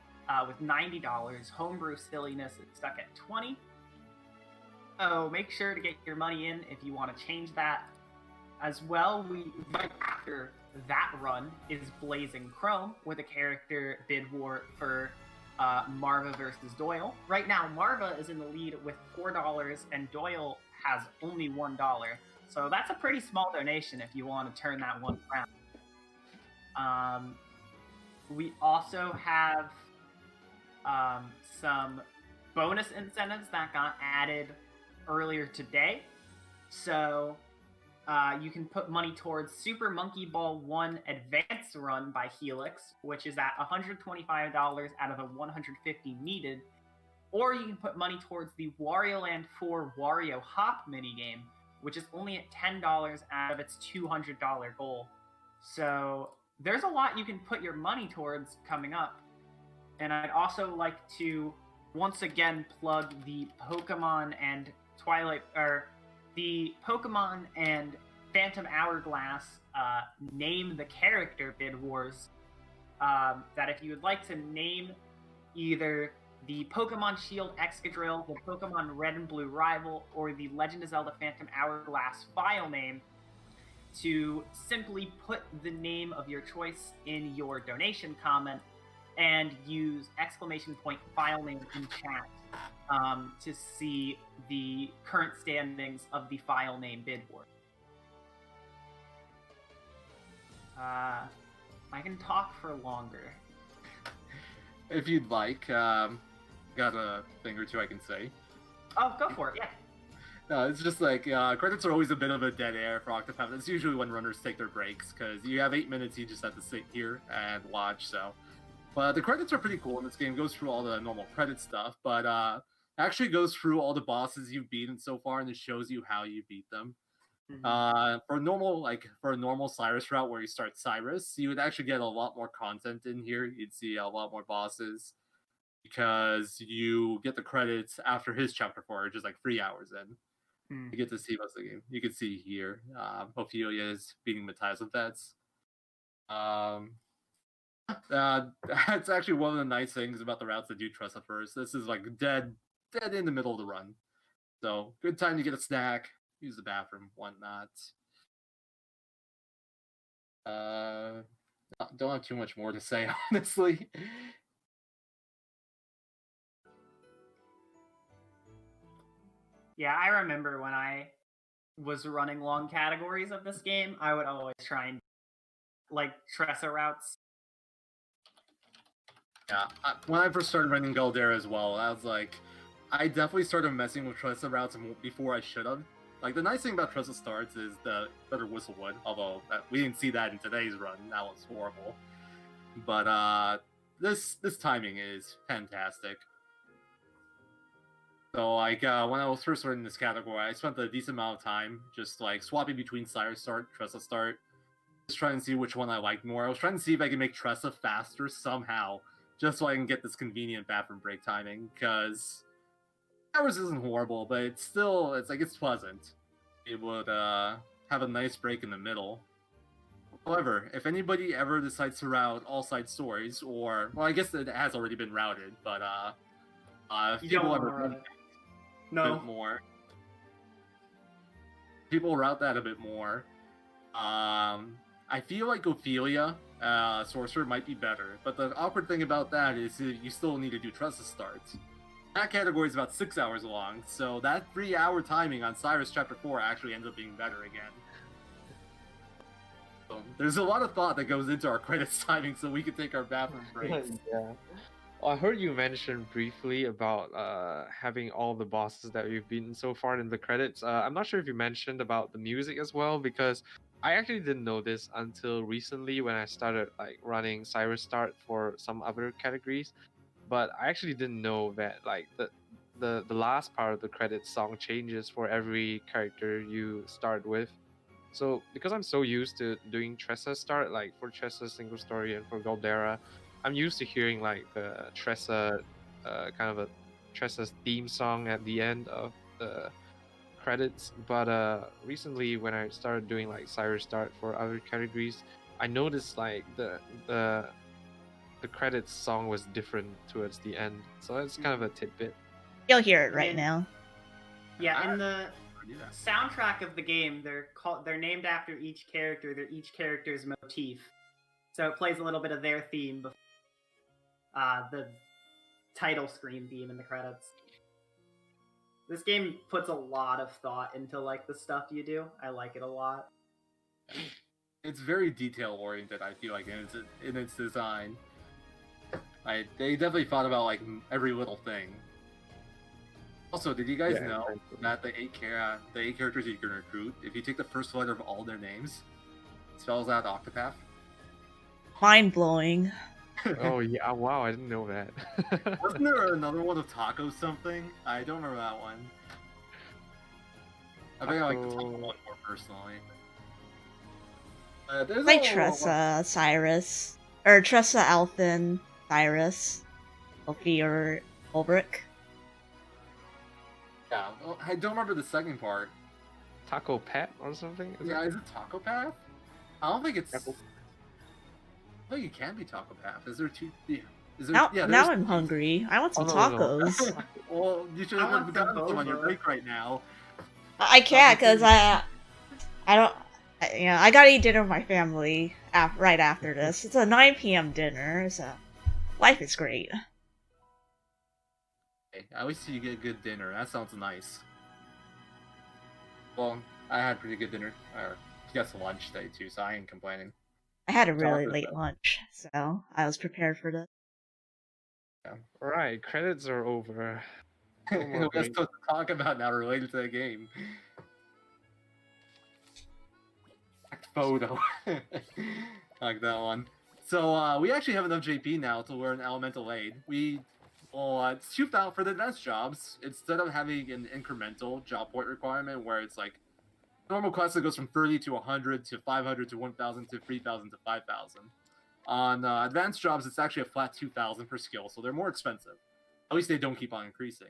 with $90. Homebrew silliness is stuck at $20. So make sure to get your money in if you want to change that. As well, right after that run is Blazing Chrome with a character bid war for Marva versus Doyle. Right now, Marva is in the lead with $4 and Doyle has only $1. So that's a pretty small donation if you want to turn that one around. We also have some bonus incentives that got added earlier today. So you can put money towards Super Monkey Ball 1 Advanced Run by Helix, which is at $125 out of the $150 needed. Or you can put money towards the Wario Land 4 Wario Hop minigame, which is only at $10 out of its $200 goal. So there's a lot you can put your money towards coming up. And I'd also like to once again plug the Pokemon and the Pokemon and Phantom Hourglass name the character bid wars. That if you would like to name either the Pokemon Shield Excadrill, the Pokemon Red and Blue Rival, or the Legend of Zelda Phantom Hourglass file name, to simply put the name of your choice in your donation comment and use !file name in chat to see the current standings of the file name bid war. I can talk for longer. If you'd like, got a thing or two I can say. Oh, go for it, yeah. No, it's just like, credits are always a bit of a dead air for Octopath. That's usually when runners take their breaks, because you have 8 minutes, you just have to sit here and watch, so. But the credits are pretty cool in this game. It goes through all the normal credit stuff, but actually goes through all the bosses you've beaten so far, and it shows you how you beat them. Mm-hmm. For a normal Cyrus route where you start Cyrus, you would actually get a lot more content in here. You'd see a lot more bosses, because you get the credits after his chapter 4, just like 3 hours in. You get to see most of the game. You can see here, Ophelia is beating Matthias with vets. That's actually one of the nice things about the routes that do Tressa first. This is like dead in the middle of the run. So, good time to get a snack, use the bathroom, whatnot. Don't have too much more to say, honestly. Yeah, I remember when I was running long categories of this game, I would always try and like Tressa routes. Yeah, when I first started running Galdera as well, I was like, I definitely started messing with Tressa routes before I should have. Like, the nice thing about Tressa starts is the better Whistlewood, although we didn't see that in today's run. That was horrible. But this timing is fantastic. So, like, when I was first starting this category, I spent a decent amount of time just, like, swapping between Cyrus start, Tressa start, just trying to see which one I liked more. I was trying to see if I could make Tressa faster somehow, just so I can get this convenient bathroom break timing, because hours isn't horrible, but it's pleasant. It would have a nice break in the middle. However, if anybody ever decides to route all side stories, or, well, I guess it has already been routed, but if people ever route a bit more, people route that a bit more. I feel like Ophelia, Sorcerer, might be better, but the awkward thing about that is you still need to do Tressa starts. That category is about 6 hours long, so that 3-hour timing on Cyrus Chapter 4 actually ends up being better again. So there's a lot of thought that goes into our credits timing so we can take our bathroom breaks. Yeah. Well, I heard you mention briefly about having all the bosses that we've beaten so far in the credits. I'm not sure if you mentioned about the music as well, because I actually didn't know this until recently when I started like running Cyrus Start for some other categories. But I actually didn't know that like the last part of the credits song changes for every character you start with. So because I'm so used to doing Tressa start, like for Tressa single story and for Galdera, I'm used to hearing like the Tressa kind of a Tressa's theme song at the end of the credits. But recently, when I started doing like Cyrus Start for other categories, I noticed like the credits song was different towards the end. So it's kind of a tidbit. You'll hear it right And- now. Yeah, in the do that. soundtrack of the game, they're named after each character. They're each character's motif, so it plays a little bit of their theme before the title screen theme in the credits. This game puts a lot of thought into like the stuff you do. I like it a lot. It's very detail oriented. I feel like in its design, they definitely thought about like every little thing. Also, did you guys Yeah, know right. that the eight characters you can recruit, if you take the first letter of all their names, it spells out Octopath? Mind blowing. Oh yeah! Wow, I didn't know that. Wasn't there another one of Taco something? I don't remember that one. I think I like the Taco Taco- one more personally. There's Like a- Tressa, Cyrus. Or Tressa, Alphen, Cyrus, Sophie, or Ulbrich. Yeah, well, I don't remember the second part. Taco Pet or something? Is Yeah, it? is it Taco Path? I don't think it's. I Taco- think it can be Taco Path. Is there two? Yeah. Is there? Now, yeah. now there's- I'm hungry. I want some Oh, no. tacos. Well, you should I have want gotten some some on your boba. break right now. I can't because I don't. I gotta eat dinner with my family right after this. It's a 9 p.m. dinner, so life is great. Hey, at least you get good dinner. That sounds nice. Well, I had pretty good dinner. Or guess lunch day too, so I ain't complaining. I had a really Tacos, late though. lunch, so I was prepared for this. Right, credits are over. No more Let's drinks. talk about now related to the game. Photo. I like that one. So we actually have enough JP now to learn Elemental Aid. It's shoot out for the advanced jobs. Instead of having an incremental job point requirement where it's like normal quest that goes from 30 to 100 to 500 to 1,000 to 3,000 to 5,000. On advanced jobs, it's actually a flat 2,000 per skill, so they're more expensive. At least they don't keep on increasing.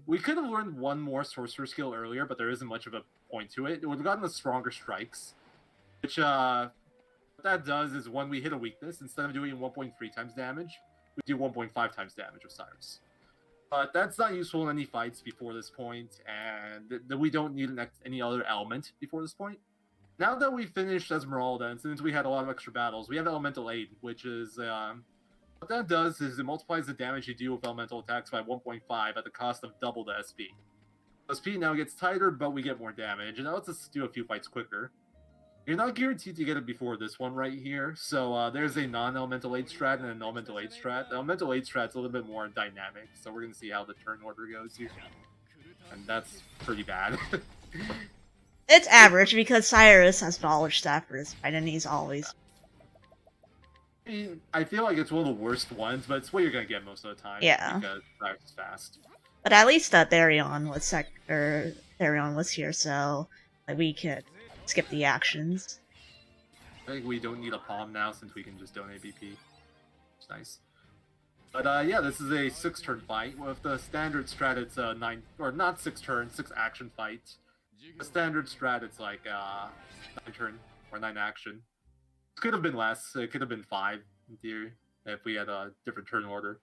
We could have learned one more sorcerer skill earlier, but there isn't much of a point to it. It would have gotten the stronger strikes, which what that does is when we hit a weakness, instead of doing 1.3 times damage, we do 1.5 times damage with Cyrus. But that's not useful in any fights before this point, and we don't need any other element before this point. Now that we finished Esmeralda, and since we had a lot of extra battles, we have Elemental Aid, which is what that does is it multiplies the damage you deal with elemental attacks by 1.5 at the cost of double the SP. SP now gets tighter, but we get more damage, and that lets us do a few fights quicker. You're not guaranteed to get it before this one right here, so there's a non-elemental aid strat and an elemental aid strat. The elemental aid strat's a little bit more dynamic, so we're going to see how the turn order goes here. And that's pretty bad. It's average because Cyrus has knowledge staff for his fight, and he's always. I feel like it's one of the worst ones, but it's what you're going to get most of the time. Yeah. Because Cyrus is fast. But at least Therion was here, so like, we could skip the actions. I think we don't need a palm now since we can just donate BP. It's nice. But yeah, this is a 6-turn fight. With the standard strat, it's a 9, or not 6-turn, 6-action fight. The standard strat, it's like 9-turn or 9-action. Could have been less. It could have been 5 in theory if we had a different turn order.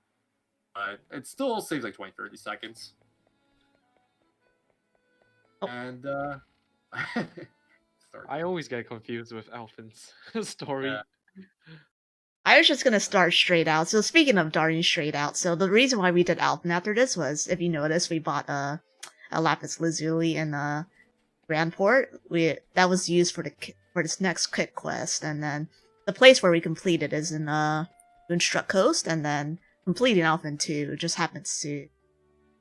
But it still saves like 20-30 seconds. Oh. And sorry. I always get confused with Alphen's story. Yeah. I was just gonna start straight out. So speaking of darting straight out, so the reason why we did Alphen after this was, if you notice, we bought a Lapis Lazuli in Grandport. That was used for this next quick quest, and then the place where we completed is in Moonstruck Coast, and then completing Alphen 2 just happens to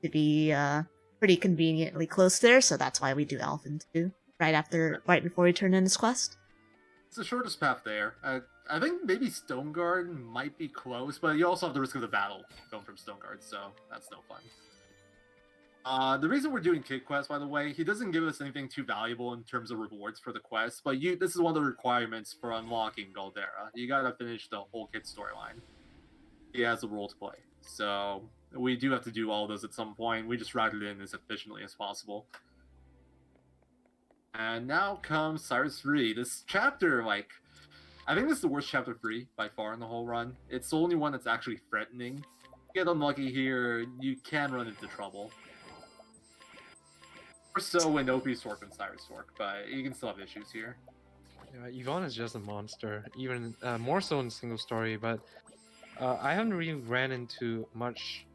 be pretty conveniently close there, so that's why we do Alphen 2 right before we turn in this quest. It's the shortest path there. I think maybe Stoneguard might be close, but you also have the risk of the battle going from Stoneguard, so that's no fun. The reason we're doing Kid Quest, by the way, he doesn't give us anything too valuable in terms of rewards for the quest, but this is one of the requirements for unlocking Galdera. You gotta finish the whole Kid storyline. He has a role to play. So, we do have to do all those at some point. We just route it in as efficiently as possible. And now comes Cyrus 3. This chapter, like, I think this is the worst chapter 3 by far in the whole run. It's the only one that's actually threatening. Get unlucky here, you can run into trouble. Or so when OP Sork and Cyrus Sork, but you can still have issues here. Yeah, Yvonne is just a monster, even more so in single story. But I haven't really ran into much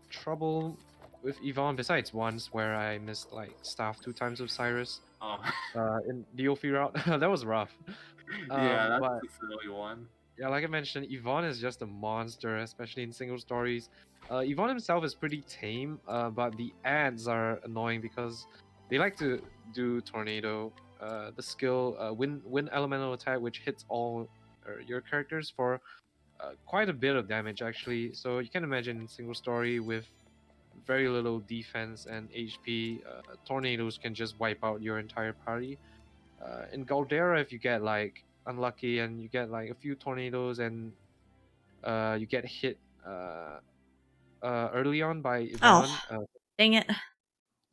trouble with Yvonne besides once where I missed like staff 2 times with Cyrus Oh. in the OP route. That was rough. Yeah, that's But the silly one. yeah, like I mentioned, Yvonne is just a monster, especially in single stories. Yvonne himself is pretty tame, but the ads are annoying because they like to do tornado, the skill wind elemental attack, which hits all your characters for quite a bit of damage actually. So you can imagine in single story with very little defense and HP, tornadoes can just wipe out your entire party. In Galdera, if you get like unlucky and you get like a few tornadoes and you get hit early on by Yvonne. Oh, dang it.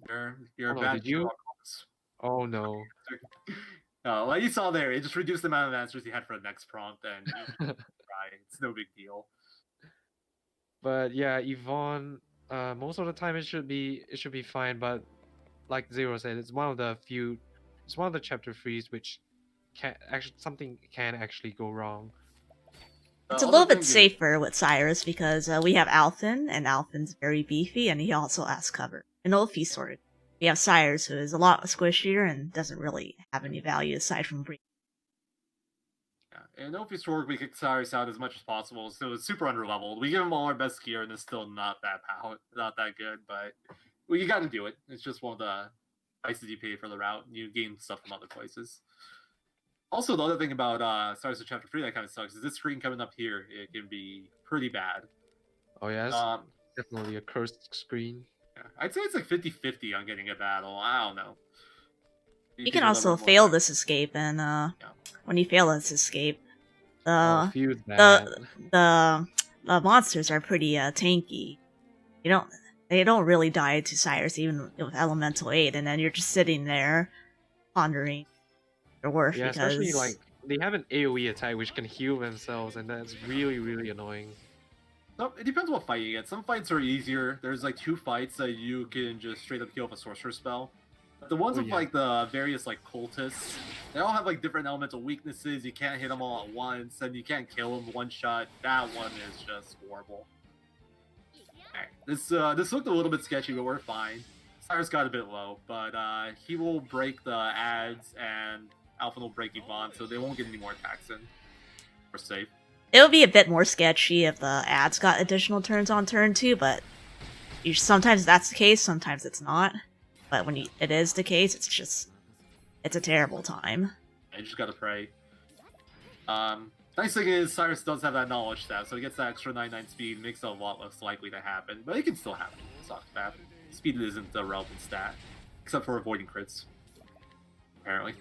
You're Oh a no, bad did you? Cross. Oh no. Like you saw there, it just reduced the amount of answers you had for the next prompt, and it's no big deal. But yeah, Yvonne, most of the time it should be fine. But like Zero said, it's one of the chapter 3s which something can actually go wrong. It's a little bit safer with Cyrus because we have Alphen, and Alphen's very beefy, and he also has cover. And Ulfi sort. We have Cyrus, who is a lot squishier and doesn't really have any value aside from breathing. Yeah, in Ophi's work, we kick Cyrus out as much as possible, so it's super underleveled. We give him all our best gear, and it's still not that good. But well, you got to do it. It's just one of the prices you pay for the route. You gain stuff from other places. Also, the other thing about Cyrus of Chapter 3 that kind of sucks is this screen coming up here. It can be pretty bad. Oh yeah, it's definitely a cursed screen. Yeah, I'd say it's like 50-50 on getting a battle. I don't know. You can also fail this escape, and when you fail this escape, the monsters are pretty tanky. They don't really die to Cyrus even with Elemental Aid, and then you're just sitting there pondering your worth. Yeah, because especially like they have an AoE attack which can heal themselves, and that's really, really annoying. So, it depends what fight you get. Some fights are easier. There's like 2 fights that you can just straight up kill with a sorcerer spell. But the ones with like the various like cultists, they all have like different elemental weaknesses. You can't hit them all at once, and you can't kill them one shot. That one is just horrible. Alright, this looked a little bit sketchy, but we're fine. Cyrus got a bit low, but he will break the ads, and Alpha will break Yvonne, so they won't get any more attacks in. We're safe. It would be a bit more sketchy if the ads got additional turns on turn 2, but sometimes that's the case, sometimes it's not. But when it is the case, it's a terrible time. You just gotta pray. Nice thing is, Cyrus does have that knowledge stat, so he gets that extra 99 speed, makes it a lot less likely to happen, but it can still happen. It's not bad. Speed isn't a relevant stat, except for avoiding crits. Apparently.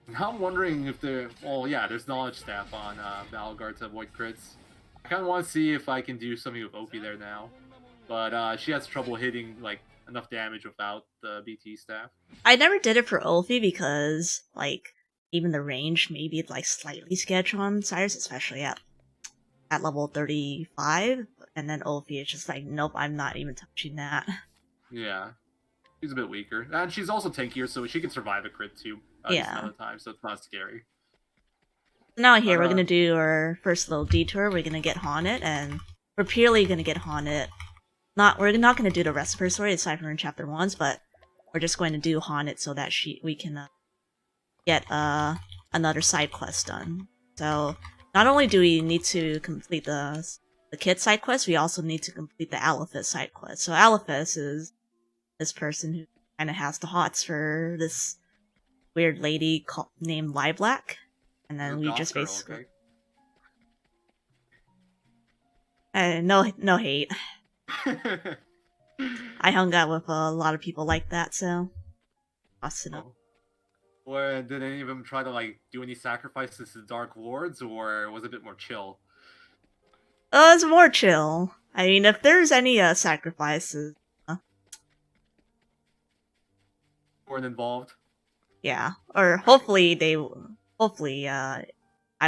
Now I'm wondering if there's knowledge staff on Malgard to avoid crits. I kind of want to see if I can do something with Opie there now, but she has trouble hitting like enough damage without the BT staff. I never did it for Ulfi because like even the range maybe like slightly sketch on Cyrus, especially at level 35, and then Ulfi is just like, nope, I'm not even touching that. Yeah, she's a bit weaker, and she's also tankier, so she can survive a crit too. Another time, so it's not scary. Now here we're gonna do our first little detour. We're gonna get Haunted, and we're purely gonna get Haunted. We're not gonna do the rest of her story aside from in chapter 1s, but we're just going to do Haunted so that we can get another side quest done. So not only do we need to complete the Kit side quest, we also need to complete the Alephis side quest. So Alephis is this person who kind of has the hots for this weird lady named Lilac, and then we just basically no hate. I hung out with a lot of people like that, so busted up. Or did any of them try to like do any sacrifices to Dark Lords, or was it a bit more chill? It's more chill. I mean, if there's any sacrifices, Weren't involved. yeah, or hopefully I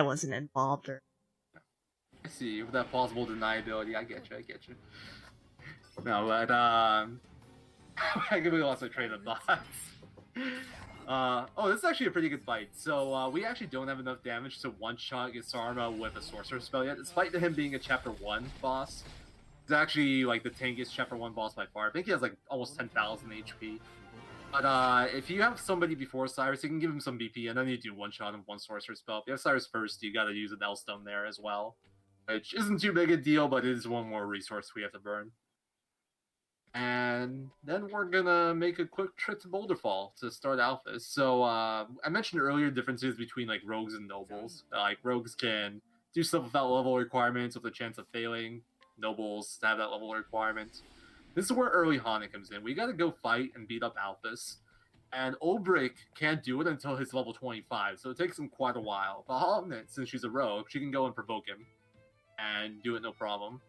wasn't involved or. I see, with that possible deniability, I get you. No, but I completely lost my train of thoughts. Oh, this is actually a pretty good fight. So we actually don't have enough damage to one-shot Gisarma with a sorcerer spell yet, despite him being a Chapter 1 boss. He's actually like the tankiest Chapter 1 boss by far. I think he has like almost 10,000 HP. But if you have somebody before Cyrus, you can give him some BP, and then you do one-shot him with one sorcerer spell. If you have Cyrus first, you gotta use an Elstone there as well. Which isn't too big a deal, but it is one more resource we have to burn. And then we're gonna make a quick trip to Boulderfall to start Alphas. So I mentioned earlier differences between like rogues and nobles. Like rogues can do stuff without level requirements with a chance of failing. Nobles have that level requirement. This is where early Hana comes in. We gotta go fight and beat up Alphas. And Olbrick can't do it until his level 25, so it takes him quite a while. But Hana, since she's a rogue, she can go and provoke him and do it no problem.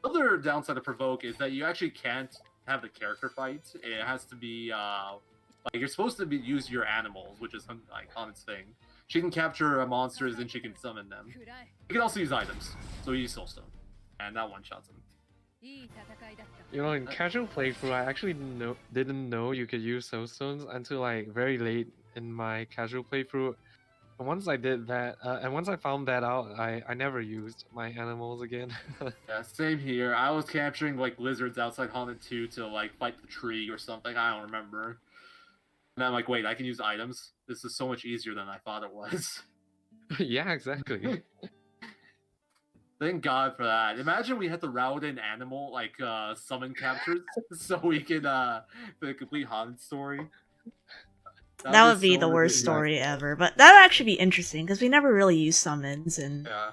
The other downside of provoke is that you actually can't have the character fight. It has to be like you're supposed to use your animals, which is like Hana's thing. She can capture monsters and she can summon them. You can also use items, so we use Soulstone, and that one shots him. You know, in casual playthrough, I actually didn't know you could use Soulstones until like very late in my casual playthrough. And once I did that, and once I found that out, I never used my animals again. Yeah, same here. I was capturing like lizards outside Haunted 2 to like fight the tree or something. I don't remember. And I'm like, wait, I can use items? This is so much easier than I thought it was. Yeah, exactly. Thank God for that. Imagine we had to route an animal, like, summon captures, so we can, for the complete Haunted story. That would be the worst story ever, but that would actually be interesting, because we never really use summons, and Yeah.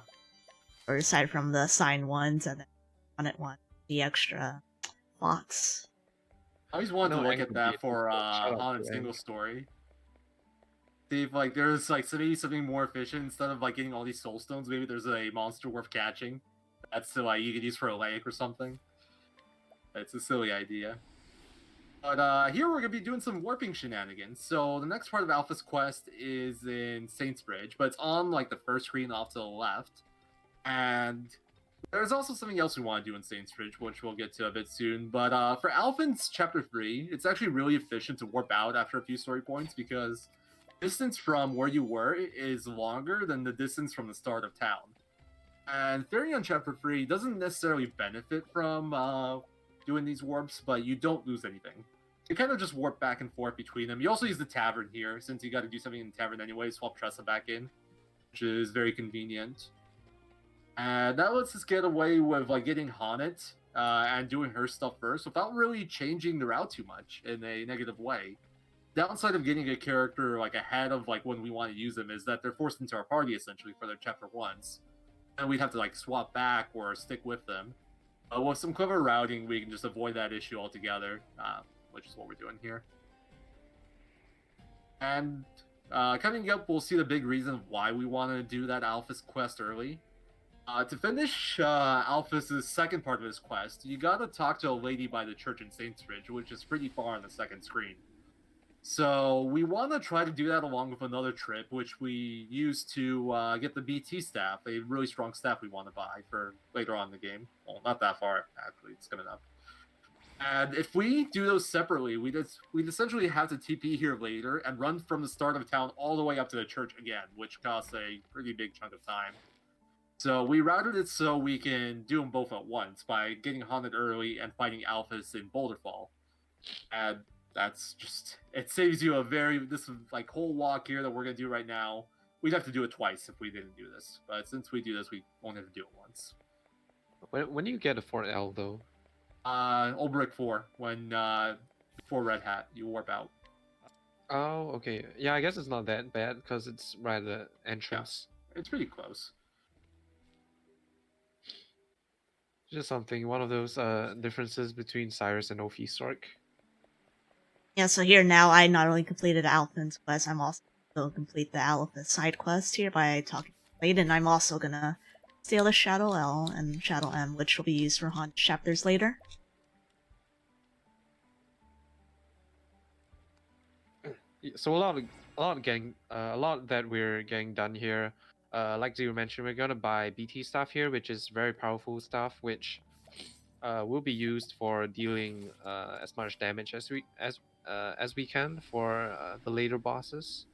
or aside from the sign ones, and then Haunted one, the extra box. I always wanted to No, look at that for, Shut up, Haunted man. single story. See if, like, there's, like, maybe something more efficient, instead of, like, getting all these soul stones, maybe there's a monster worth catching. That's, like, you could use for a lake or something. It's a silly idea. But here we're going to be doing some warping shenanigans. So the next part of Alpha's quest is in Saints Bridge, but it's on like the first screen off to the left. And there's also something else we want to do in Saints Bridge, which we'll get to a bit soon. But for Alpha's Chapter 3, it's actually really efficient to warp out after a few story points because distance from where you were is longer than the distance from the start of town. And Therion Chapter 3 doesn't necessarily benefit from doing these warps, but you don't lose anything. You kind of just warp back and forth between them. You also use the tavern here, since you got to do something in the tavern anyway, swap Tressa back in, which is very convenient. And that lets us get away with like getting Haunted and doing her stuff first without really changing the route too much in a negative way. Downside of getting a character like ahead of like when we want to use them is that they're forced into our party essentially for their Chapter 1s. And we'd have to like swap back or stick with them. With some clever routing, we can just avoid that issue altogether, which is what we're doing here. And coming up, we'll see the big reason why we want to do that Alphys quest early. To finish Alphys' second part of his quest, you gotta talk to a lady by the church in Saints Ridge, which is pretty far on the second screen. So we want to try to do that along with another trip, which we use to get the BT staff, a really strong staff we want to buy for later on in the game. Well, not that far, actually. It's coming up. And if we do those separately, we'd essentially have to TP here later and run from the start of town all the way up to the church again, which costs a pretty big chunk of time. So we routed it so we can do them both at once by getting Haunted early and fighting Alphys in Boulderfall. And that's just, it saves you this like whole walk here that we're going to do right now. We'd have to do it twice if we didn't do this. But since we do this, we won't have to do it once. When do you get a Fort L though? Old Brick 4, when before Red Hat, you warp out. Oh, okay. Yeah, I guess it's not that bad because it's right at the entrance. Yeah, it's pretty close. Just something, one of those differences between Cyrus and Ophisark. Yeah, so here now I not only completed Alphin's quest, I'm also going to complete the Alphys side quest here by talking to Blade, and I'm also gonna Steal a Shadow L and Shadow M, which will be used for haunt chapters later. So a lot that we're getting done here. Like you mentioned, we're gonna buy BT stuff here, which is very powerful stuff, which will be used for dealing as much damage as we can for the later bosses,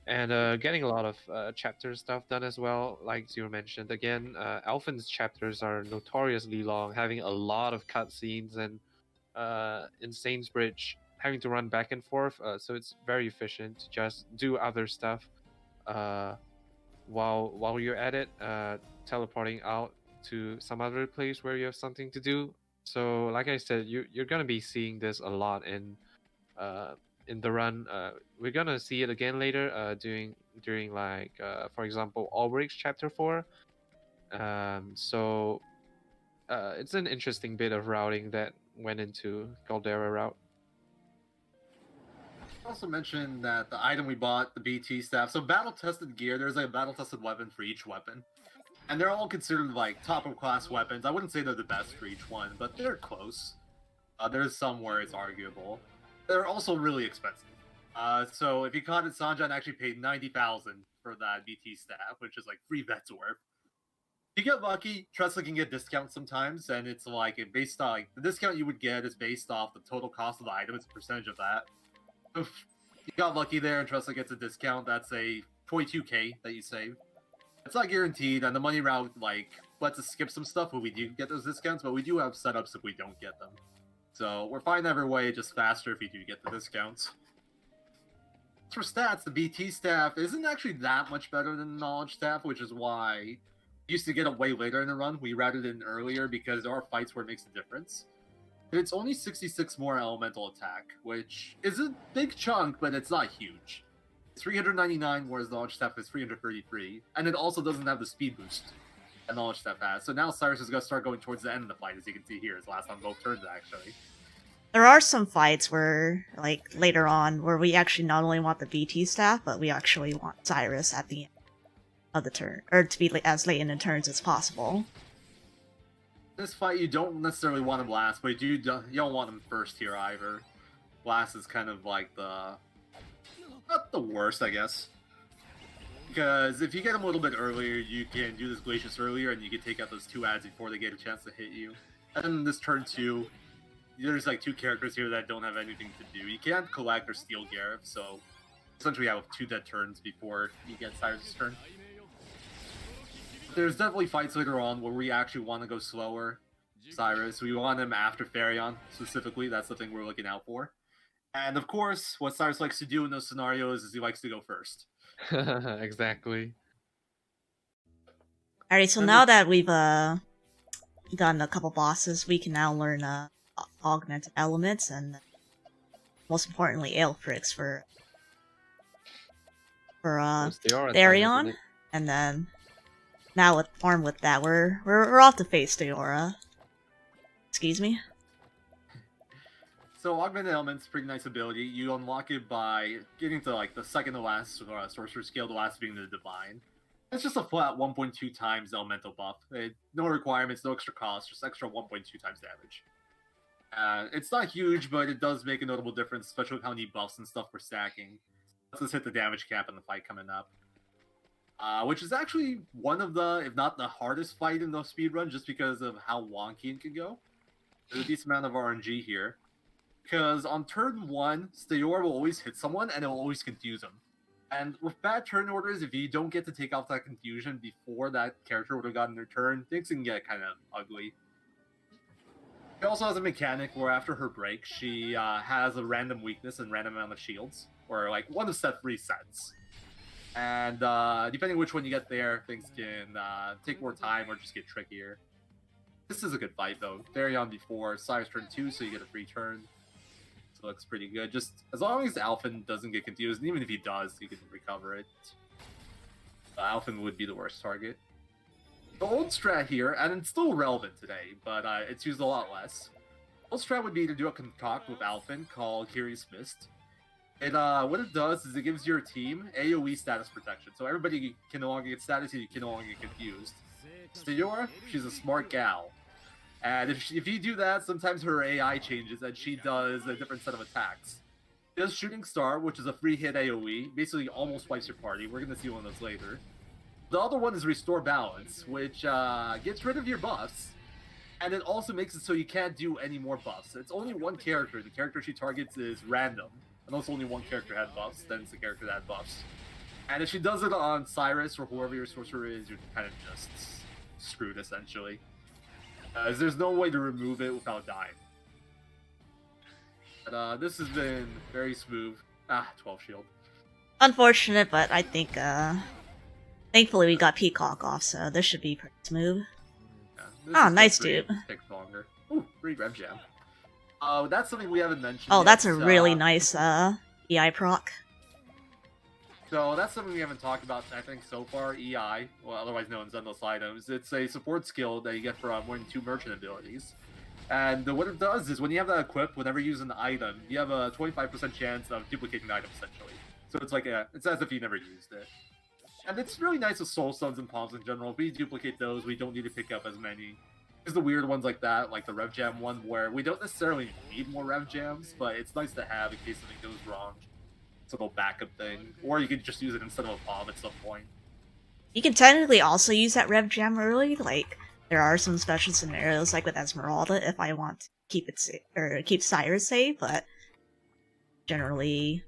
and getting a lot of chapter stuff done as well. Like you mentioned, again, Alphen's chapters are notoriously long, having a lot of cutscenes, and in Bridge having to run back and forth. So it's very efficient to just do other stuff uh, while you're at it, teleporting out to some other place where you have something to do. So, like I said, you're gonna be seeing this a lot in the run. We're gonna see it again later. During like for example, Ulbrich's chapter 4. So it's an interesting bit of routing that went into Galdera route. Also mentioned that the item we bought, the BT staff, so battle-tested gear, there's like a battle-tested weapon for each weapon. And they're all considered like top-of-class weapons. I wouldn't say they're the best for each one, but they're close. There's some where it's arguable. They're also really expensive. So if you caught it, Sanjan actually paid 90,000 for that BT staff, which is like 3 vets worth. If you get lucky, Tressa can get discounts sometimes, and it's like based on like the discount you would get is based off the total cost of the item. It's a percentage of that. If you got lucky there and Tressa gets a discount, that's a 22k that you save. It's not guaranteed, and the money route like lets us skip some stuff when we do get those discounts, but we do have setups if we don't get them. So we're fine every way, just faster if you do get the discounts. As for stats, the BT staff isn't actually that much better than the knowledge staff, which is why we used to get it way later in the run. We routed in earlier because there are fights where it makes a difference. It's only 66 more elemental attack, which is a big chunk, but it's not huge. It's 399, whereas knowledge staff is 333, and it also doesn't have the speed boost that knowledge staff has. So now Cyrus is going to start going towards the end of the fight, as you can see here. His last on both turns, actually. There are some fights where, like, later on, where we actually not only want the BT staff, but we actually want Cyrus at the end of the turn, or to be as late in the turns as possible. This fight, you don't necessarily want him last, but you don't want him first here either. Last is kind of like the... not the worst, I guess. Because if you get him a little bit earlier, you can do this Glacius earlier, and you can take out those 2 ads before they get a chance to hit you. And then this turn 2, there's like 2 characters here that don't have anything to do. You can't collect or steal Gareth, so essentially you have 2 dead turns before you get Cyrus' turn. There's definitely fights later on where we actually want to go slower. Cyrus, we want him after Farion, specifically. That's the thing we're looking out for. And of course, what Cyrus likes to do in those scenarios is he likes to go first. Exactly. Alright, so now that we've done a couple bosses, we can now learn augmented elements and most importantly Aelfrix for Therion, and then now armed with that, we're off to face Deora. Excuse me. So augmented elements, pretty nice ability. You unlock it by getting to like the second to last sorcerer skill, the last being the divine. It's just a flat 1.2 times elemental buff. No requirements, no extra cost, just extra 1.2 times damage. It's not huge, but it does make a notable difference, especially with how many buffs and stuff we're stacking. Let's hit the damage cap in the fight coming up. Which is actually one of the, if not the hardest fight in the speedrun, just because of how wonky it can go. There's a decent amount of RNG here. Because on turn 1, Steor will always hit someone, and it will always confuse them. And with bad turn orders, if you don't get to take off that confusion before that character would have gotten their turn, things can get kind of ugly. She also has a mechanic where after her break, she has a random weakness and random amount of shields, or like one of set 3 sets. And depending which one you get there, things can take more time or just get trickier. This is a good fight though. Therion before Cyrus turn 2, so you get a free turn. So it looks pretty good. Just as long as Alphen doesn't get confused, and even if he does, you can recover it. Alphen would be the worst target. The old strat here, and it's still relevant today, but it's used a lot less. Old strat would be to do a concoct with Alphen called Curious Mist. What it does is it gives your team AoE status protection, so everybody can no longer get status, and you can no longer get confused. Steora, she's a smart gal. And if you do that, sometimes her AI changes and she does a different set of attacks. She does Shooting Star, which is a free hit AoE, basically almost wipes your party. We're gonna see one of those later. The other one is Restore Balance, which gets rid of your buffs, and it also makes it so you can't do any more buffs. It's only one character. The character she targets is random. Unless only one character had buffs, then it's the character that had buffs. And if she does it on Cyrus or whoever your sorcerer is, you're kind of just screwed, essentially. There's no way to remove it without dying. But this has been very smooth. 12 shield. Unfortunate, but I think, thankfully we got Peacock off, so this should be pretty smooth. Yeah, Nice dude. Takes longer. Ooh, free Rev Jam. That's something we haven't mentioned Oh, yet. that's a really nice, EI proc. So that's something we haven't talked about, I think, so far. EI, well, otherwise known as Endless Items. It's a support skill that you get from winning 2 merchant abilities. And what it does is when you have that equipped, whenever you use an item, you have a 25% chance of duplicating the item, essentially. So it's like it's as if you never used it. And it's really nice with Soul Stones and Palms in general. If we duplicate those, we don't need to pick up as many. There's the weird ones like that, like the Rev Jam one, where we don't necessarily need more Rev Jams, but it's nice to have in case something goes wrong. It's a little backup thing. Or you could just use it instead of a palm at some point. You can technically also use that Rev Gem early, like, there are some special scenarios, like with Esmeralda, if I want to keep it keep Cyrus safe, but generally,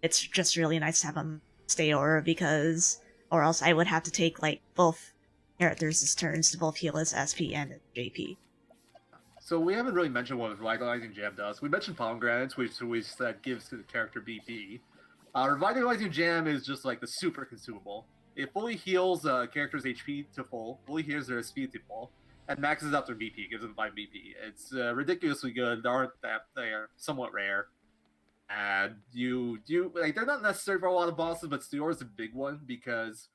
it's just really nice to have him stay Aura, because, or else I would have to take, like, both characters' turns to both heal his SP and his JP. So we haven't really mentioned what Revitalizing Jam does. We mentioned Pomegranates, which we said gives to the character BP. Revitalizing Jam is just like the super consumable. It fully heals a character's HP to full, fully heals their speed to full, and maxes out their BP, gives them 5 BP. It's ridiculously good. They're somewhat rare. And they're not necessary for a lot of bosses, but Steora's a big one because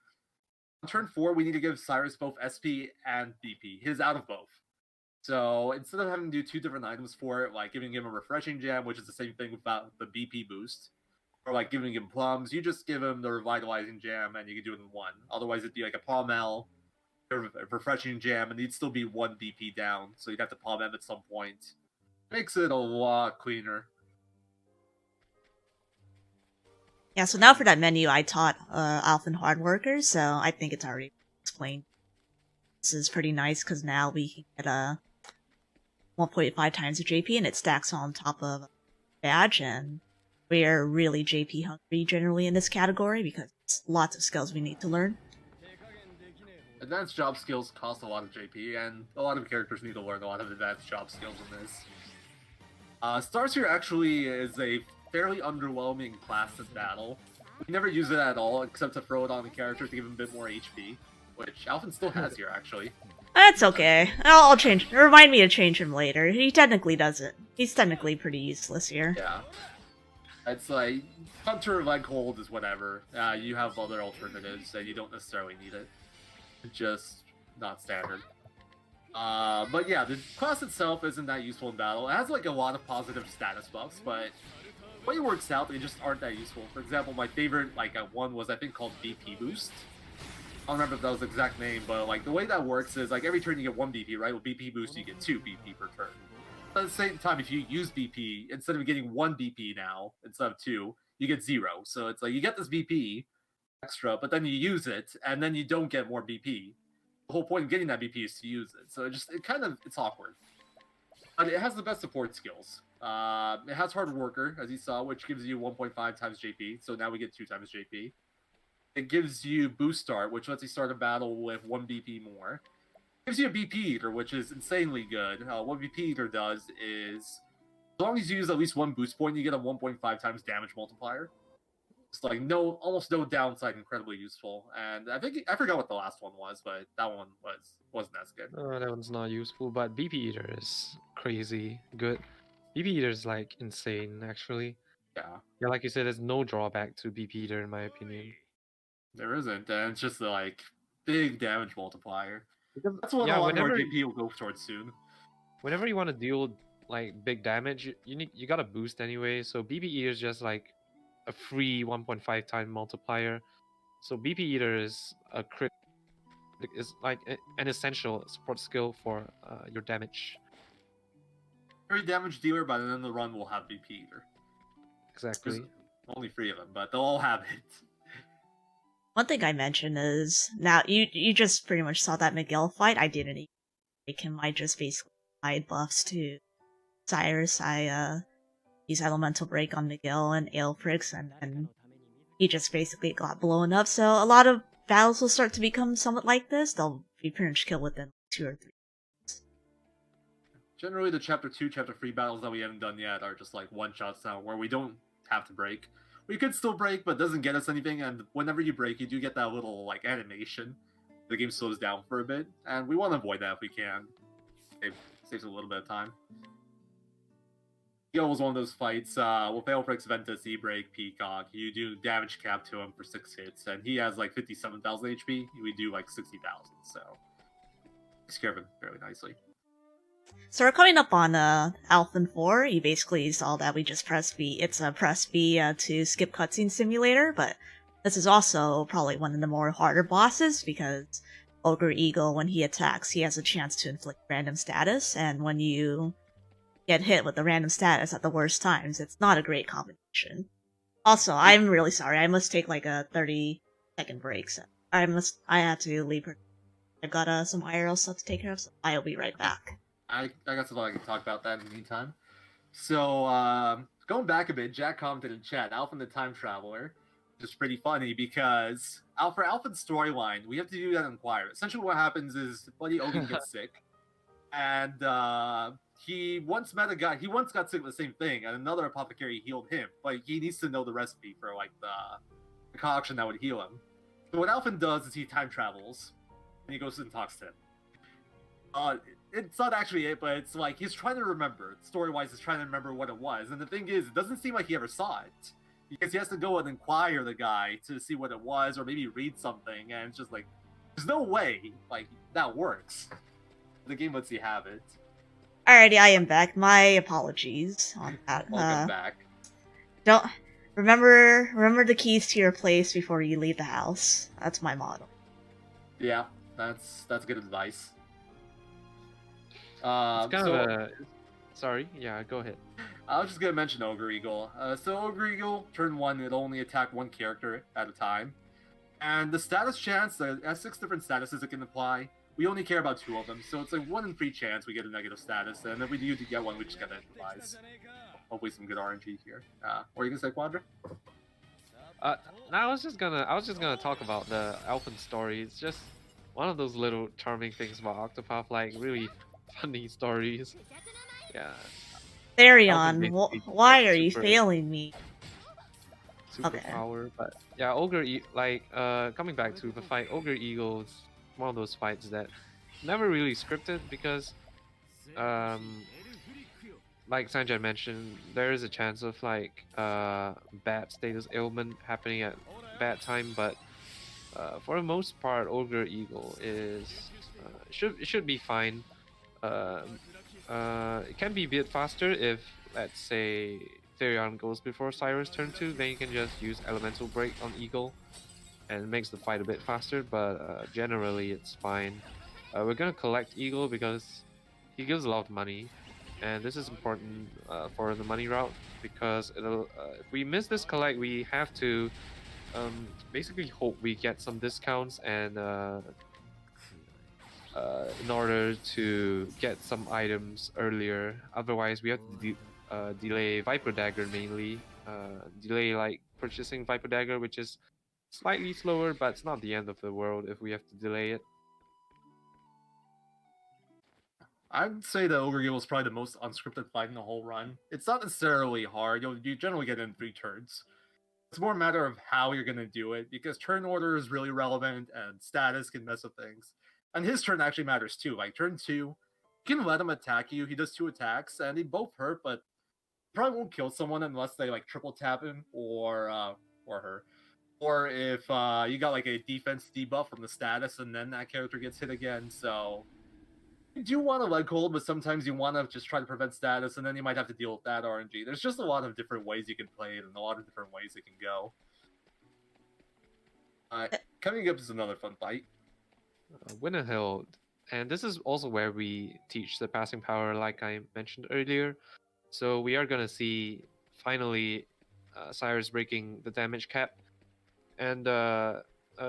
on turn 4 we need to give Cyrus both SP and BP. He's out of both. So instead of having to do 2 different items for it, like giving him a Refreshing Gem, which is the same thing without the BP boost, or like giving him plums, you just give him the Revitalizing Jam and you can do it in 1. Otherwise it'd be like a Palm L, a Refreshing Jam, and he'd still be 1 BP down, so you'd have to Palm M at some point. Makes it a lot cleaner. Yeah, so now for that menu, I taught Alpha and Hard Workers, so I think it's already explained. This is pretty nice, because now we can get 1.5 times the JP, and it stacks on top of a badge, and we're really JP hungry generally in this category, because it's lots of skills we need to learn. Advanced job skills cost a lot of JP, and a lot of characters need to learn a lot of advanced job skills in this. Starseer actually is a fairly underwhelming class in battle. We never use it at all, except to throw it on the character to give him a bit more HP, which Alphen still has here, actually. That's okay. I'll change. Remind me to change him later. He technically doesn't. He's technically pretty useless here. Yeah. It's like, Hunter Leg Hold is whatever. You have other alternatives, and you don't necessarily need it. It's just not standard. But yeah, the class itself isn't that useful in battle. It has like a lot of positive status buffs, but the way it works out, they just aren't that useful. For example, my favorite one was I think called BP Boost. I don't remember if that was the exact name, but like the way that works is like every turn you get 1 BP, right? With BP Boost you get 2 BP per turn. At the same time, if you use BP, instead of getting 1 BP now, instead of 2, you get 0. So it's like you get this BP extra, but then you use it, and then you don't get more BP. The whole point of getting that BP is to use it. So it's awkward. But it has the best support skills. It has Hard Worker, as you saw, which gives you 1.5 times JP, so now we get 2 times JP. It gives you Boost Start, which lets you start a battle with 1 BP more. It gives you a BP Eater, which is insanely good. What BP Eater does is, as long as you use at least 1 boost point, you get a 1.5 times damage multiplier. It's like almost no downside, incredibly useful. And I forgot what the last one was, but that one wasn't as good. That one's not useful, but BP Eater is crazy good. BP Eater is like insane, actually. Yeah, like you said, there's no drawback to BP Eater in my opinion. There isn't, and it's just like big damage multiplier. That's what yeah, a lot of our JP will go towards soon. Whenever you want to deal like big damage, you got a boost anyway. So BP Eater is just like a free 1.5 time multiplier. So BP Eater is a crit is like an essential support skill for your damage. Every damage dealer by the end of the run will have BP either. Exactly. There's only 3 of them, but they'll all have it. One thing I mentioned is now you just pretty much saw that Miguel fight. I didn't even make him. I just basically applied buffs to Cyrus. I use Elemental Break on Miguel and Aelfrix, and then he just basically got blown up. So a lot of battles will start to become somewhat like this. They'll be pretty much killed within 2 or 3. Generally, the Chapter 2, Chapter 3 battles that we haven't done yet are just like one-shots now, where we don't have to break. We could still break, but it doesn't get us anything, and whenever you break, you do get that little, like, animation. The game slows down for a bit, and we want to avoid that if we can. It saves a little bit of time. Gil was one of those fights, with Aelfrix, Ventus, E-Break, Peacock, you do damage cap to him for 6 hits, and he has like 57,000 HP, we do like 60,000, so takes care of him fairly nicely. So we're coming up on Alphen 4. You basically saw that we just press B. It's a press B to skip cutscene simulator, but this is also probably one of the more harder bosses because Ogre Eagle, when he attacks, he has a chance to inflict random status, and when you get hit with the random status at the worst times, it's not a great combination. Also, I'm really sorry. I must take like a 30-second break. So I have to leave her. I've got some IRL stuff to take care of, so I'll be right back. I got something I can talk about that in the meantime. So, going back a bit, Jack commented in chat, Alphen the Time Traveler, which is pretty funny because for Alphen's storyline, we have to do that in Inquire. Essentially what happens is Buddy Ogun gets sick, and he once met a guy, he once got sick with the same thing, and another apothecary healed him, but he needs to know the recipe for, like, the concoction that would heal him. So what Alphen does is he time travels, and he goes and talks to him. It's not actually it, but it's like he's trying to remember. Story-wise, he's trying to remember what it was. And the thing is, it doesn't seem like he ever saw it. Because he has to go and inquire the guy to see what it was, or maybe read something, and it's just like, there's no way, like, that works. The game lets you have it. Alrighty, I am back. My apologies on that. Welcome back. Don't remember the keys to your place before you leave the house. That's my motto. Yeah, that's good advice. It's kind of a... Sorry, yeah, go ahead. I was just gonna mention Ogre Eagle. So Ogre Eagle, turn 1, it'll only attack 1 character at a time. And the status chance, it has 6 different statuses it can apply. We only care about 2 of them, so it's like 1 in 3 chance we get a negative status, and if we do get one, we just get it applies. Hopefully some good RNG here. What are you gonna say, Quadra? I was just gonna talk about the Alphen story. It's just one of those little charming things about Octopath, like really funny stories. Yeah. Therion, why are you failing me? Superpower, but yeah, coming back to the fight, Ogre Eagle is one of those fights that never really scripted because, like Sanjay mentioned, there is a chance of like bad status ailment happening at bad time, but for the most part, Ogre Eagle is should be fine. It can be a bit faster if, let's say, Therion goes before Cyrus turn 2, then you can just use Elemental Break on Eagle, and it makes the fight a bit faster, but generally it's fine. We're gonna collect Eagle because he gives a lot of money, and this is important for the money route, because if we miss this collect, we have to basically hope we get some discounts and in order to get some items earlier. Otherwise, we have to delay Viper Dagger mainly. Delay like purchasing Viper Dagger, which is slightly slower, but it's not the end of the world if we have to delay it. I'd say the Ogre Eagle is probably the most unscripted fight in the whole run. It's not necessarily hard. You generally get it in 3 turns. It's more a matter of how you're going to do it, because turn order is really relevant, and status can mess with things. And his turn actually matters too. Like turn 2, you can let him attack you. He does 2 attacks, and they both hurt, but probably won't kill someone unless they like triple tap him or her. Or if you got like a defense debuff from the status, and then that character gets hit again. So you do want to leg hold, but sometimes you want to just try to prevent status, and then you might have to deal with that RNG. There's just a lot of different ways you can play it, and a lot of different ways it can go. Coming up is another fun fight. Winterhill, and this is also where we teach the passing power, like I mentioned earlier. So we are gonna see finally Cyrus breaking the damage cap. And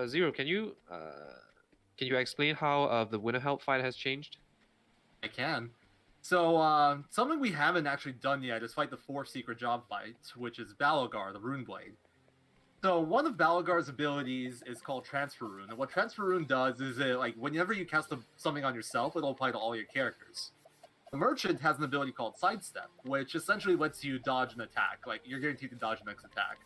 Zero, can you explain how the Winterhill fight has changed? I can. So, something we haven't actually done yet is fight the fourth secret job fight, which is Balagar, the Rune Blade. So, one of Balagar's abilities is called Transfer Rune, and what Transfer Rune does is it, like, whenever you cast something on yourself, it'll apply to all your characters. The Merchant has an ability called Sidestep, which essentially lets you dodge an attack. Like, you're guaranteed to dodge the next attack.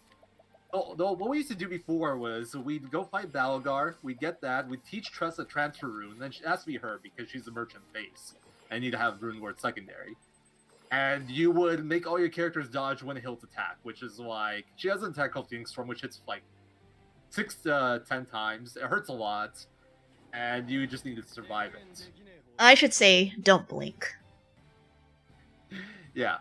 What we used to do before was we'd go fight Balagar, we'd get that, we'd teach Tressa Transfer Rune, then it has to be her because she's the Merchant base. And need to have Rune Word secondary. And you would make all your characters dodge when Hill's attack, which is like, she has an attack called Phoenix Storm, which hits like 6 to 10 times. It hurts a lot, and you just need to survive it. I should say, don't blink. Yeah.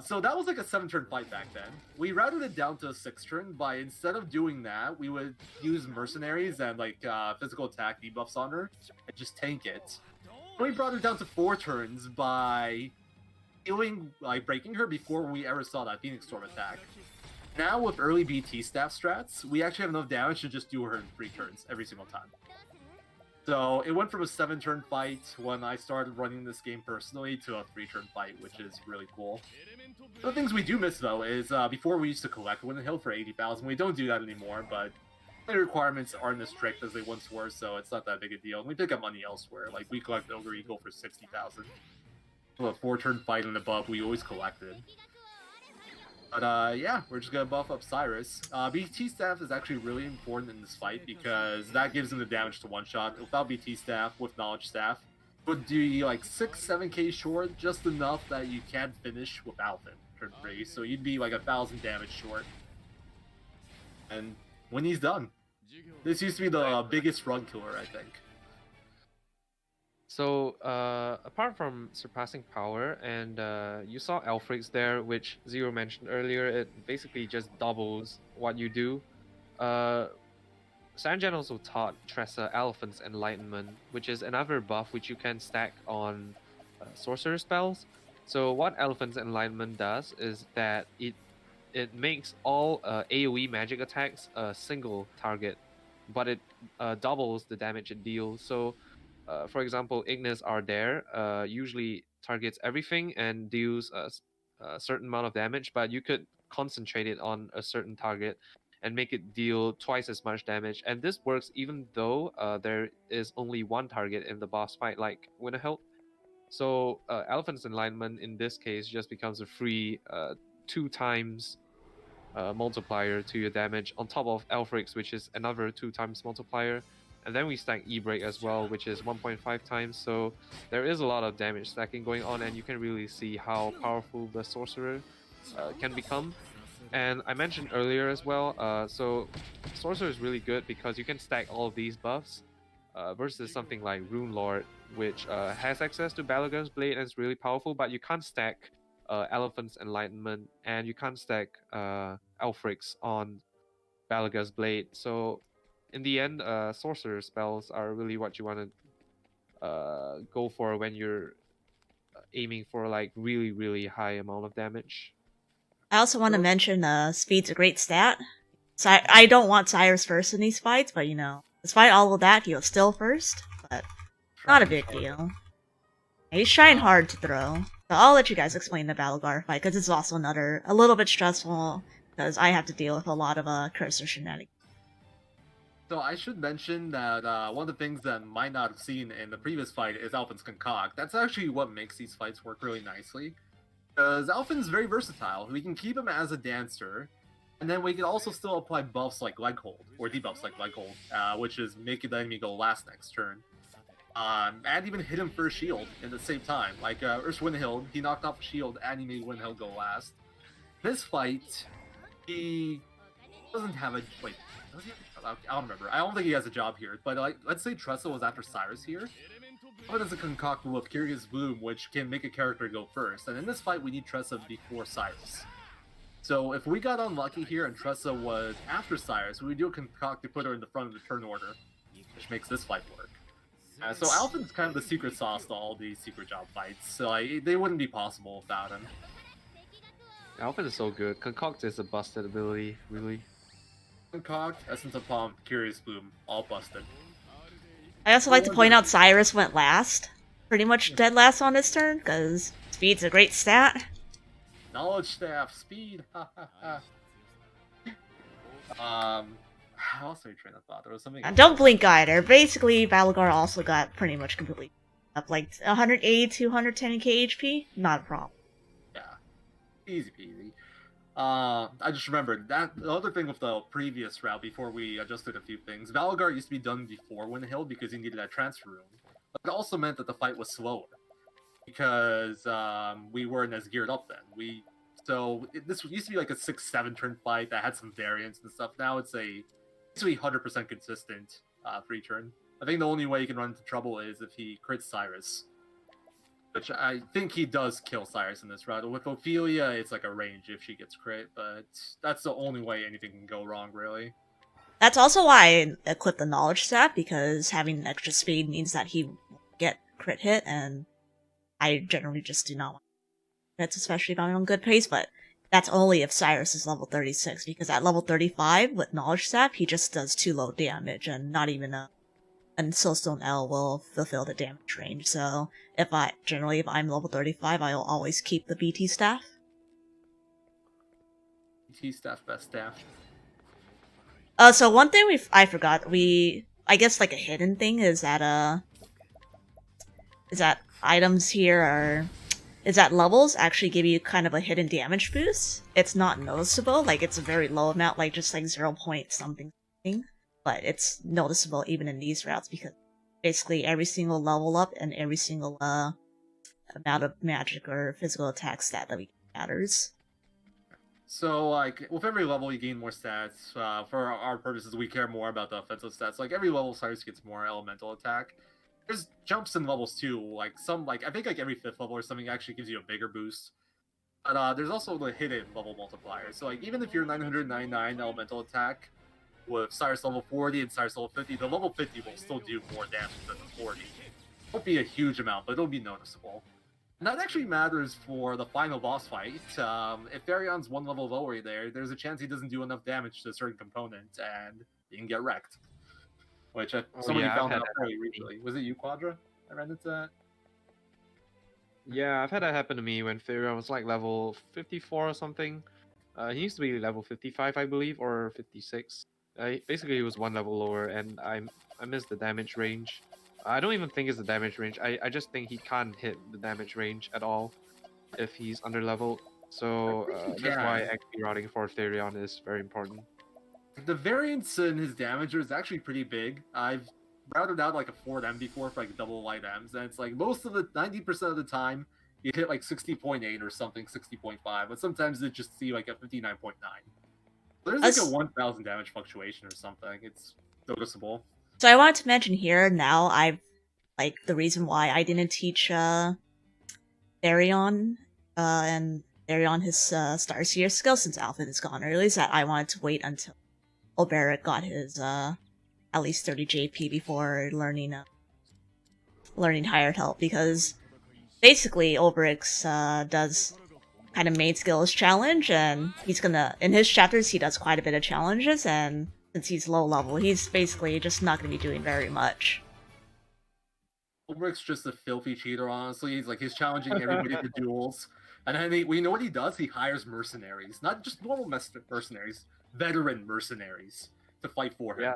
So that was like a 7-turn fight back then. We routed it down to a 6-turn by, instead of doing that, we would use mercenaries and like physical attack debuffs on her and just tank it. We brought her down to 4 turns by breaking her before we ever saw that Phoenix Storm attack. Now with early BT staff strats, we actually have enough damage to just do her in 3 turns every single time. So it went from a 7-turn fight when I started running this game personally to a 3-turn fight, which is really cool. The things we do miss though is before we used to collect Winterhill for 80,000. We don't do that anymore, but the requirements aren't as strict as they once were, so it's not that big a deal. And we pick up money elsewhere. Like, we collect Ogre Eagle for 60,000. A 4-turn fight and above, we always collected. But, yeah, we're just gonna buff up Cyrus. BT Staff is actually really important in this fight, because that gives him the damage to one-shot. Without BT Staff, with Knowledge Staff, it would do you, like, 6-7k short, just enough that you can't finish without him, turn 3. So you'd be, like, 1,000 damage short. And when he's done. This used to be the biggest run killer, I think. So, apart from surpassing power, and you saw Alfrix there, which Zero mentioned earlier, it basically just doubles what you do. Sanjan also taught Tressa Elephant's Enlightenment, which is another buff which you can stack on sorcerer spells. So what Elephant's Enlightenment does is that it makes all AoE magic attacks a single target, but it doubles the damage it deals. So, for example, Ignis Ardere usually targets everything and deals a certain amount of damage, but you could concentrate it on a certain target and make it deal twice as much damage. And this works even though there is only one target in the boss fight, like Winterhill. So Elephant's Enlightenment in this case just becomes a free 2 times multiplier to your damage on top of Alfrix, which is another 2 times multiplier. And then we stack E-Break as well, which is 1.5 times. So there is a lot of damage stacking going on, and you can really see how powerful the Sorcerer can become. And I mentioned earlier as well, so Sorcerer is really good because you can stack all of these buffs versus something like Rune Lord, which has access to Balagar's Blade and is really powerful, but you can't stack Elephant's Enlightenment, and you can't stack Alfrix on Balagar's Blade. So in the end, sorcerer spells are really what you want to go for when you're aiming for like really high amount of damage. I also want to mention speed's a great stat. I don't want Cyrus first in these fights, but you know, despite all of that, he was still first, but not a big deal. He's trying hard to throw. So I'll let you guys explain the Balagar fight, because it's also a little bit stressful, because I have to deal with a lot of cursor shenanigans. So I should mention that one of the things that might not have seen in the previous fight is Alphin's Concoct. That's actually what makes these fights work really nicely. Because Alphin's very versatile. We can keep him as a dancer, and then we can also still apply buffs like Leg Hold, or debuffs like Leg Hold, which is making the enemy go last next turn. And even hit him for a shield at the same time. Like Urs Winterhill, he knocked off a shield and he made Winterhill go last. This fight, he doesn't have a... Wait, does he have a job? I don't remember. I don't think he has a job here. But like, let's say Tressa was after Cyrus here. What does a concoct with Curious Bloom, which can make a character go first. And in this fight, we need Tressa before Cyrus. So if we got unlucky here and Tressa was after Cyrus, we would do a concoct to put her in the front of the turn order, which makes this fight work. So Alpha's kind of the secret sauce to all these secret job fights, so like, they wouldn't be possible without him. Alpha is so good. Concoct is a busted ability, really. Concoct, Essence of Palm, Curious Bloom, all busted. I also like to point out Cyrus went last. Pretty much dead last on his turn, because speed's a great stat. Knowledge Staff, Speed, ha ha ha. How else are you train of thought? There was something. Don't blink either. Basically, Balgar also got pretty much completely up, like 180 to 110 HP. Not a problem. Yeah, easy peasy. I just remembered that the other thing with the previous route before we adjusted a few things. Valgar used to be done before Windhill because he needed that transfer room. But it also meant that the fight was slower because we weren't as geared up then. This used to be like a 6-7 turn fight that had some variance and stuff. Now it's basically 100% consistent free turn. I think the only way he can run into trouble is if he crits Cyrus. Which I think he does kill Cyrus in this route. With Ophelia, it's like a range if she gets crit, but that's the only way anything can go wrong, really. That's also why I equipped the knowledge stat, because having extra speed means that he will get crit hit, and I generally just do not want crits, especially if I'm on good pace, but that's only if Cyrus is level 36, because at level 35, with knowledge stat, he just does too low damage, and not even and Soulstone L will fulfill the damage range. So if I'm level 35, I'll always keep the BT staff. BT staff, best staff. So one thing I forgot, I guess like a hidden thing is that items here is that levels actually give you kind of a hidden damage boost. It's not noticeable, like it's a very low amount, like just like 0 point something. But it's noticeable even in these routes because basically every single level up and every single amount of magic or physical attack stat that we get matters. So, like, with every level you gain more stats. For our purposes, we care more about the offensive stats. Like, every level Cyrus gets more elemental attack. There's jumps in levels too. Like, I think like every 5th level or something actually gives you a bigger boost. But there's also the hidden level multiplier. So, like, even if you're 999 elemental attack, with Cyrus level 40 and Cyrus level 50, the level 50 will still do more damage than the 40. It won't be a huge amount, but it'll be noticeable. And that actually matters for the final boss fight. If Therion's one level lower there's a chance he doesn't do enough damage to a certain component, and he can get wrecked. Which somebody found out very recently. Was it you, Quadra? I ran into that? Yeah, I've had that happen to me when Therion was like level 54 or something. He used to be level 55, I believe, or 56. Basically, he was one level lower, and I missed the damage range. I don't even think it's the damage range. I just think he can't hit the damage range at all if he's under level. So that's why actually routing for Therion is very important. The variance in his damage is actually pretty big. I've routed out like a 4M before for like double light M's, and it's like most of the 90% of the time you hit like 60.8 or something, 60.5, but sometimes it just see like a 59.9. There's like a 1,000 damage fluctuation or something. It's noticeable. So I wanted to mention here now, the reason why I didn't teach Therion and Therion his Starseer skill since Alpha is gone early is that I wanted to wait until Oberic got his at least 30 JP before learning Hired Help, because basically Oberic's does kind of main skills challenge, and he's gonna, in his chapters, he does quite a bit of challenges, and since he's low level, he's basically just not gonna be doing very much. Ulrich's just a filthy cheater, honestly. He's challenging everybody to duels. And then we know what he does? He hires mercenaries. Not just normal mercenaries, veteran mercenaries to fight for him. Yeah.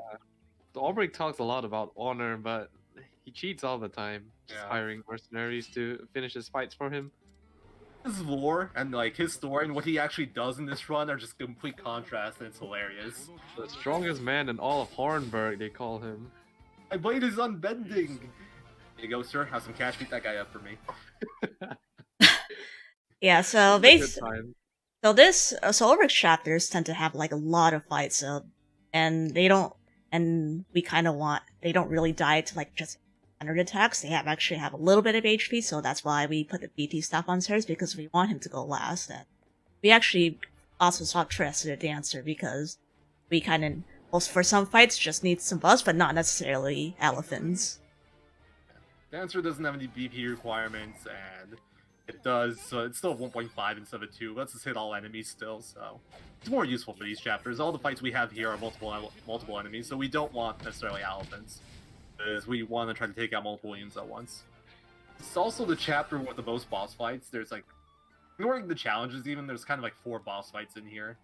Ulrich talks a lot about honor, but he cheats all the time. Just hiring mercenaries to finish his fights for him. His lore and like his story and what he actually does in this run are just complete contrast, and it's hilarious. The strongest man in all of Hornburg, they call him. My blade is unbending. Here you go, sir. Have some cash. Beat that guy up for me. Yeah. So Ulrich's chapters tend to have like a lot of fights, and they don't really die to like just 100 attacks. They actually have a little bit of HP, so that's why we put the BT stuff on Sirs, because we want him to go last. And we actually also saw Tress the Dancer, because we kind of, for some fights, just need some buffs, but not necessarily elephants. Dancer doesn't have any BP requirements, and it does, so it's still 1.5 instead of 2. Let's just hit all enemies still, so it's more useful for these chapters. All the fights we have here are multiple enemies, so we don't want necessarily elephants, because we want to try to take out multiple units at once. It's also the chapter with the most boss fights. There's like, ignoring the challenges even, there's kind of like 4 boss fights in here.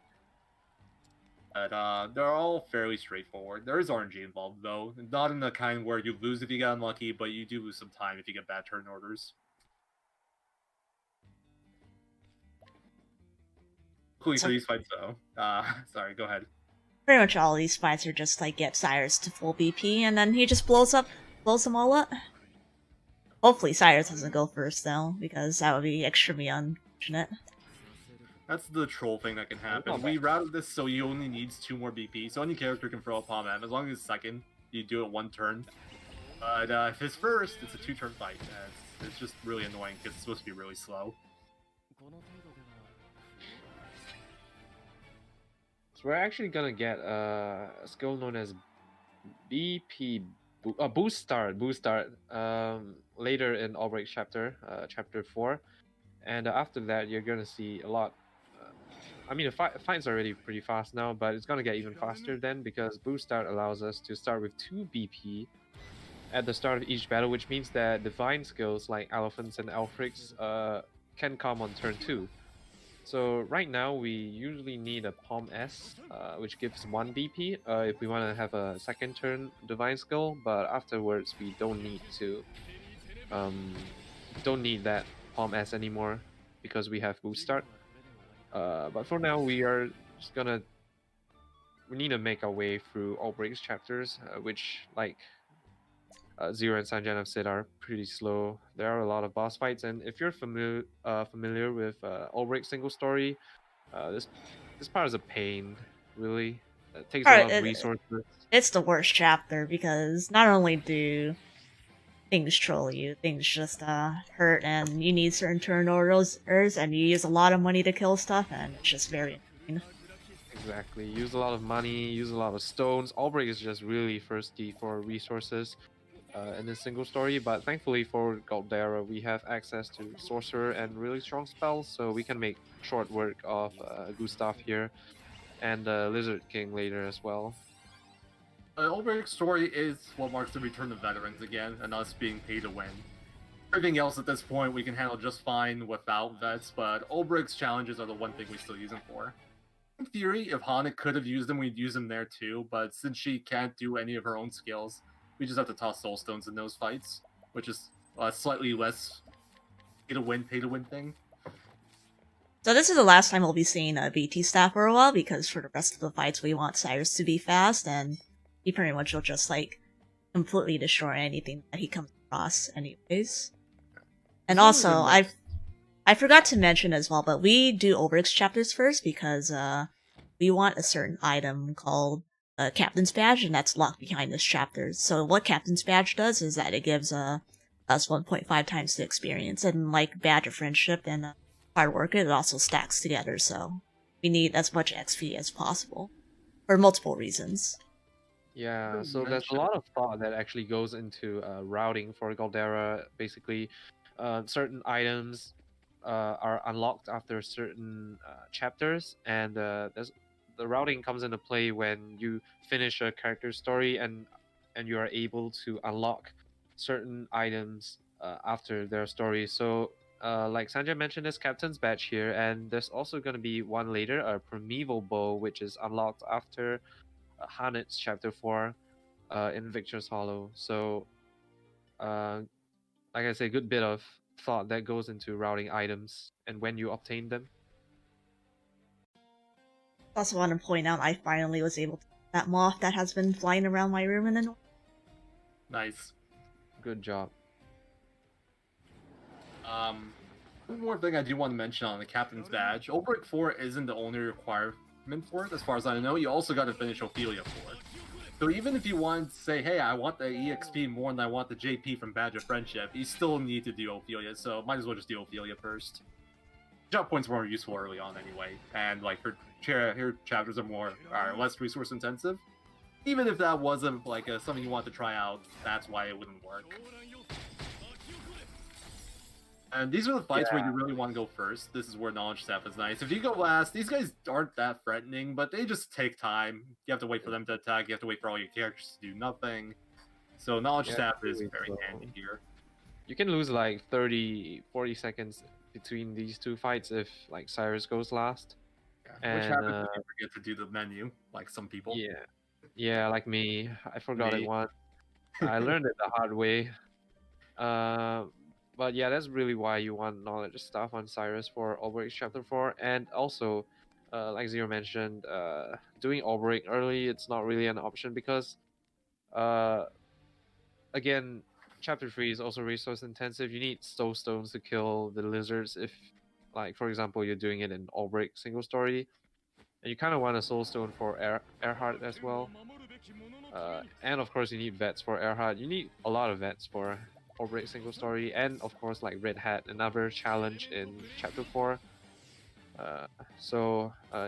But they're all fairly straightforward. There is RNG involved, though. Not in the kind where you lose if you get unlucky, but you do lose some time if you get bad turn orders. Cool for these fights, though. Sorry, go ahead. Pretty much all these fights are just like get Cyrus to full BP, and then he just blows them all up. Hopefully Cyrus doesn't go first, though, because that would be extremely unfortunate. That's the troll thing that can happen. We routed this so he only needs 2 more BP, so any character can throw a palm at him. As long as it's second, you do it 1 turn. But if it's first, it's a 2-turn fight. It's just really annoying because it's supposed to be really slow. So we're actually gonna get a skill known as BP Boost Start later in Albrecht chapter 4, and after that you're gonna see a lot. I mean, the fight's already pretty fast now, but it's gonna get even faster then, because Boost Start allows us to start with 2 BP at the start of each battle, which means that divine skills like Elephants and Elfrics can come on turn 2. So right now we usually need a Palm S, which gives 1 BP if we want to have a second turn divine skill, but afterwards we don't need to don't need that Palm S anymore because we have Boost Start. But for now, we are just gonna. We need to make our way through Albrecht's chapters, which, like Zero and Sanjan have said, are pretty slow. There are a lot of boss fights, and if you're familiar with Albrecht's single story, this part is a pain. Really, it takes a lot of resources. It's the worst chapter because not only do things troll you, things just hurt, and you need certain turn orders, and you use a lot of money to kill stuff, and it's just very annoying. Exactly. Use a lot of money, use a lot of stones. Albrecht is just really thirsty for resources in this single story, but thankfully for Galdera, we have access to Sorcerer and really strong spells, so we can make short work of Gustav here, and Lizard King later as well. Albrecht's story is what marks the return of veterans again, and us being paid to win. Everything else at this point we can handle just fine without vets, but Albrecht's challenges are the one thing we still use them for. In theory, if Hana could have used them, we'd use them there too, but since she can't do any of her own skills, we just have to toss soul stones in those fights, which is a slightly less pay to win thing. So this is the last time we'll be seeing a BT staff for a while, because for the rest of the fights we want Cyrus to be fast, and he pretty much will just, like, completely destroy anything that he comes across anyways. And also, I forgot to mention as well, but we do Albrecht's chapters first because we want a certain item called Captain's Badge, and that's locked behind this chapter. So what Captain's Badge does is that it gives us 1.5 times the experience, and like Badge of Friendship and Hard Work, it also stacks together, so we need as much XP as possible. For multiple reasons. Yeah, so there's a lot of thought that actually goes into routing for Galdera. Basically, certain items are unlocked after certain chapters, and the routing comes into play when you finish a character story and you are able to unlock certain items after their story. So, like Sanjay mentioned, there's Captain's Badge here, and there's also going to be one later, a Primeval Bow, which is unlocked after Hanet's chapter 4 in Victor's Hollow. So, like I say, good bit of thought that goes into routing items and when you obtain them. I also want to point out I finally was able to get that moth that has been flying around my room in the north. Nice. Good job. One more thing I do want to mention on the Captain's Badge. Albrecht 4 isn't the only requirement for it, as far as I know. You also got to finish Ophelia 4. So even if you want to say, hey, I want the EXP more than I want the JP from Badge of Friendship, you still need to do Ophelia, so might as well just do Ophelia first. Job points were more useful early on anyway, and like her chapters are less resource intensive. Even if that wasn't like something you want to try out, that's why it wouldn't work. And these are the fights where you really want to go first. This is where knowledge staff is nice. If you go last, these guys aren't that threatening, but they just take time. You have to wait for them to attack. You have to wait for all your characters to do nothing. So knowledge staff is really very slow. handy here. You can lose like 30, 40 seconds between these two fights if like Cyrus goes last. Yeah. Which And, happens if you forget to do the menu, like some people. Yeah, like me. I forgot it Me. once. I learned it the hard way. But yeah, that's really why you want knowledge stuff on Cyrus for Albrecht Chapter 4. And also, like Zero mentioned, doing Albrecht early, it's not really an option because, again, Chapter 3 is also resource intensive. You need soul stones to kill the lizards if, like, for example, you're doing it in Albrecht single story. And you kind of want a soul stone for Earhart as well. And of course, you need vets for Earhart. You need a lot of vets for Albrecht single story, and of course, like Red Hat, another challenge in Chapter 4.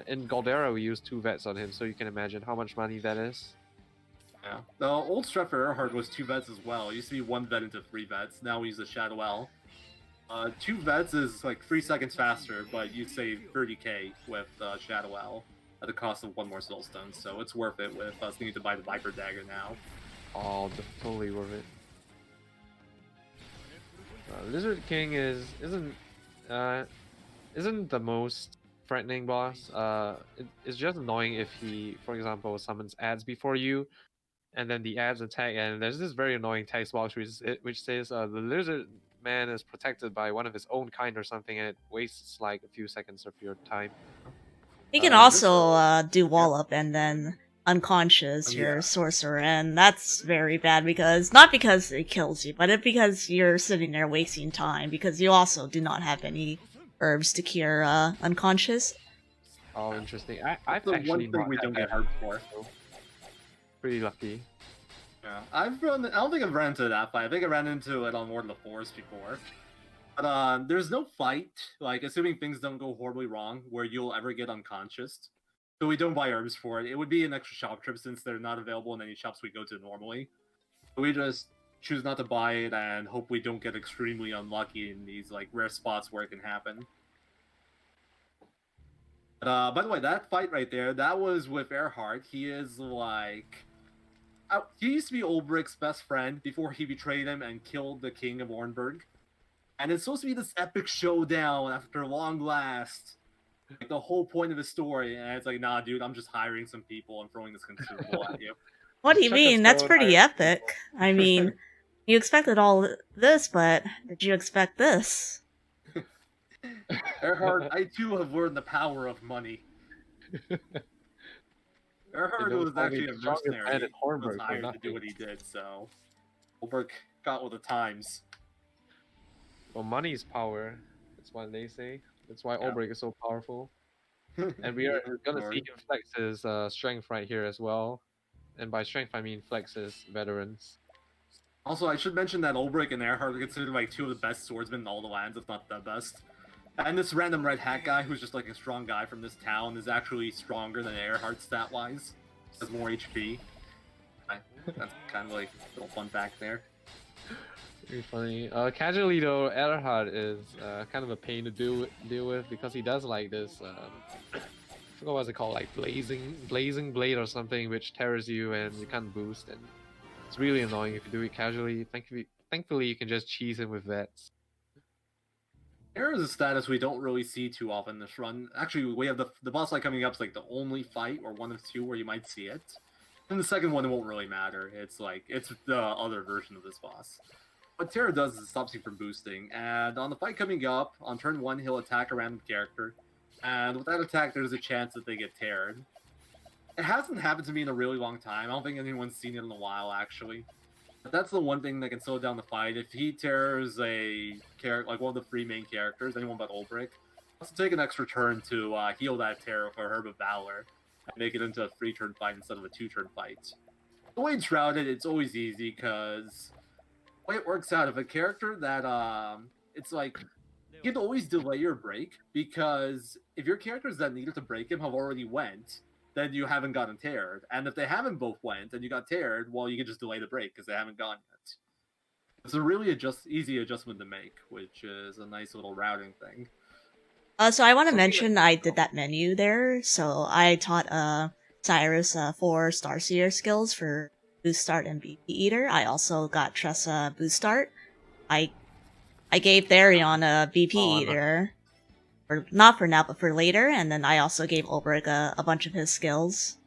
In Galdera, we used 2 vets on him, so you can imagine how much money that is. Yeah. The old strat for Earhart was 2 vets as well. It used to be 1 vet into 3 vets. Now we use a Shadow L. 2 vets is like 3 seconds faster, but you save 30k with Shadow L at the cost of 1 more Soulstone, so it's worth it with us needing to buy the Viper Dagger now. Oh, totally worth it. Lizard King isn't the most threatening boss. It's just annoying if he, for example, summons ads before you, and then the ads attack, and there's this very annoying text box which says the lizard man is protected by one of his own kind or something, and it wastes like a few seconds of your time. You can also do wall up and then unconscious your sorcerer, and that's very bad because not because it kills you, but because you're sitting there wasting time because you also do not have any herbs to cure unconscious. Oh, interesting. I've the actually one thing we don't get herbs for. So pretty lucky. Yeah, I don't think I've ran into that fight. I think I ran into it on Lord of the Forest before. But there's no fight, like, assuming things don't go horribly wrong, where you'll ever get unconscious. So we don't buy herbs for it. It would be an extra shop trip since they're not available in any shops we go to normally. So we just choose not to buy it and hope we don't get extremely unlucky in these, like, rare spots where it can happen. But, by the way, that fight right there, that was with Earhart. He is, like... he used to be Ulbricht's best friend before he betrayed him and killed the king of Ornberg. And it's supposed to be this epic showdown after long last. Like, the whole point of the story. And it's like, nah, dude, I'm just hiring some people and throwing this consumable at you. What do you mean? That's pretty epic. I mean, you expected all this, but did you expect this? Earhart, I too have learned the power of money. Earhart was actually a mercenary. He was hired to do what he did, so Ulbrich got with the times. Well, money is power. That's what they say. That's why Ulbrich is so powerful. And we are gonna see him flex his strength right here as well. And by strength, I mean flex his veterans. Also, I should mention that Ulbrich and Earhart are considered like 2 of the best swordsmen in all the lands, if not the best. And this random red hat guy, who's just like a strong guy from this town, is actually stronger than Earhart stat-wise. Has more HP. That's kind of like a little fun fact there. Pretty funny. Casually though, Earhart is kind of a pain to deal with because he does like this. I forgot what's it called, like blazing blade or something, which tears you and you can't boost, and it's really annoying if you do it casually. Thankfully, you can just cheese him with vets. Here is a status we don't really see too often in this run. Actually, we have the boss fight coming up is like the only fight, or one of 2 where you might see it. And the second one, it won't really matter. It's like, it's the other version of this boss. What Terra does is it stops you from boosting, and on the fight coming up, on turn 1, he'll attack a random character, and with that attack, there's a chance that they get teared. It hasn't happened to me in a really long time. I don't think anyone's seen it in a while, actually. But that's the one thing that can slow down the fight. If he tears a character, like one of the 3 main characters, anyone but Ulbrich, has to take an extra turn to heal that tear for Herb of Valor and make it into a 3-turn fight instead of a 2-turn fight. The way it's routed, it's always easy because the way it works out, if a character that it's like you can always delay your break because if your characters that needed to break him have already went, then you haven't gotten teared. And if they haven't both went and you got teared, well, you can just delay the break because they haven't gone yet. It's a really easy adjustment to make, which is a nice little routing thing. So I want to Something mention I did that menu there. So I taught Cyrus 4 Starseer skills for Boost Start and BP Eater. I also got Tressa Boost Start. I gave Therion a BP Oh, Eater. For, not for now, but for later. And then I also gave Ulbrich a bunch of his skills.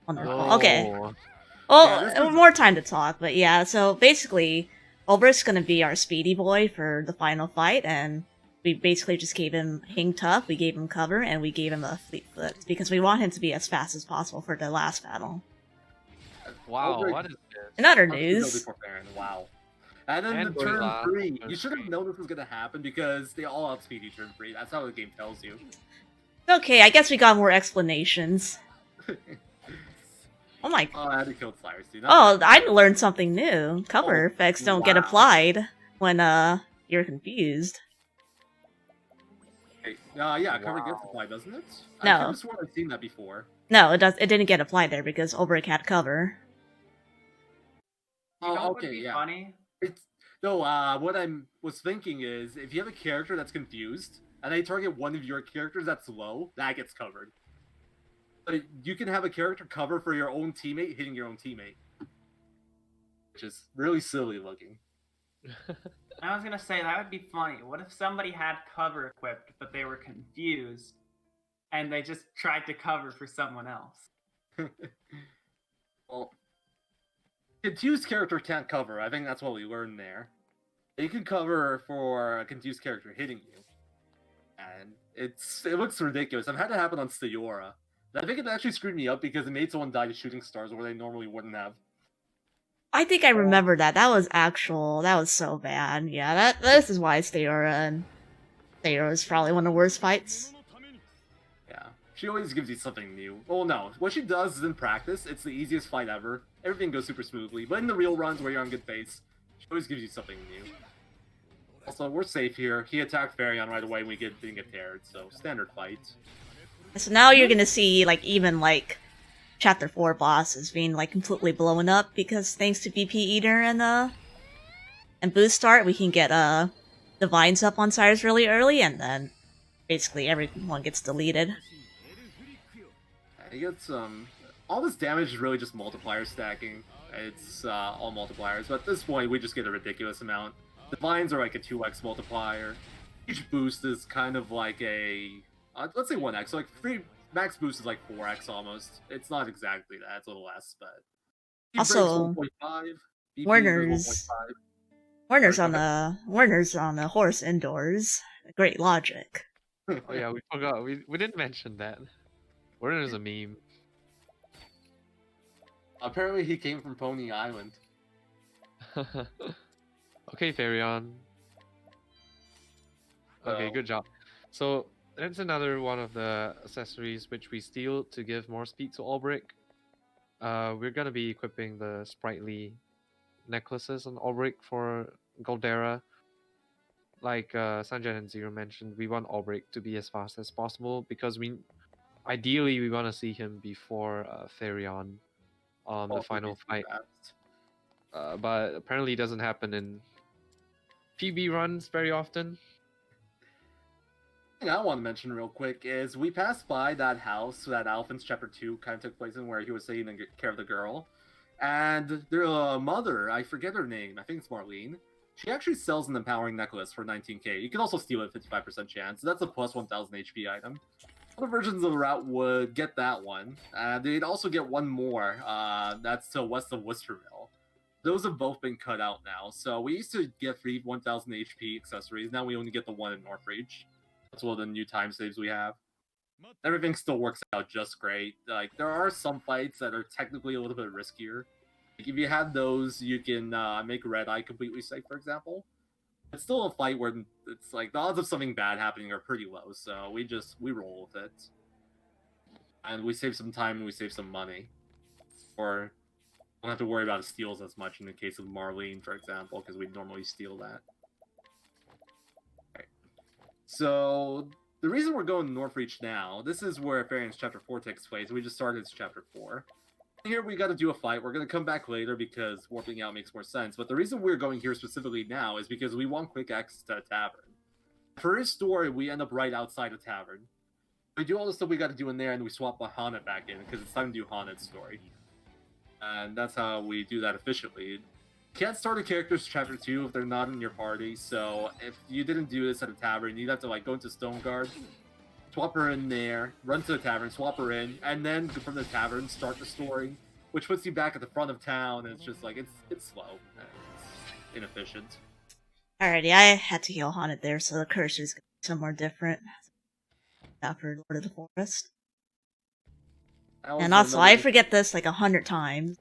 Wonderful. Okay. Oh, Well, Yeah, this is- more time to talk, but yeah, so basically, Ulbrich's gonna be our speedy boy for the final fight, and we basically just gave him Hing Tough, we gave him cover, and we gave him a Fleet Foot, because we want him to be as fast as possible for the last battle. wow, Ulbrich- what is this? In other I'll just go news, before Farron, wow. And then And the turn Gorilla, 3, turn you should have three. known this was gonna happen because they all outspeed each turn 3. That's how the game tells you. okay, I guess we got more explanations. Oh my, Oh, I had to kill Cyrus, dude. oh, I learned something new. Cover Oh, effects don't get wow. applied when, you're confused. Yeah, cover gets Wow. applied, doesn't it? No. I could have sworn I've seen that before. No, it didn't get applied there because Ulbrich had cover. You know what okay, would be yeah. funny? It's no. What I was thinking is, if you have a character that's confused and they target one of your characters that's low, that gets covered. But you can have a character cover for your own teammate hitting your own teammate, which is really silly looking. I was gonna say that would be funny. What if somebody had cover equipped, but they were confused, and they just tried to cover for someone else? Well, confused character can't cover. I think that's what we learned there. You can cover for a confused character hitting you, and it looks ridiculous. I've had it happen on Steora. I think it actually screwed me up because it made someone die to shooting stars where they normally wouldn't have. I think I remember that. That was so bad. Yeah, this is why Steora is probably one of the worst fights. Yeah, she always gives you something new. Well, no, what she does is in practice, it's the easiest fight ever. Everything goes super smoothly, but in the real runs where you're on good pace, she always gives you something new. Also, we're safe here. He attacked Farion right away and we didn't get teared, so standard fight. So now you're gonna see even Chapter 4 bosses being completely blown up because thanks to BP Eater and Boost Start, we can get Divines up on Cyrus really early, and then basically everyone gets deleted. You get some. All this damage is really just multiplier stacking. It's all multipliers, but at this point we just get a ridiculous amount. Divines are like a 2x multiplier. Each boost is kind of like a let's say 1x. So max boost is like 4x almost. It's not exactly that. It's a little less, but Also, 1.5. Werner's on the horse indoors. Great logic. Oh yeah, we forgot. We didn't mention that. Where is a meme? Apparently he came from Pony Island. Okay, Farion. Okay, Oh. good job. So that's another one of the accessories which we steal to give more speed to Ulbrich. We're gonna be equipping the sprightly necklaces on Ulbrich for Galdera. Like Sanjan and Zero mentioned, we want Ulbrich to be as fast as possible because ideally we want to see him before Therion on the final fight. But apparently it doesn't happen in PB runs very often. Thing I want to mention real quick is we passed by that house that Alphin's Chapter 2 kind of took place in, where he was taking care of the girl. And their mother, I forget her name, I think it's Marlene, she actually sells an empowering necklace for 19k. You can also steal it 55% chance. That's a plus 1000 HP item. Other versions of the route would get that one. They'd also get one more. That's to west of Worcesterville. Those have both been cut out now. So we used to get free 1000 HP accessories. Now we only get the one in Northreach. That's one of the new time saves we have. Everything still works out just great. Like, there are some fights that are technically a little bit riskier. Like, if you had those, you can make Red Eye completely safe, for example. It's still a fight where it's like the odds of something bad happening are pretty low, so we roll with it. And we save some time and we save some money. Or don't have to worry about steals as much in the case of Marlene, for example, because we'd normally steal that. So, the reason we're going to Northreach now, this is where Farion's Chapter 4 takes place. We just started Chapter 4. Here we got to do a fight. We're going to come back later because warping out makes more sense. But the reason we're going here specifically now is because we want quick access to a tavern. For his story, we end up right outside the tavern. We do all the stuff we got to do in there, and we swap Haunted back in because it's time to do Haunted's story. And that's how we do that efficiently. Can't start a character's chapter 2 if they're not in your party, so if you didn't do this at a tavern, you'd have to like go into Stoneguard, swap her in there, run to the tavern, swap her in, and then from the tavern start the story, which puts you back at the front of town, and it's just like, it's slow, and it's inefficient. Alrighty, I had to heal Haunted there, so the cursor's gonna be somewhere different after Lord of the Forest. And also, I forget this like 100 times.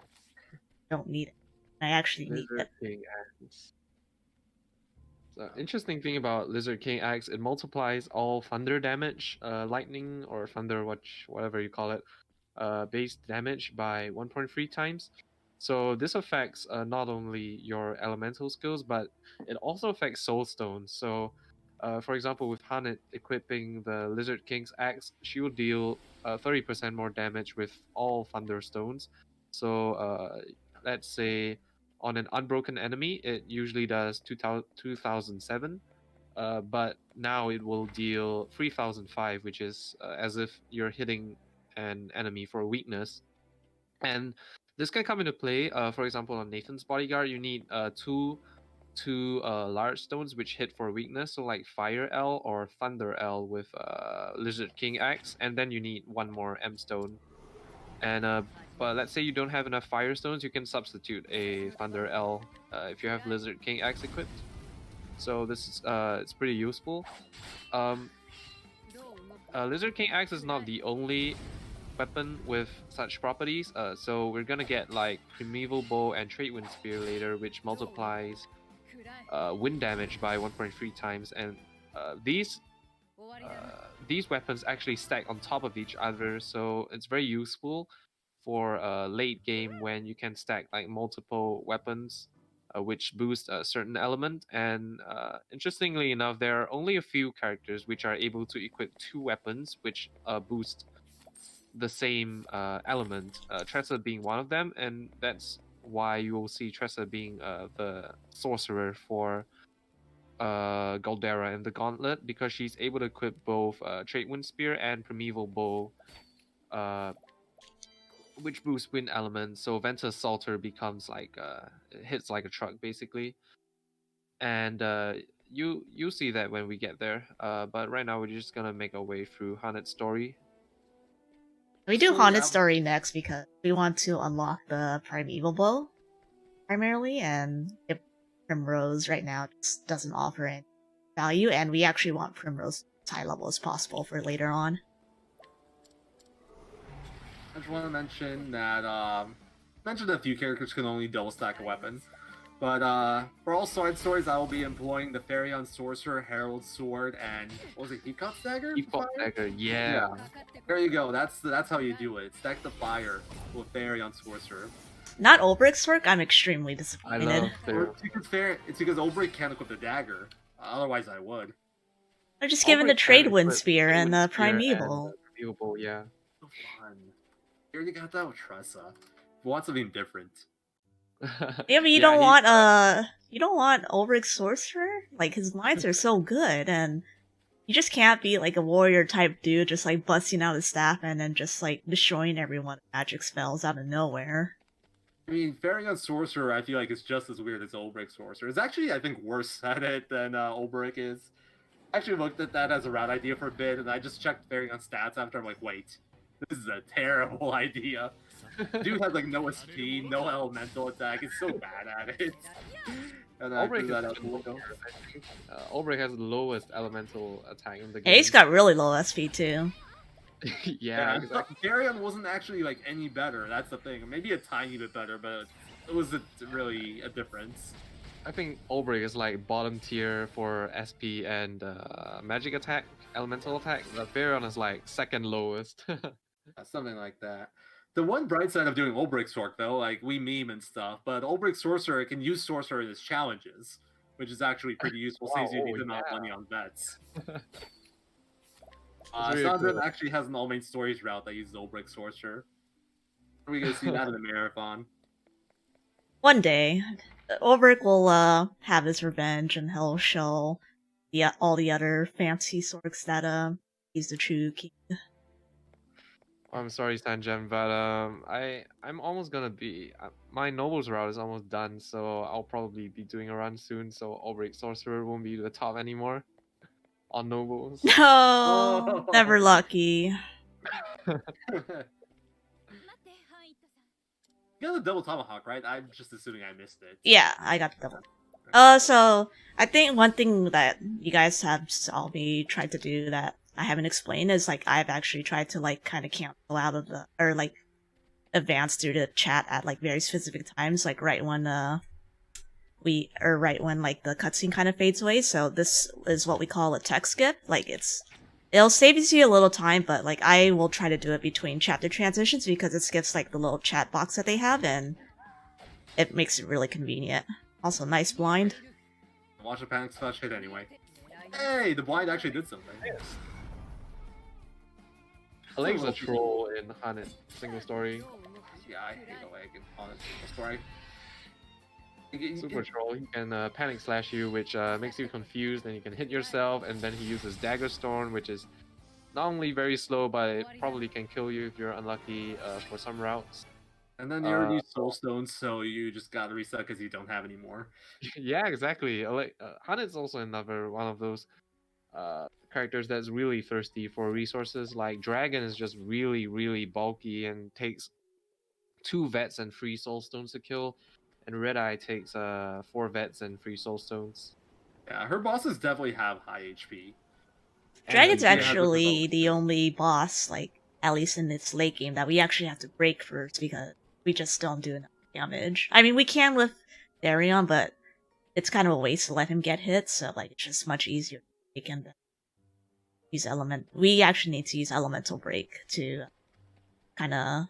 Don't need it. I actually need it. King Axe. So, interesting thing about Lizard King Axe, it multiplies all thunder damage, lightning or thunder, whatever you call it, base damage by 1.3 times. So this affects not only your elemental skills, but it also affects soul stones. So, for example, with Hanet equipping the Lizard King's axe, she will deal 30% more damage with all thunder stones. So let's say on an unbroken enemy, it usually does 2007, but now it will deal 3005, which is as if you're hitting an enemy for a weakness. And this can come into play, for example, on Nathan's bodyguard, you need two large stones which hit for weakness, so like Fire L or Thunder L with Lizard King Axe, and then you need one more M stone. And but let's say you don't have enough Fire stones, you can substitute a Thunder L if you have Lizard King Axe equipped. So this is it's pretty useful. Lizard King Axe is not the only weapon with such properties. So we're gonna get like Primeval Bow and Trade Wind Spear later, which multiplies wind damage by 1.3 times, and these weapons actually stack on top of each other, so it's very useful for late game when you can stack like multiple weapons which boost a certain element. And interestingly enough, there are only a few characters which are able to equip two weapons which boost the same element, Tressa being one of them, and that's why you will see Tressa being the sorcerer for Galdera and the Gauntlet, because she's able to equip both Trade Wind Spear and Primeval Bow, which boosts wind elements. So Ventus Salter becomes like hits like a truck basically, and you see that when we get there. But right now we're just gonna make our way through Hanet's story. We do So, Haunted yeah. Story next because we want to unlock the Primeval Bow, primarily, and if Primrose right now just doesn't offer any value, and we actually want Primrose as high level as possible for later on. I just want to mention that mentioned a few characters can only double stack a weapon. But for all side stories, I will be employing the Therion Sorcerer, Herald Sword, and what was it, Heapcott's Dagger? Default dagger, yeah. There you go. That's how you do it. Stack the fire with Therion Sorcerer. Not Ulbricht's work, I'm extremely I disappointed. love Or it's because Ulbricht can't equip the dagger. Otherwise, I would. They're just given the Trade Wind Spear and the Primeval. Primeval. Primeval, yeah. So fun. You already got that with Tressa. You want something different. Yeah, but you don't want Ulbricht's Sorcerer? Like, his lines are so good, and you just can't be like a warrior type dude just like busting out his staff and then just like destroying everyone with magic spells out of nowhere. I mean, Therion Sorcerer, I feel like it's just as weird as Ulbricht Sorcerer. It's actually, I think, worse at it than Ulbricht is. I actually looked at that as a route idea for a bit, and I just checked Therion's stats after. I'm like, wait, this is a terrible idea. Dude has like no SP, no elemental attack. It's so bad at it. And I threw that out the window. Ulbricht has the lowest elemental attack in the game. Yeah, he's got really low SP too. Yeah, exactly. Therion wasn't actually like any better. That's the thing. Maybe a tiny bit better, but it was really a difference. I think Ulbricht is like bottom tier for SP and magic attack, elemental attack. But Therion is like second lowest. Something like that. The one bright side of doing Ulbricht's work, though, like we meme and stuff, but Ulbricht Sorcerer can use Sorcerer in his challenges, which is actually pretty useful. Saves you a decent amount of money on bets. Really Sandra cool. actually has an all main stories route that uses Ulbricht Sorcerer. Are we gonna see that in the marathon? One day, Ulrich will have his revenge, and he'll show all the other fancy sorts that he's the true king. I'm sorry, Sanjam, but I'm almost gonna be my nobles route is almost done, so I'll probably be doing a run soon. So Ulrich Sorcerer won't be the top anymore on nobles. No, Oh. never lucky. You got the double tomahawk, right? I'm just assuming I missed it. Yeah, I got the double. So I think one thing that you guys have all me tried to do that I haven't explained is like I've actually tried to like kind of cancel out of the or like advance through the chat at like very specific times, like right when right when like the cutscene kind of fades away. So this is what we call a text skip. Like it'll save you a little time, but like I will try to do it between chapter transitions because it skips like the little chat box that they have, and it makes it really convenient. Also, nice blind. Watch the panic slash hit anyway. Hey, the blind actually did something. Aleg's a troll in Hanet single story. Yeah, I hate Aleg in honest story. Super troll. He can panic slash you, which makes you confused, and you can hit yourself. And then he uses Dagger Storm, which is not only very slow, but it probably can kill you if you're unlucky for some routes. And then you already use Soul Stones, so you just gotta reset because you don't have any more. Yeah, exactly. Hanet's also another one of those characters that's really thirsty for resources. Like Dragon is just really, really bulky and takes 2 vets and 3 soul stones to kill, and Red Eye takes 4 vets and 3 soul stones. Yeah, her bosses definitely have high HP. Dragon's And actually the only boss, like at least in its late game, that we actually have to break first because we just don't do enough damage. I mean, we can with Darion, but it's kind of a waste to let him get hit. So like, it's just much easier to break and use element. We actually need to use elemental break to kind of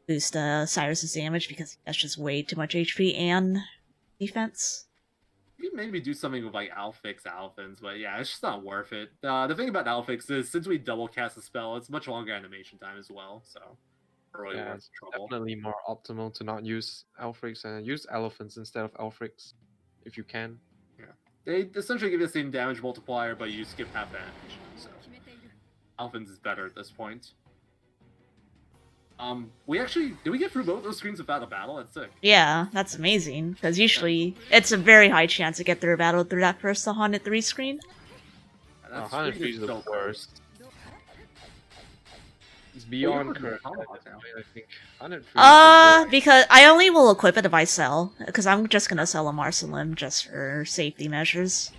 boost Cyrus's damage because that's just way too much HP and defense. You can maybe do something with like Alphix Alphins, but yeah, it's just not worth it. The thing about Alphix is since we double cast the spell, it's much longer animation time as well, so really Yeah, worth it's the trouble. definitely more optimal to not use Alfrix and use Elephants instead of Alfrix, if you can. Yeah, they essentially give you the same damage multiplier, but you skip half damage. So Alphins is better at this point. We actually did we get through both those screens without a battle? That's sick. Yeah, that's amazing because usually it's a very high chance to get through a battle through that first Haunted 3 screen. That's Haunted 3 is the worst. It's beyond current. I think Haunted 3 because I only will equip it if I sell, because I'm just gonna sell a Marcelim just for safety measures.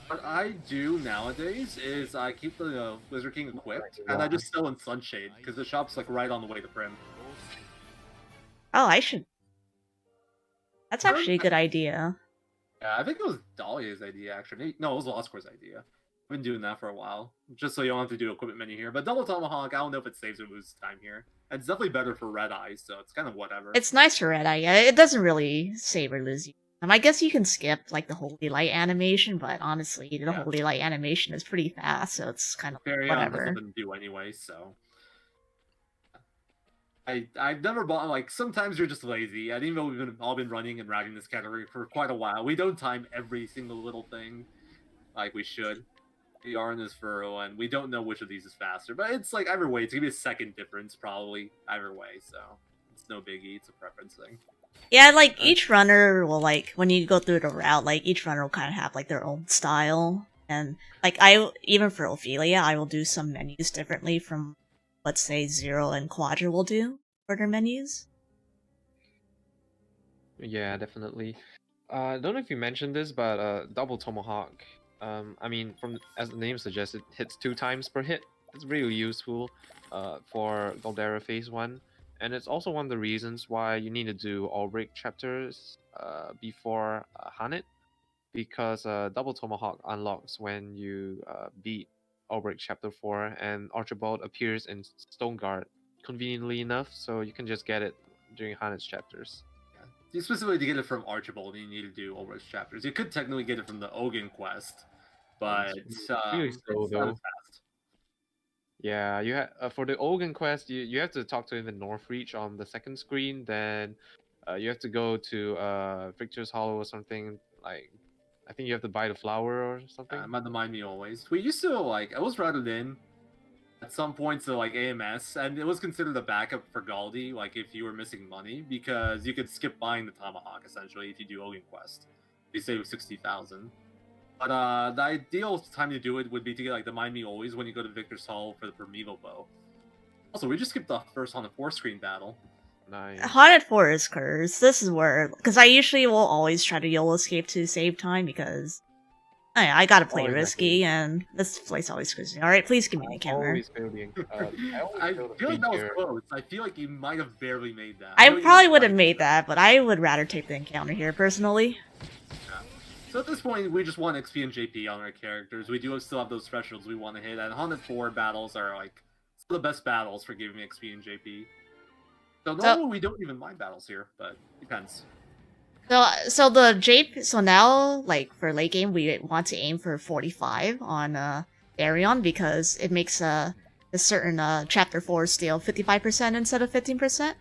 What I do nowadays is I keep the Wizard King equipped, and I just sell in Sunshade, because the shop's like right on the way to Prim. Oh, I should. That's actually a good idea. Yeah, I think it was Dahlia's idea, actually. No, it was Lost Core's idea. I've been doing that for a while, just so you don't have to do equipment menu here. But Double Tomahawk, I don't know if it saves or loses time here. And it's definitely better for Red Eyes, so it's kind of whatever. It's nice for Red Eye. Yeah, it doesn't really save or lose you. I guess you can skip like the Holy Light animation, but honestly, the Holy Light animation is pretty fast, so it's kind of whatever. Nothing to do anyway, so. I've never bought, like, sometimes you're just lazy, and even though we've all been running and routing this category for quite a while, we don't time every single little thing like we should. We are in this furrow, and we don't know which of these is faster, but it's like either way, it's gonna be a second difference probably either way, so it's no biggie, it's a preference thing. Yeah, like each runner will like when you go through the route, like each runner will kind of have like their own style, and like even for Ophelia, I will do some menus differently from, let's say, Zero and Quadra will do for their menus. Yeah, definitely. I don't know if you mentioned this, but Double Tomahawk. I mean, as the name suggests, it hits 2 times per hit. It's really useful for Galdera Phase 1. And it's also one of the reasons why you need to do Ulrich chapters before Hanet, because Double Tomahawk unlocks when you beat Ulrich chapter 4, and Archibald appears in Stoneguard conveniently enough, so you can just get it during Hanet's chapters. Yeah. Specifically to get it from Archibald, you need to do Ulrich chapters. You could technically get it from the Ogun quest, but it's really slow, though. Fast. Yeah, you for the Ogun quest, you have to talk to him in Northreach on the second screen. Then you have to go to Victor's Hollow or something. Like, I think you have to buy the flower or something. Might remind me always. We used to like I was routed in at some points to like AMS, and it was considered a backup for Galdi, like if you were missing money, because you could skip buying the Tomahawk essentially if you do Ogun Quest. You save 60,000. But the ideal time to do it would be to get like the Mind Me Always when you go to Victor's Hall for the Primeval Bow. Also, we just skipped the first on the 4-screen battle. Nice. Haunted Forest Curse. This is where, because I usually will always try to YOLO escape to save time because I gotta play Always risky, and this place always screws me. All right, please give me an encounter. Always fail the. I fail the feel like that was figure. close. I feel like you might have barely made that. I know you probably were would have trying made to- that, but I would rather take the encounter here personally. So at this point, we just want XP and JP on our characters. We do still have those thresholds we want to hit, and Haunted 4 battles are like some of the best battles for giving XP and JP. So normally we don't even mind battles here, but depends. So now like for late game, we want to aim for 45 on Arion because it makes a certain chapter 4 steal 55% instead of 15%.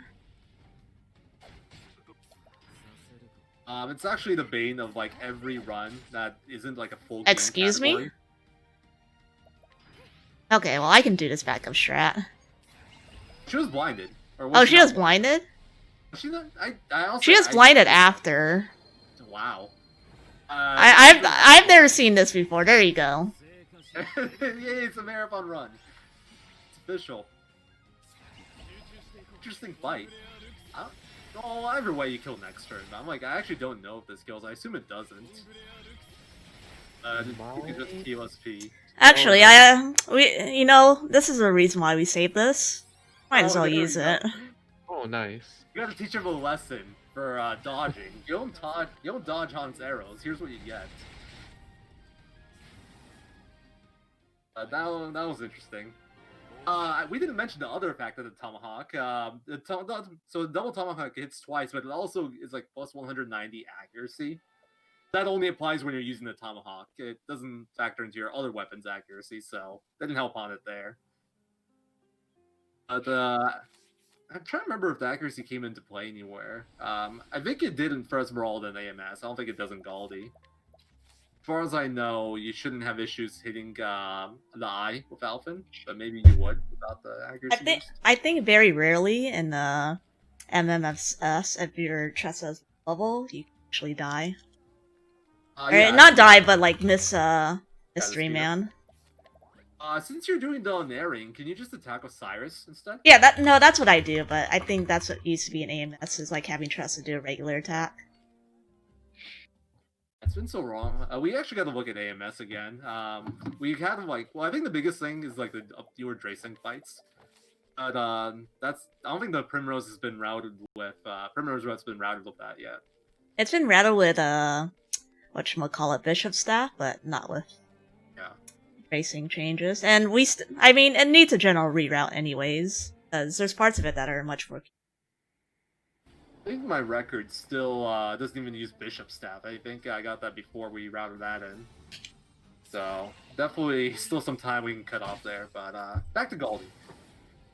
It's actually the bane of like every run that isn't like a full. Game Excuse me? category. Okay, well I can do this backup strat. She was blinded. Or Oh, she not was blinded? Was she not? I also. She was blinded after. Wow. I've never seen this before. There you go. Yay, it's a marathon run. It's official. Interesting fight. Oh, either way you kill next turn. I'm like, I actually don't know if this kills. I assume it doesn't. You can just heal SP. Actually, this is the reason why we saved this. Might as Oh, well there we use go. it. Oh, nice. You gotta teach him a lesson for dodging. You don't dodge Han's arrows. Here's what you get. That was interesting. We didn't mention the other effect of the Tomahawk. So the double Tomahawk hits twice, but it also is like plus 190 accuracy. That only applies when you're using the Tomahawk. It doesn't factor into your other weapon's accuracy, so didn't help on it there. But I'm trying to remember if the accuracy came into play anywhere. I think it did in First Brawl and AMS. I don't think it does in Galdi. As far as I know, you shouldn't have issues hitting the eye with Alphen, but maybe you would without the accuracy. I think very rarely in the MMFS, if your Tressa's level, you actually die. Or not die, but like miss Mystery Man. Since you're doing the unerring, can you just attack Osiris instead? Yeah, that's what I do, but I think that's what used to be in AMS, is like having Tressa do a regular attack. It's been so wrong. We actually got to look at AMS again. We had like, well, I think the biggest thing is like the fewer Dracing fights. But I don't think the Primrose has been routed with Primrose Rout's been routed with that yet. It's been routed with whatchamacallit, Bishop Staff, but not with racing changes. And it needs a general reroute anyways, because there's parts of it that are much more. I think my record still doesn't even use Bishop Staff. I think I got that before we routed that in. So definitely still some time we can cut off there. But back to Galdi.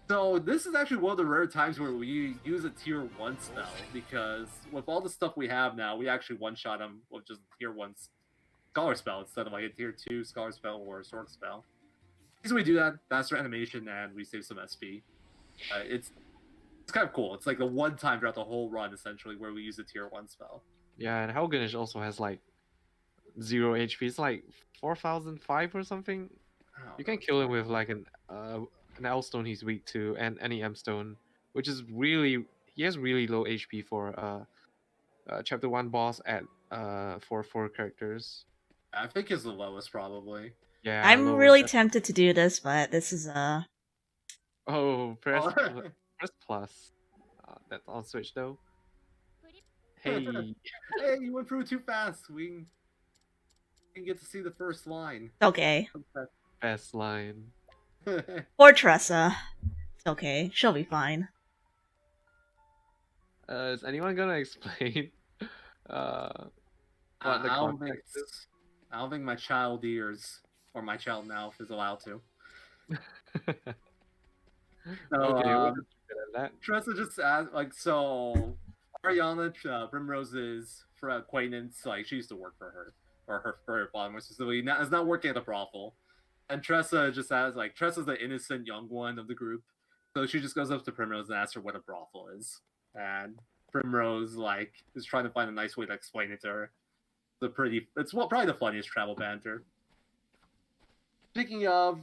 So this is actually one of the rare times where we use a tier 1 spell, because with all the stuff we have now, we actually one-shot him with just tier 1 Scholar Spell instead of like a tier 2 Scholar Spell or a Sword Spell. So we do that, faster animation, and we save some SP. It's kind of cool. It's like the one time throughout the whole run, essentially, where we use a tier 1 spell. Yeah, and Helganish also has like 0 HP. It's like 4,005 or something. You can kill him with like an L stone he's weak to, and any M stone, which is really, he has really low HP for chapter 1 boss at for 4 characters. I think it's the lowest probably. Yeah, I'm lowest. really tempted to do this, but this is Oh, press plus. That's on Switch though. Hey, Hey, you went through it too fast. We didn't get to see the first line. okay. best line. Or Tressa. It's okay. She'll be fine. Is anyone gonna explain what the I don't context is? think my child ears or my child mouth is allowed to. So, Okay, we'll just leave it at that. Tressa just asked, like, so Ariana, Primrose's for acquaintance, like, she used to work for her, or for her father, more specifically, is not working at the brothel. And Tressa just asks, like, Tressa's the innocent young one of the group. So she just goes up to Primrose and asks her what a brothel is. And Primrose, like, is trying to find a nice way to explain it to her. It's probably the funniest travel banter. Speaking of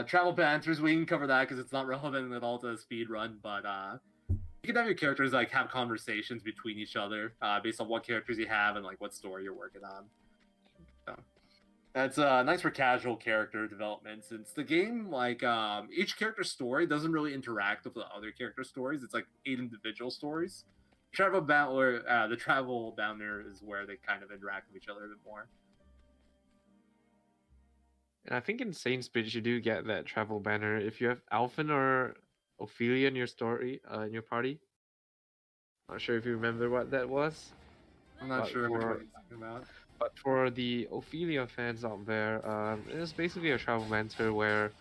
travel banters, we can cover that because it's not relevant at all to the speed run, but you can have your characters like have conversations between each other based on what characters you have and like what story you're working on. So, that's nice for casual character development since the game, like each character's story doesn't really interact with the other character stories. It's like 8 individual stories. The travel banner is where they kind of interact with each other a bit more. And I think in Saint Speech you do get that travel banner if you have Alphen or Ophelia in your story, in your party. Not sure if you remember what that was. I'm not But sure which for- one you're talking about. But for the Ophelia fans out there, it's basically a travel banter where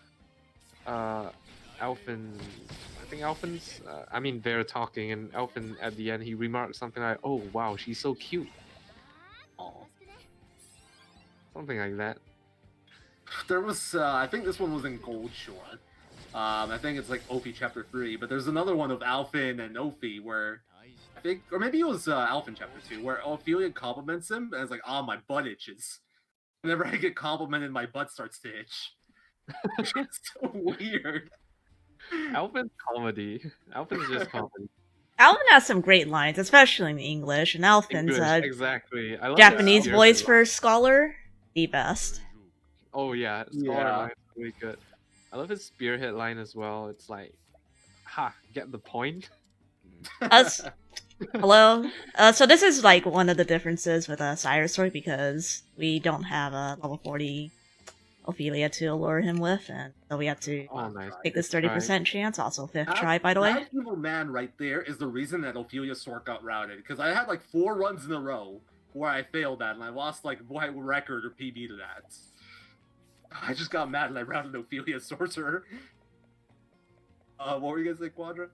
Alphen, I think Alphen's, I mean, they're talking, and Alphen at the end he remarks something like, "Oh wow, she's so cute," Oh. something like that. There was, I think this one was in Gold Shore. I think it's like Ophi Chapter 3, but there's another one of Alphen and Ophi where I think, or maybe it was Alphen Chapter 2, where Ophelia compliments him and it's like, "Oh, my butt itches." Whenever I get complimented, my butt starts to itch. It's so weird. Alphen's comedy. Alphen's just comedy. Alvin has some great lines, especially in English, and Alvin's English, exactly. I love Japanese the voice Spearhead for Scholar, the best. line. Oh yeah, Scholar Yeah. line's really good. I love his Spearhead line as well. It's like, "Ha, get the point." Us. Hello? So this is like one of the differences with Cyrus story because we don't have a level 40 Ophelia to allure him with, and so we have to Oh nice. take this Good try. 30% chance, also 5th try, by the way. That evil man right there is the reason that Ophelia's sword got routed. Because I had like 4 runs in a row where I failed at, and I lost like my record or PB to that. I just got mad and I routed Ophelia's sorcerer. What were you gonna say, Quadra?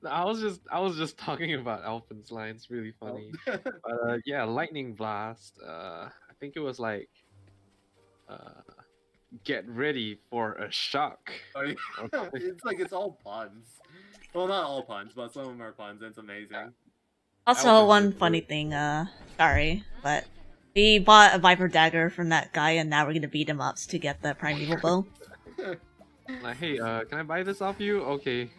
I was just talking about Alphen's line. It's really funny. Oh. But yeah, lightning blast. I think it was like, get ready for a shock. Oh, yeah. It's like it's all puns. Well, not all puns, but some of them are puns, and it's amazing. Also, Alvin's one just funny really- thing, sorry, but we bought a Viper Dagger from that guy, and now we're gonna beat him up to get the Primeval Bow. Like, hey, can I buy this off you? Okay,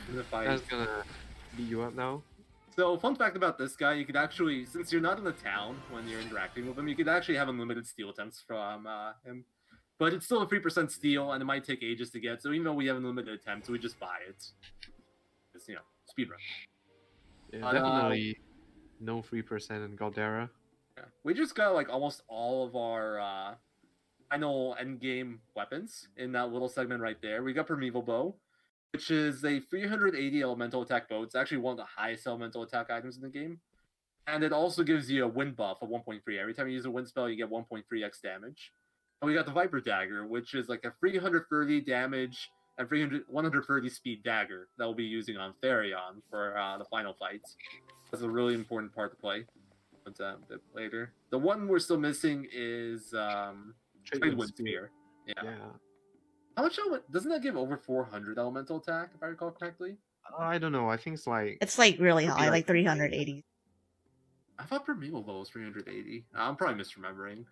In the fight. I was gonna beat you up now. So, fun fact about this guy, you could actually, since you're not in the town when you're interacting with him, you could actually have unlimited steal attempts from him. But it's still a 3% steal, and it might take ages to get, so even though we have unlimited attempts, we just buy it. It's, speedrun. Yeah, But, definitely no 3% in Galdera. Yeah. We just got, like, almost all of our final endgame weapons in that little segment right there. We got Primeval Bow, which is a 380 elemental attack bow. It's actually one of the highest elemental attack items in the game. And it also gives you a wind buff of 1.3. Every time you use a wind spell, you get 1.3x damage. And we got the Viper Dagger, which is like a 330 damage and 130 speed dagger that we'll be using on Therion for the final fights. That's a really important part to play. But a bit later. The one we're still missing is Tradewind Spear. Yeah. How much doesn't that give over 400 elemental attack, if I recall correctly? I don't know. I think it's like It's like really Could be high, like like 380. I thought Primeval Bow was 380. I'm probably misremembering.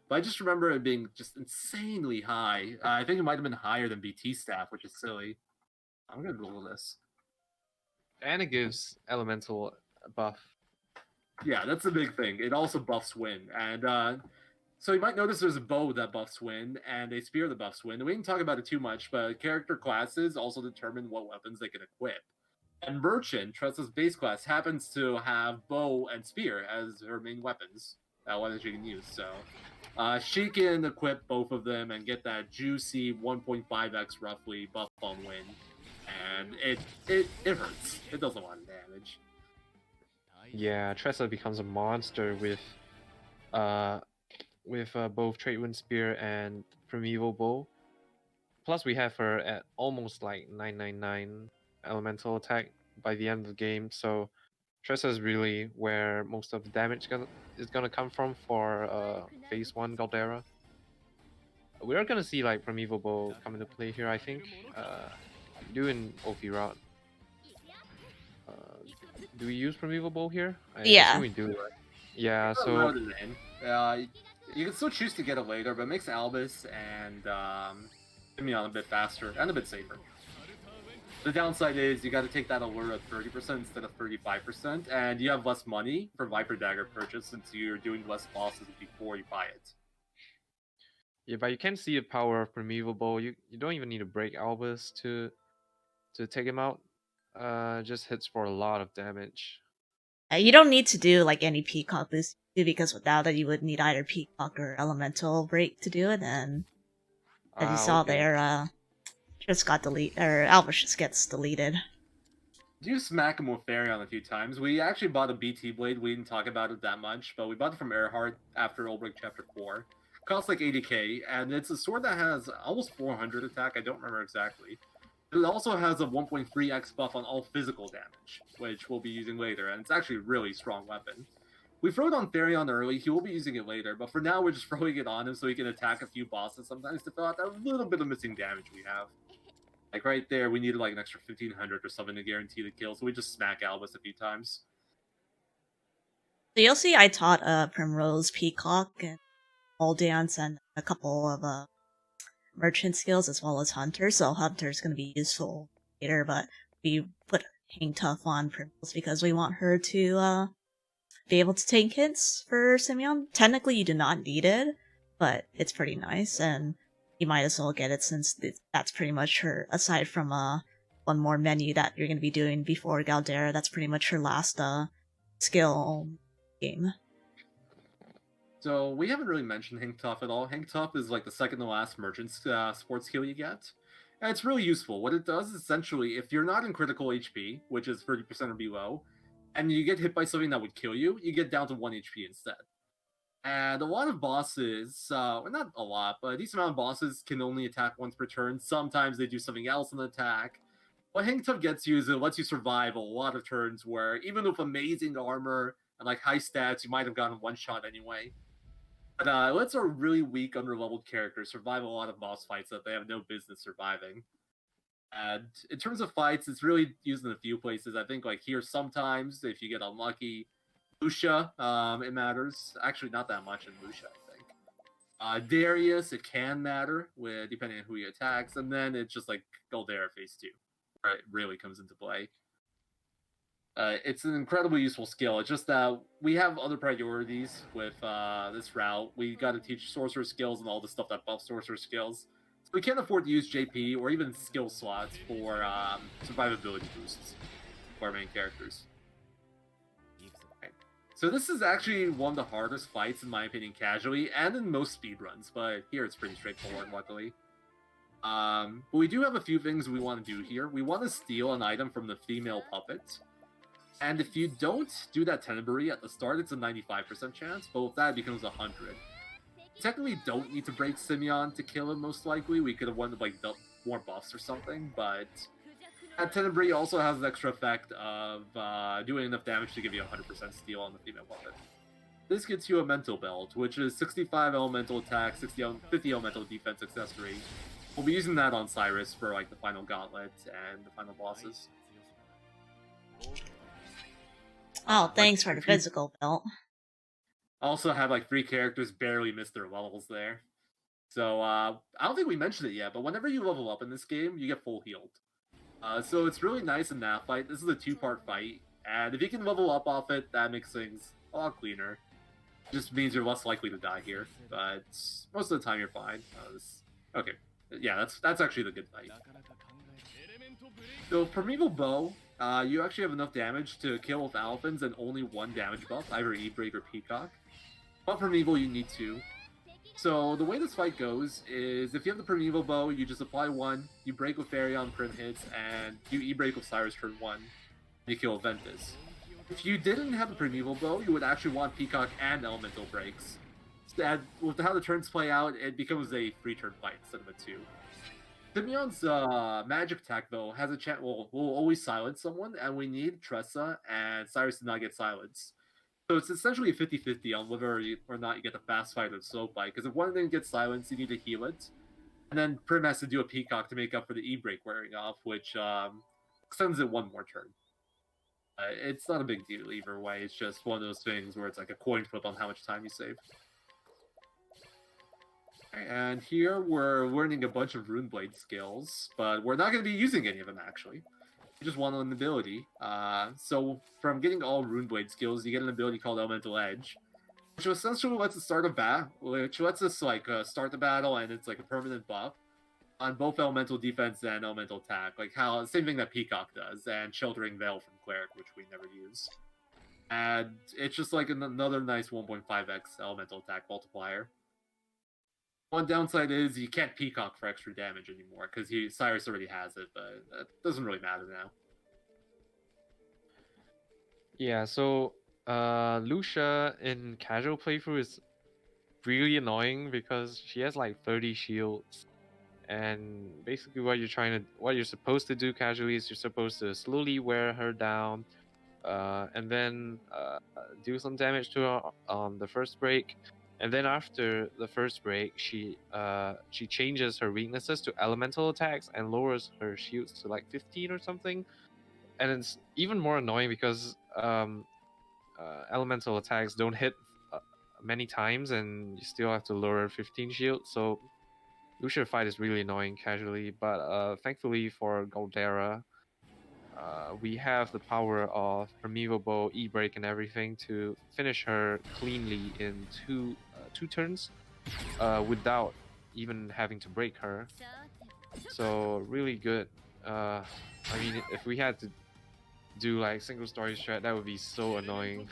But I just remember it being just insanely high. I think it might have been higher than BT Staff, which is silly. I'm gonna Google this. and it gives elemental buff. Yeah, that's the big thing. It also buffs wind. And so you might notice there's a bow that buffs wind and a spear that buffs wind. And we didn't talk about it too much, but character classes also determine what weapons they can equip. And Merchant, Tressa's base class, happens to have bow and spear as her main weapons. Weapons she can use. So she can equip both of them and get that juicy 1.5x roughly buff on wind. And it hurts. It does a lot of damage. Yeah, Tressa becomes a monster with both Tradewind Spear and Primeval Bow. Plus, we have her at almost like 999 elemental attack by the end of the game. So Tressa is really where most of the damage is gonna come from for phase 1 Galdera. We are gonna see like Primeval Bow come into play here, I think. Doing OP route. Uh, do we use Primeval Bow here? I Yeah. assume we do, right? Yeah, It's not so loaded in. You can still choose to get it later, but it makes Albus and Simeon a bit faster and a bit safer. The downside is you got to take that alert at 30% instead of 35%, and you have less money for Viper Dagger purchase since you're doing less bosses before you buy it. yeah, but you can see the power of Primeval Bow. You don't even need to break Albus to take him out. Just hits for a lot of damage. You don't need to do like any Peacock boost because without it, you would need either Peacock or Elemental break to do it. And as you saw Okay. there, just got deleted, or Albus just gets deleted. Do smack him with Therion a few times. We actually bought a BT blade. We didn't talk about it that much, but we bought it from Earhart after Old Break Chapter 4. Costs like 80k, and it's a sword that has almost 400 attack. I don't remember exactly. It also has a 1.3x buff on all physical damage, which we'll be using later, and it's actually a really strong weapon. We throw it on Therion early, he will be using it later, but for now we're just throwing it on him so he can attack a few bosses sometimes to fill out that little bit of missing damage we have. Like right there, we needed like an extra 1500 or something to guarantee the kill, so we just smack Albus a few times. So you'll see I taught Primrose Peacock and All Dance and a couple of merchant skills as well as Hunter, so Hunter's going to be useful later, but we put Hang Tough on Primrose because we want her to be able to take hits for Simeon. Technically, you do not need it, but it's pretty nice, and you might as well get it since that's pretty much her, aside from one more menu that you're going to be doing before Galdera, that's pretty much her last skill game. So we haven't really mentioned Hang Tough at all. Hang Tough is like the second to last merchant sports skill you get. And it's really useful. What it does is essentially, if you're not in critical HP, which is 30% or below, and you get hit by something that would kill you, you get down to 1 HP instead. And a lot of bosses, well, not a lot, but a decent amount of bosses can only attack once per turn. Sometimes they do something else in the attack. What Hang Tough gets you is it lets you survive a lot of turns where even with amazing armor and like high stats, you might have gotten one shot anyway. But it lets our really weak, underleveled characters survive a lot of boss fights that they have no business surviving. And in terms of fights, it's really used in a few places. I think like here sometimes, if you get unlucky, Lucia, it matters. Actually, not that much in Lucia, I think. Darius, it can matter, depending on who he attacks. And then it's just like Galdera phase 2, where it really comes into play. It's an incredibly useful skill. It's just that we have other priorities with this route. We got to teach sorcerer skills and all the stuff that buffs sorcerer skills. So we can't afford to use JP or even skill slots for survivability boosts for our main characters. Okay. So this is actually one of the hardest fights, in my opinion, casually, and in most speedruns, but here it's pretty straightforward, luckily. But we do have a few things we want to do here. We want to steal an item from the female puppet. And if you don't do that Tenebrae at the start, it's a 95% chance, but with that, it becomes 100. Technically, don't need to break Simeon to kill him, most likely. We could have wanted, like, more buffs or something, but that Tenebrae also has the extra effect of doing enough damage to give you 100% steal on the female puppet. This gets you a mental belt, which is 65 elemental attack, 50 elemental defense accessory. We'll be using that on Cyrus for, like, the final gauntlet and the final bosses. Oh, thanks for the physical belt. Also have like 3 characters barely miss their levels there. So I don't think we mentioned it yet, but whenever you level up in this game, you get full healed. So it's really nice in that fight. This is a 2-part fight, and if you can level up off it, that makes things a lot cleaner. It just means you're less likely to die here, but most of the time you're fine. Okay, yeah, that's actually the good fight. So Primeval Bow, you actually have enough damage to kill with Alphans and only 1 damage buff, either E-Break or Peacock. But Primeval, you need 2. So the way this fight goes is if you have the Primeval Bow, you just apply 1, you break with Therion Prim hits, and you E-Break with Cyrus turn 1, and you kill Ventus. If you didn't have the Primeval Bow, you would actually want Peacock and Elemental breaks. So with how the turns play out, it becomes a 3-turn fight instead of a 2. Simeon's magic attack though has a chance. Will always silence someone, and we need Tressa and Cyrus to not get silenced. So it's essentially a 50-50 on whether or not you get the fast fight or the slow fight. Because if one of them gets silenced, you need to heal it, and then Prim has to do a peacock to make up for the e-break wearing off, which extends it one more turn. It's not a big deal either way. It's just one of those things where it's like a coin flip on how much time you save. And here we're learning a bunch of Runeblade skills, but we're not going to be using any of them actually. We just want an ability. So from getting all Runeblade skills, you get an ability called Elemental Edge, which essentially lets us start a battle. Which lets us start the battle, and it's like a permanent buff on both elemental defense and elemental attack. Like how same thing that Peacock does, and Sheltering Veil from Cleric, which we never use. And it's just like another nice 1.5x elemental attack multiplier. One downside is you can't Peacock for extra damage anymore, because Cyrus already has it, but that doesn't really matter now. Yeah, so Lucia in casual playthrough is really annoying because she has like 30 shields. And basically what you're supposed to do casually is you're supposed to slowly wear her down, and then do some damage to her on the first break. And then after the first break, she changes her weaknesses to elemental attacks and lowers her shields to like 15 or something. And it's even more annoying because elemental attacks don't hit many times, and you still have to lower 15 shield. So Lucia fight is really annoying casually, but thankfully for Galdera, we have the power of Primeval Bow, E-Break, and everything to finish her cleanly in two turns without even having to break her. So really good. I mean, if we had to do like single story strat, that would be so annoying.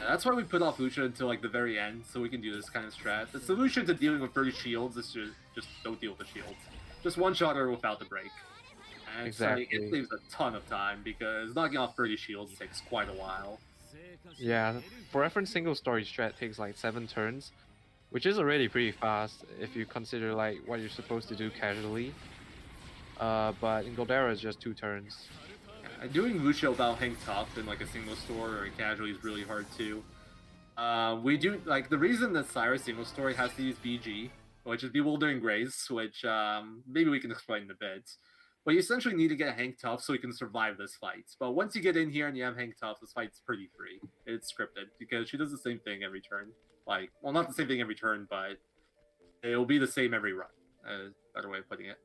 Yeah, that's why we put off Lucia until like the very end, so we can do this kind of strat. The solution to dealing with 30 shields is to just don't deal with the shields. Just one-shot her without the break. And Exactly. it saves a ton of time, because knocking off 30 shields takes quite a while. Yeah, for reference, single story strat takes like 7 turns, which is already pretty fast if you consider like what you're supposed to do casually. But in Galdera it's just 2 turns. And doing Lucio without Hank Top in like a single store or a casually is really hard too. We do like the reason that Cyrus single story has to use BG, which is Bewildering Grace, which maybe we can explain in a bit. But you essentially need to get Hank Tough so you can survive this fight. But once you get in here and you have Hank Tough, this fight's pretty free. It's scripted because she does the same thing every turn. Like, well, not the same thing every turn, but it'll be the same every run. Better way of putting it.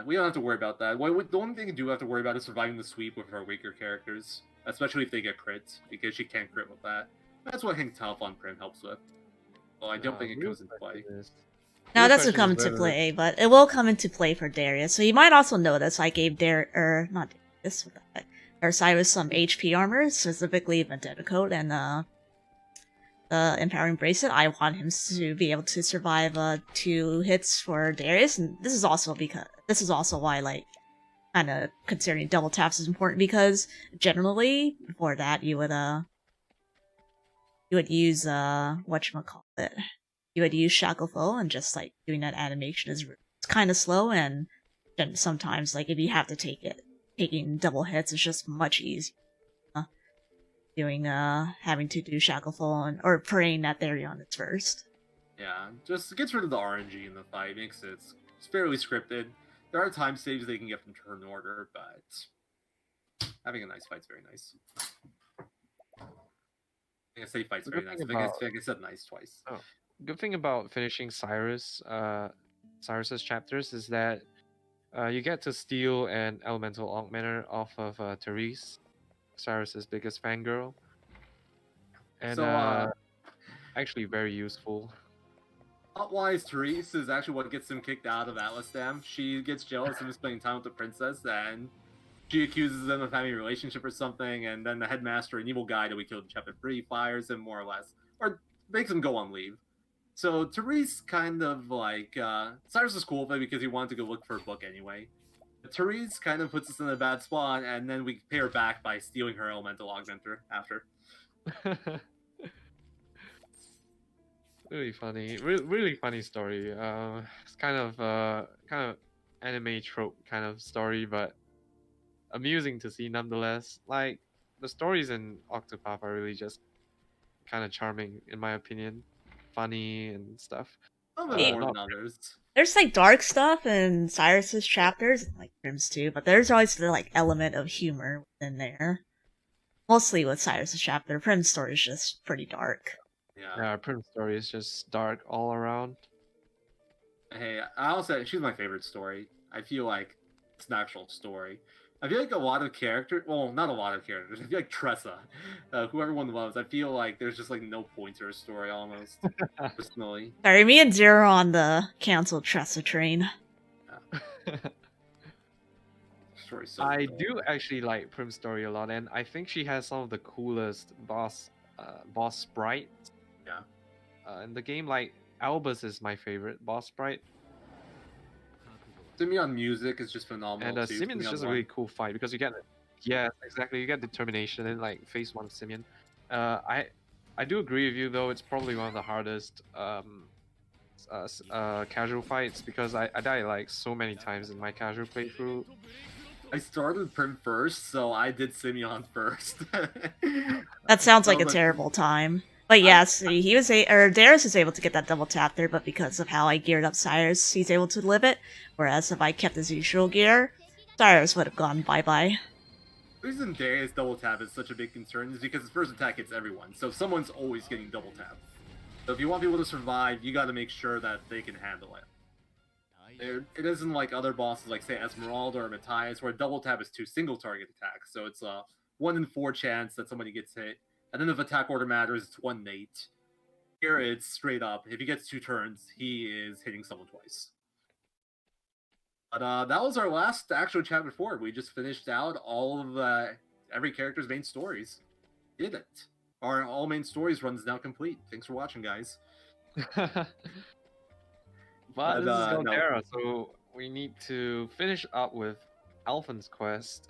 We don't have to worry about that. The only thing we do have to worry about is surviving the sweep with our weaker characters, especially if they get crits, because she can't crit with that. That's what Hank Tough on Prim helps with. Well, I don't think it comes into play. No, it doesn't question come is into whether- play, but it will come into play for Darius. So you might also notice I gave not Darius, or Cyrus some HP armor, specifically Vendetta Coat and the Empowering Bracelet. I want him to be able to survive 2 hits for Darius, and this is also why like kind of considering double taps is important, because generally before that you would use whatchamacallit. You would use Shackleful, and just like doing that animation is kind of slow, and then sometimes like if you have to taking double hits is just much easier. Having to do Shackleful or praying that Therion is first. Yeah, just gets rid of the RNG in the fight, makes it's fairly scripted. There are time saves they can get from turn order, but having a nice fight's very nice. I say fight's very nice. I said nice twice. Oh. Good thing about finishing Cyrus's chapters is that you get to steal an elemental augmenter off of Therese, Cyrus's biggest fangirl, and So, actually very useful. Plot-wise, Therese is actually what gets him kicked out of Atlas Dam. She gets jealous of him spending time with the princess, and she accuses them of having a relationship or something, and then the headmaster, an evil guy that we killed in Chapter 3, fires him more or less, or makes him go on leave. So Therese kind of like Cyrus is cool with it because he wanted to go look for a book anyway. But Therese kind of puts us in a bad spot, and then we pay her back by stealing her elemental augmenter after. Really funny, really funny story. It's kind of anime trope kind of story, but amusing to see nonetheless. Like the stories in Octopath are really just kind of charming in my opinion, funny and stuff. A little bit more Not than others. There's like dark stuff in Cyrus's chapters, and like Grim's too, but there's always the like element of humor in there. Mostly with Cyrus's chapter. Prim's story is just pretty dark. Yeah. Prim story is just dark all around. Hey, I'll say she's my favorite story. I feel like it's an actual story. I feel like a lot of characters, well, not a lot of characters. I feel like Tressa, who everyone loves. I feel like there's just like no point to her story almost, personally. Sorry, me and Zero on the canceled Tressa train. Story's so I cool. do actually like Prim's story a lot, and I think she has some of the coolest boss sprites. Yeah. In the game, like Albus is my favorite boss sprite, Simeon music is just phenomenal and too. Simeon is Simeon just a one. really cool fight because you get, yes, exactly, you get determination in like phase 1 of Simeon. I do agree with you though. It's probably one of the hardest casual fights because I die like so many times in my casual playthrough. I started Prim first, so I did Simeon first. That sounds like a Sounds terrible time. But yes, he was Darius was able to get that double tap there, but because of how I geared up Cyrus, he's able to live it. Whereas if I kept his usual gear, Cyrus would have gone bye-bye. The reason Darius double tap is such a big concern is because his first attack hits everyone, so someone's always getting double tapped. So if you want people to survive, you got to make sure that they can handle it. It isn't like other bosses like say Esmeralda or Matthias where double tap is 2 single target attacks, so it's a 1 in 4 chance that somebody gets hit, and then if attack order matters, it's 1 in 8. Here it's straight up. If he gets 2 turns, he is hitting someone twice. But that was our last actual chapter 4. We just finished out all of every character's main stories. Did it. Our all main stories run is now complete. Thanks for watching, guys. But this is no. Galdera, so we need to finish up with Alphen's quest.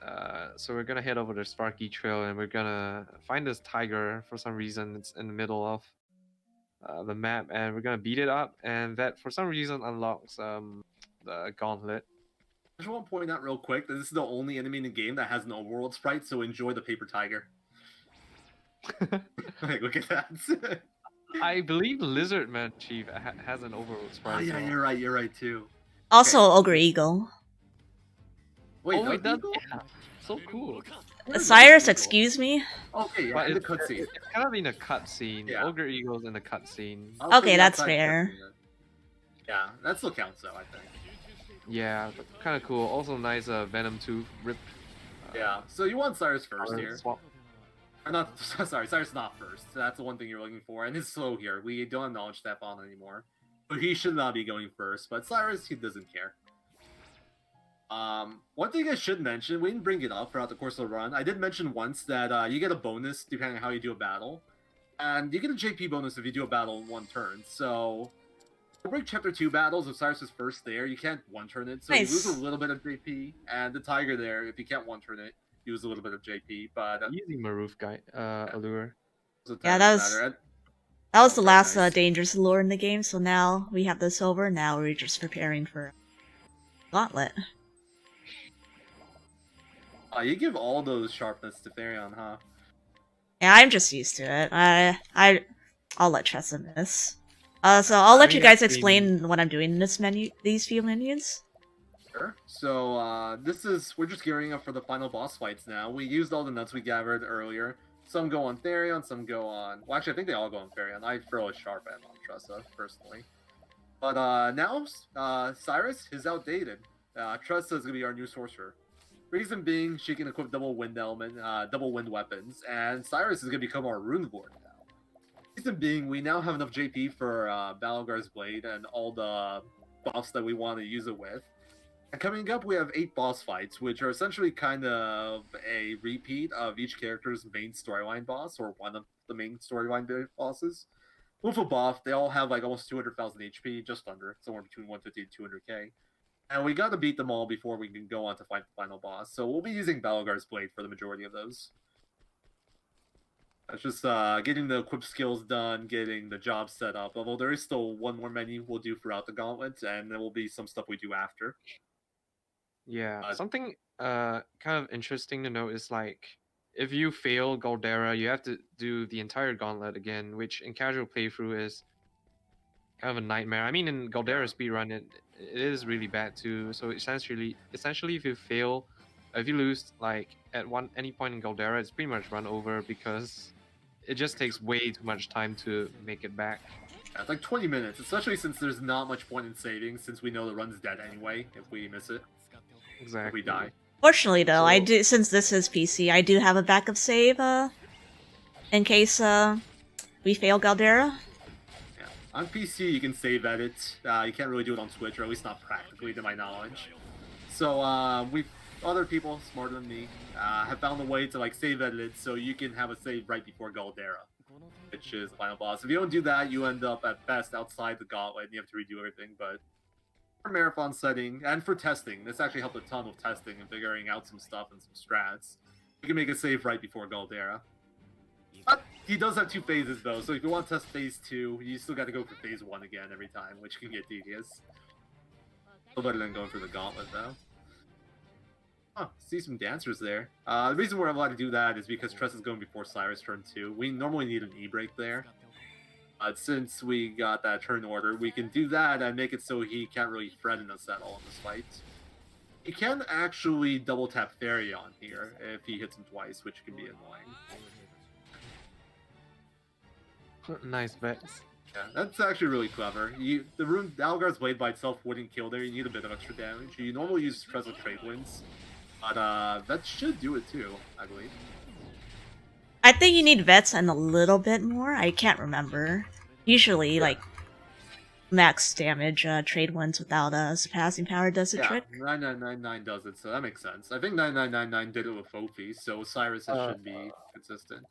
So we're gonna head over to Sparky Trail and we're gonna find this tiger for some reason. It's in the middle of the map, and we're gonna beat it up, and that for some reason unlocks the gauntlet. I just want to point out real quick that this is the only enemy in the game that has an overworld sprite, so enjoy the paper tiger. Like, look at that. I believe Lizardman Chief has an overworld sprite. Oh yeah, as well. you're right too. Also, Ogre Eagle. Wait, Oh, no, it does. Eagle? Yeah. So cool. Where's Cyrus, Eagle? excuse me? Okay, yeah, But in the it's cutscene. it's kind of in a cutscene. Yeah. Ogre Eagle's in a cutscene. I'll Okay, say that's outside fair. cutscene. Yeah, that still counts though, I think. Yeah, kind of cool. Also nice Venom Tooth rip. Yeah, so you want Cyrus first power here. swap. Or not, sorry, Cyrus not first. That's the one thing you're looking for, and it's slow here. We don't acknowledge Stefan anymore. But he should not be going first, but Cyrus, he doesn't care. One thing I should mention, we didn't bring it up throughout the course of the run. I did mention once that you get a bonus depending on how you do a battle. And you get a JP bonus if you do a battle in 1 turn. So, to break Chapter 2 battles, if Cyrus is first there, you can't 1-turn it. So Nice. you lose a little bit of JP. And the Tiger there, if you can't 1-turn it, you lose a little bit of JP. But Easy Maroof guy allure. Yeah, that was the very last nice. dangerous lure in the game, so now we have this over, now we're just preparing for Gauntlet. You give all those sharpness to Therion, huh? Yeah, I'm just used to it. I'll let Tressa miss. So I'll let you guys explain what I'm doing in these few menus. Sure. So, we're just gearing up for the final boss fights now. We used all the nuts we gathered earlier. Some go on Therion, some go on... Well, actually, I think they all go on Therion. I throw a sharp end on Tressa, personally. But, now, Cyrus is outdated. Tressa is gonna be our new sorcerer. Reason being, she can equip double wind element, double wind weapons, and Cyrus is gonna become our rune lord now. Reason being, we now have enough JP for Balgar's blade and all the buffs that we want to use it with. And coming up, we have 8 boss fights, which are essentially kind of a repeat of each character's main storyline boss, or one of the main storyline bosses. With a buff, they all have like almost 200,000 HP, just under, somewhere between 150 and 200k. And we gotta beat them all before we can go on to fight the final boss. So we'll be using Balgar's blade for the majority of those. It's just getting the equip skills done, getting the job set up. Although there is still one more menu we'll do throughout the gauntlet, and there will be some stuff we do after. Yeah, Uh, something kind of interesting to note is like if you fail Galdera, you have to do the entire gauntlet again, which in casual playthrough is kind of a nightmare. I mean, in Galdera speedrun, it is really bad too. So essentially, if you fail, if you lose like at any point in Galdera, it's pretty much run over because it just takes way too much time to make it back. Yeah, it's like 20 minutes, especially since there's not much point in saving, since we know the run's dead anyway if we miss it, Exactly. if we die. Fortunately, though, I So- do, since this is PC, I do have a backup save in case we fail Galdera. Yeah. On PC, you can save edit. You can't really do it on Switch, or at least not practically, to my knowledge. So other people smarter than me have found a way to like save edit, so you can have a save right before Galdera, which is the final boss. If you don't do that, you end up at best outside the gauntlet, and you have to redo everything. But for marathon setting and for testing, this actually helped a ton with testing and figuring out some stuff and some strats. You can make a save right before Galdera. But he does have 2 phases though, so if you want to test phase 2, you still got to go for phase 1 again every time, which can get tedious. A little better than going for the gauntlet though. Oh, see some dancers there. The reason we're allowed to do that is because Tress is going before Cyrus turn 2. We normally need an E-break there. Since we got that turn order, we can do that and make it so he can't really threaten us at all in this fight. He can actually double tap Therion here if he hits him twice, which can be annoying. Nice bet. Yeah, that's actually really clever. The Algar's Blade by itself wouldn't kill there, you need a bit of extra damage. You normally use Tress with Trade Winds, but that should do it too, I believe. I think you need vets and a little bit more. I can't remember. Usually, like max damage trade ones without surpassing power does the trick. 9999 does it, so that makes sense. I think 9999 did it with Fofi, so Cyrus should be consistent.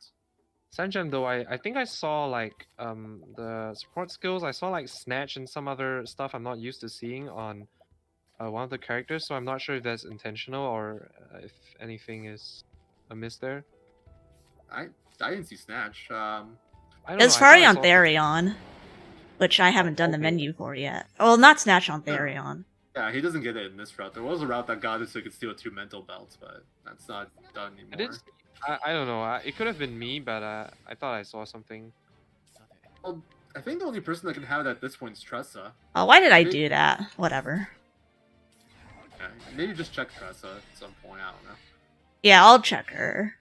Sanjam, though, I think I saw like the support skills. I saw like snatch and some other stuff I'm not used to seeing on one of the characters, so I'm not sure if that's intentional or if anything is amiss there. I didn't see Snatch. I don't It's know, I already thought I on saw- Therion, which I haven't done the Okay. menu for yet. Well, not Snatch on Therion. Yeah, he doesn't get it in this route. There was a route that got it so he could steal 2 mental belts, but that's not done I anymore. did. I don't know. It could have been me, but I thought I saw something. Well, I think the only person that can have it at this point is Tressa. Oh, why did I do that? Whatever. Yeah, maybe just check Tressa at some point, I don't know. Yeah, I'll check her.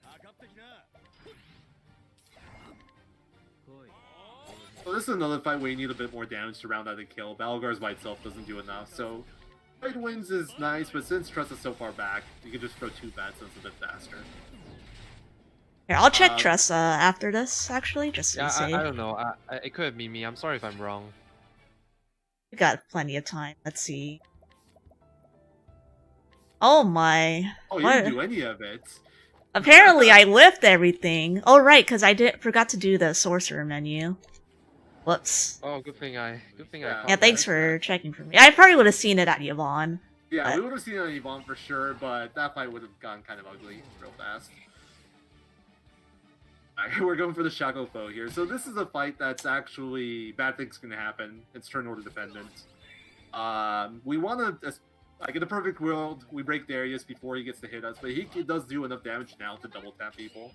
So this is another fight where you need a bit more damage to round out a kill. Balgar's by itself doesn't do enough, so Trade Winds is nice, but since Tressa's so far back, you can just throw 2 bats and it's a bit faster. Here, I'll check Tressa after this, actually, just to Yeah, see. I don't know. It could have been me. I'm sorry if I'm wrong. We got plenty of time. Let's see. Oh my. Oh, you What? didn't do any of it. Apparently I lift everything. Oh right, because I forgot to do the sorcerer menu. Whoops. Oh, good thing I Yeah. caught Yeah, thanks that. for checking for me. I probably would have seen it at Yvonne. Yeah, we would have seen it on Yvonne for sure, but that fight would have gone kind of ugly real fast. Alright, we're going for the Shaco Foe here. So this is a fight that's actually bad things can happen. It's turn order dependent. We want to, like in a perfect world, we break Darius before he gets to hit us, but he does do enough damage now to double tap people.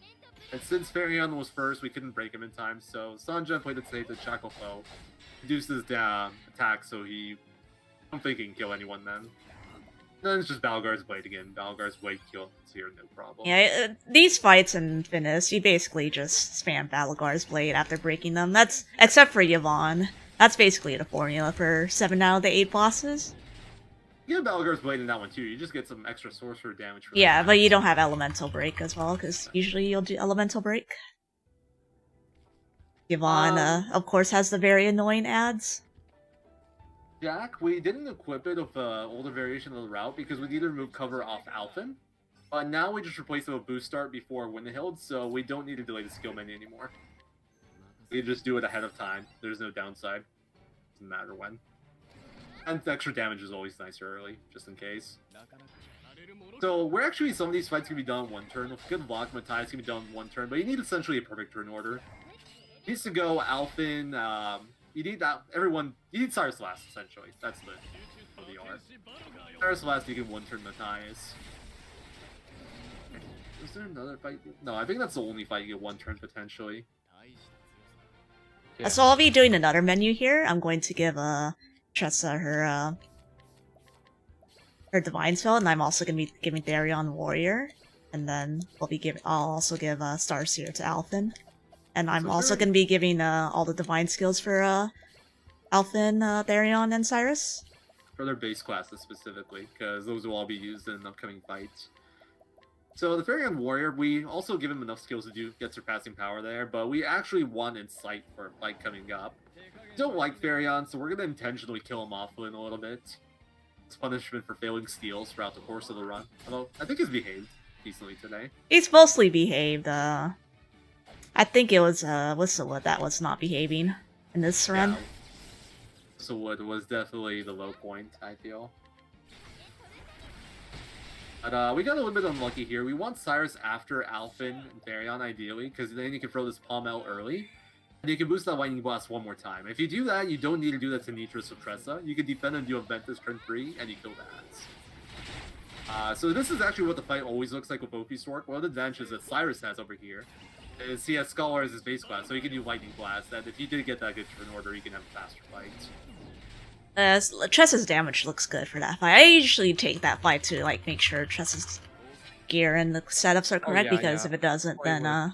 And since Farion was first, we couldn't break him in time, so Sanjan played it safe to Shaco Foe. Reduces the attack so he, I don't think he can kill anyone then. Then it's just Balgar's Blade again. Balgar's Blade kills here, no problem. Yeah, these fights in Finis, you basically just spam Balgar's Blade after breaking them. That's except for Yvonne. That's basically the formula for 7 out of the 8 bosses. You get Balgar's Blade in that one too. You just get some extra sorcerer damage for Yeah, that. but you don't have Elemental Break as well, because usually you'll do Elemental Break. Yvonne, of course, has the very annoying ads. Jack, we didn't equip it with an older variation of the route because we need to remove cover off Alphen. But now we just replace it with Boost Start before Windhild, so we don't need to delay the skill menu anymore. We just do it ahead of time. There's no downside. Doesn't matter when. And the extra damage is always nicer early, just in case. So we're actually, some of these fights can be done in 1 turn. With good luck, Matthias can be done in 1 turn, but you need essentially a perfect turn order. He needs to go Alphen, you need that, everyone, you need Cyrus last, essentially. That's the art. Cyrus last, you can 1 turn Matthias. Is there another fight? No, I think that's the only fight you get 1 turn, potentially. Yeah. So I'll be doing another menu here. I'm going to give Tressa her divine spell, and I'm also gonna be giving Therion Warrior, and then I'll also give Starseer to Alphen, and I'm also gonna be giving all the divine skills for Alphen, Therion, and Cyrus. For their base classes specifically, because those will all be used in upcoming fights. So the Therion Warrior, we also give him enough skills to get surpassing power there, but we actually want Insight for a fight coming up. We don't like Therion, so we're going to intentionally kill him off in a little bit. It's punishment for failing steals throughout the course of the run. Although, I think he's behaved decently today. He's mostly behaved. I think it was Whistlewood that was not behaving in this run. Yeah. Whistlewood was definitely the low point, I feel. But we got a little bit unlucky here. We want Cyrus after Alphen and Therion, ideally, because then you can throw this palm out early. And you can boost that Lightning Blast 1 more time. If you do that, you don't need to do that to Nitros or Tressa. You can defend and do a Ventus turn 3, and you kill that. So this is actually what the fight always looks like with both these Stork. One of the advantages that Cyrus has over here is he has Scholar as his base class, so he can do Lightning Blast, and if you did get that good turn order, you can have a faster fight. Tressa's damage looks good for that fight. I usually take that fight to make sure Tressa's gear and the setups are correct, because if it doesn't, then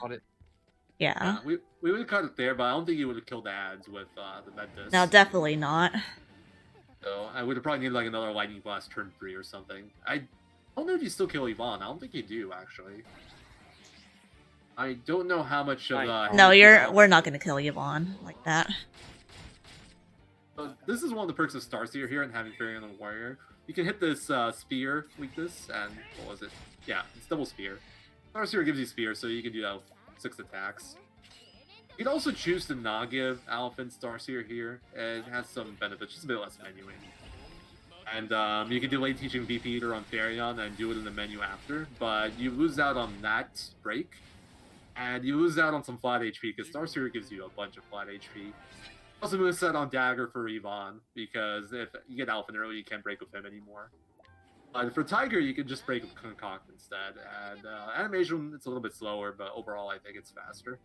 yeah. We would have cut it there, but I don't think he would have killed the ads with the Ventus. No, definitely not. So I would have probably needed another Lightning Blast turn 3 or something. I don't know if you still kill Yvonne. I don't think you do, actually. I don't know how much of No, we're not gonna kill Yvonne like that. So this is one of the perks of Starseer here and having Therion and Warrior. You can hit this Spear weakness, and what was it? Yeah, it's double Spear. Starseer gives you Spear, so you can do that with 6 attacks. You can also choose to not give Alphen Starseer here. It has some benefits, just a bit less menuing. And you can delay teaching VP Eater on Therion and do it in the menu after, but you lose out on that break. And you lose out on some flat HP, because Starseer gives you a bunch of flat HP. Also moveset on Dagger for Yvonne, because if you get Alphen early, you can't break with him anymore. But for Tiger, you can just break with Concoct instead. And animation, it's a little bit slower, but overall, I think it's faster.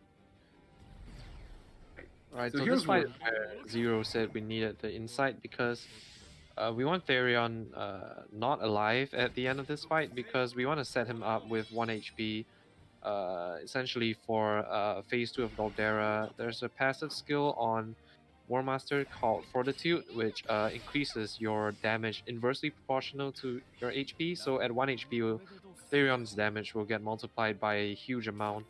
Right, so this fight Zero said we needed the insight because we want Therion not alive at the end of this fight, because we want to set him up with 1 HP. Essentially for phase 2 of Galdera, there's a passive skill on War Master called Fortitude, which increases your damage inversely proportional to your HP. So at 1 HP, Therion's damage will get multiplied by a huge amount.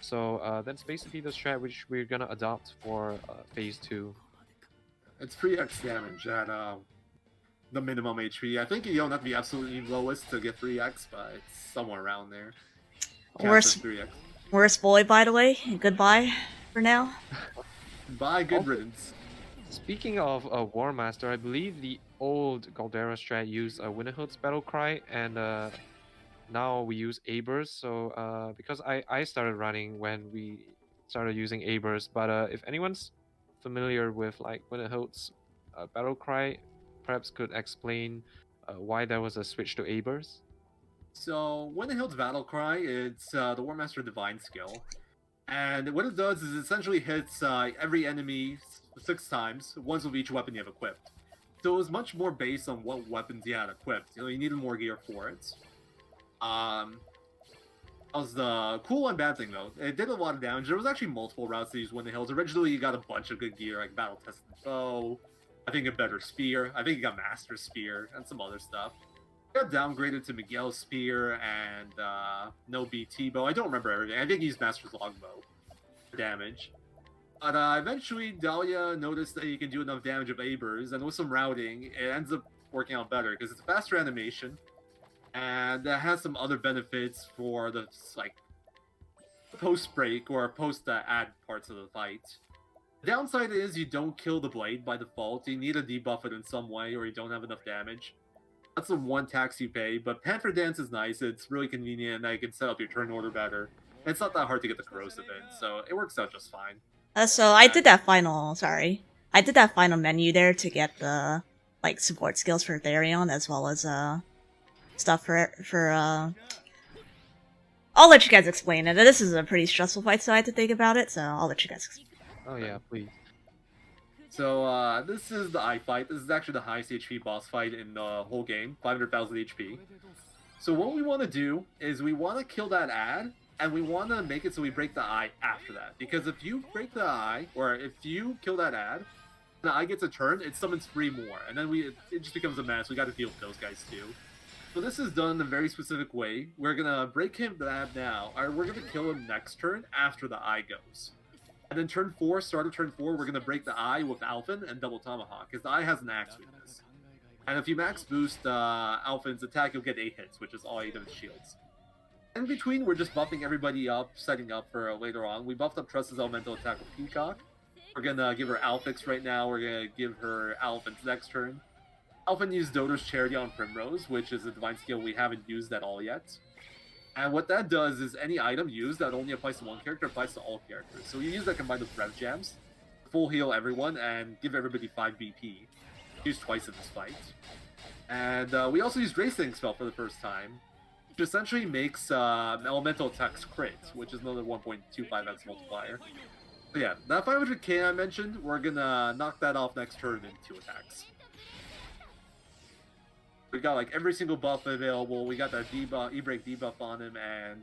So that's basically the strat which we're gonna adopt for phase 2. It's 3x damage at the minimum HP. I think you don't have to be absolutely lowest to get 3x, but it's somewhere around there. Worst boy, by the way. Goodbye for now. Bye, good riddance. Speaking of War Master, I believe the old Galdera strat used Winterhood's Battle Cry, and now we use Abers. So because I started running when we started using Abers, but if anyone's familiar with Winterhood's Battle Cry, perhaps could explain why there was a switch to Abers. So, Winterhild's Battle Cry, it's the War Master Divine skill. And what it does is it essentially hits every enemy 6 times, once with each weapon you have equipped. So it was much more based on what weapons you had equipped. You needed more gear for it. That was the cool and bad thing, though. It did a lot of damage. There was actually multiple routes to use Winterhills. Originally, you got a bunch of good gear, like Battle Tested Bow, I think a better Spear, I think you got Master Spear, and some other stuff. Got downgraded to Miguel's Spear and no BT bow. I don't remember everything. I think he's Master's Longbow for damage. But eventually, Dahlia noticed that you can do enough damage of Abers, and with some routing, it ends up working out better because it's a faster animation, and it has some other benefits for the post break or post ad parts of the fight. The downside is you don't kill the blade by default. You need to debuff it in some way, or you don't have enough damage. That's the one tax you pay, but Panther Dance is nice. It's really convenient, and you can set up your turn order better. And it's not that hard to get the corrosive in, so it works out just fine. So I did that final. Sorry, I did that final menu there to get the like support skills for Therion as well as stuff for. I'll let you guys explain it. This is a pretty stressful fight, so I had to think about it. So I'll let you guys explain. Oh yeah, please. So this is the I fight. This is actually the highest HP boss fight in the whole game, 500,000 HP. So what we want to do is we want to kill that ad, and we want to make it so we break the eye after that. Because if you break the eye, or if you kill that ad, the eye gets a turn, it summons 3 more, and then it just becomes a mess. We got to deal with those guys too. So this is done in a very specific way. We're gonna break him the ad now, or we're gonna kill him next turn after the eye goes. And then turn 4, start of turn 4, we're going to break the eye with Alphen and Double Tomahawk, because the eye has an axe weakness. And if you max boost Alphen's attack, you'll get 8 hits, which is all 8 of his shields. In between, we're just buffing everybody up, setting up for later on. We buffed up Tress's elemental attack with Peacock. We're going to give her Alphix right now, we're going to give her Alphen's next turn. Alphen used Dodo's Charity on Primrose, which is a divine skill we haven't used at all yet. And what that does is any item used that only applies to one character applies to all characters. So you use that combined with Rev Jams, full heal everyone, and give everybody 5 BP. Used twice in this fight. And we also used Racing Spell for the first time, which essentially makes elemental attacks crit, which is another 1.25x multiplier. So yeah, that 500k I mentioned, we're gonna knock that off next turn in 2 attacks. We got like every single buff available. We got that debuff, E-Break debuff on him, and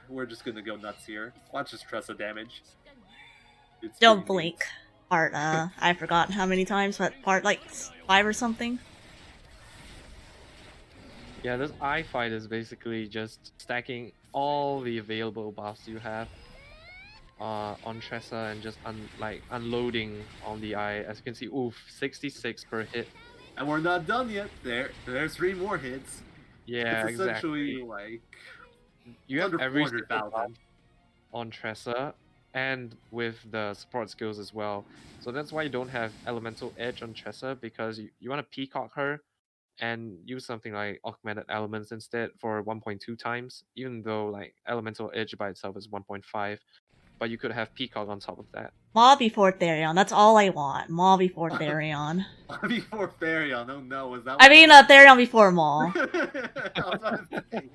we're just gonna go nuts here. Watch this Tressa damage. It's Don't pretty neat. blink. Part I forgot how many times, but part like 5 or something. Yeah, this eye fight is basically just stacking all the available buffs you have on Tressa and just unloading on the eye. As you can see, oof, 66 per hit. And we're not done yet. There's 3 more hits. Yeah, It's essentially exactly. like You have under every single 400,000. buff on Tressa and with the support skills as well. So that's why you don't have Elemental Edge on Tressa, because you want to Peacock her and use something like Augmented Elements instead for 1.2 times, even though like Elemental Edge by itself is 1.5, but you could have Peacock on top of that. Maw before Therion. That's all I want. Maw before Therion. Before Therion, oh no, was that I mean, Therion before Maw. I was about to say.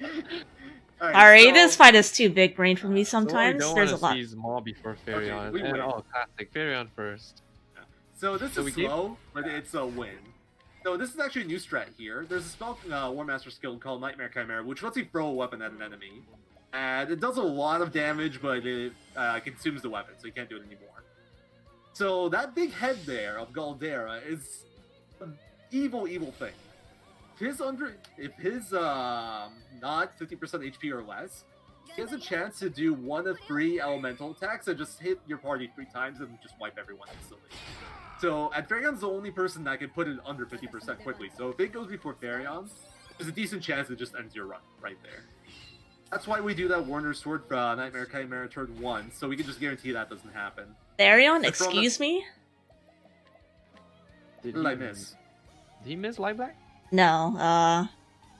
Alright, Sorry, so- this fight is too big brain for me So what we sometimes. don't There's a want lot. to see is Maw before Farion. we and win. oh, classic. Farion first. So this So we is gave- slow, but it's a win. So this is actually a new strat here. There's a spell, War Master skill called Nightmare Chimera, which lets you throw a weapon at an enemy. And it does a lot of damage, but it consumes the weapon, so you can't do it anymore. So that big head there of Galdera is an evil, evil thing. If his not 50% HP or less, he has a chance to do 1 of 3 elemental attacks that just hit your party 3 times and just wipe everyone instantly. So, and Therion's the only person that can put it under 50% quickly, so if it goes before Therion, there's a decent chance it just ends your run right there. That's why we do that Warner's Sword Nightmare Chimera turn 1, so we can just guarantee that doesn't happen. Therion, Like, from excuse me? Did What did I miss? Did he miss Light Black? No,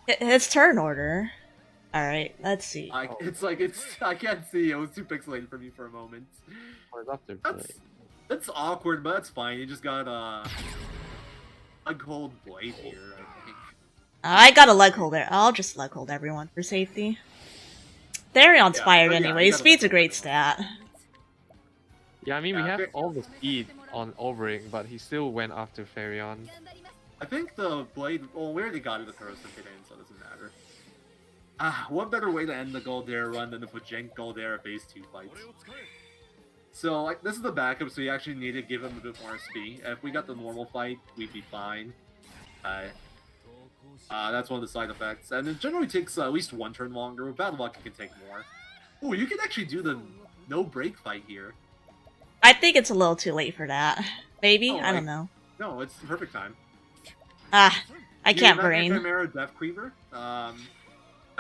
his turn order. Alright, let's see. I can't see, it was too pixelated for me for a moment. Or is after That's awkward, but that's fine. You just got a gold blade here, I think. I got a leg hold there. I'll just leg hold everyone for safety. Therion's Yeah, fired yeah, you anyway. gotta Speed's a leg great hold stat. Yeah, I mean, we Yeah, have Fer- all the speed on Overing, but he still went after Farion. I think the blade. Well, we already got it the corrosive hit in, so it doesn't matter. What better way to end the Galdera run than to put Jank Galdera phase 2 fights? So, like, this is the backup, so you actually need to give him a bit more SP. If we got the normal fight, we'd be fine. That's one of the side effects. And it generally takes at least 1 turn longer. With Bad Luck, it can take more. Oh, you can actually do the no-break fight here. I think it's a little too late for that. Maybe? Oh, I don't right. know. No, it's the perfect time. I You can't Nightmare brain. Chimera, Death Cleaver, a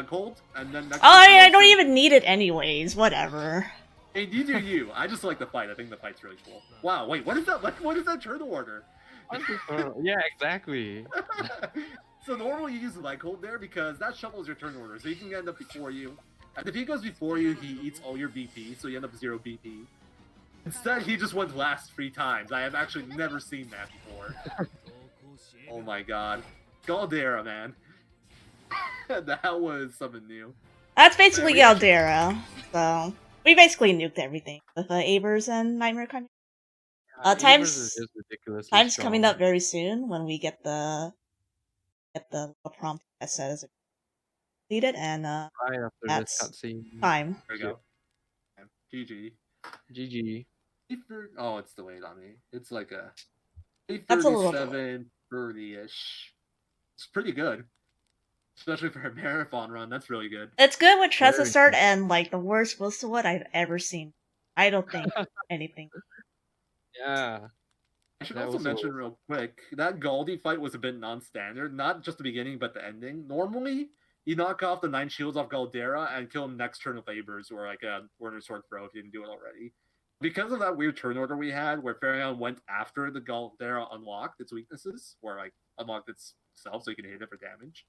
cold, and then next. Oh, yeah, I don't even need it anyways. Whatever. Hey, you do you. I just like the fight. I think the fight's really cool. Wow, wait, what is that? What is that turn order? Yeah, exactly. So normally you use the like hold there because that shuffles your turn order, so he can end up before you. And if he goes before you, he eats all your BP, so you end up 0 BP. Instead, he just went last 3 times. I have actually never seen that before. Oh my god. Galdera, man. That was something new. That's basically we actually- Galdera. So we basically nuked everything with Abers and Nightmare coming. Abers Times is just ridiculously time's strong. coming up very soon when we get the prompt that says it completed, and Right after that's this cutscene. time. There we go. GG. GG. Oh, it's delayed on me. It's like a That's a little 8:37, 30-ish. It's pretty good. Especially for a marathon run, that's really good. It's good with Tressa Very start good. and like the worst Whistlewood I've ever seen. I don't think anything. Yeah. I should That also was mention a- real quick, that Galdi fight was a bit non-standard, not just the beginning, but the ending. Normally, you knock off the 9 shields off Galdera and kill him next turn with Labors, or like a Warner Sword Throw if you didn't do it already. Because of that weird turn order we had, where Farion went after the Galdera unlocked its weaknesses, or like unlocked itself so you can hit it for damage.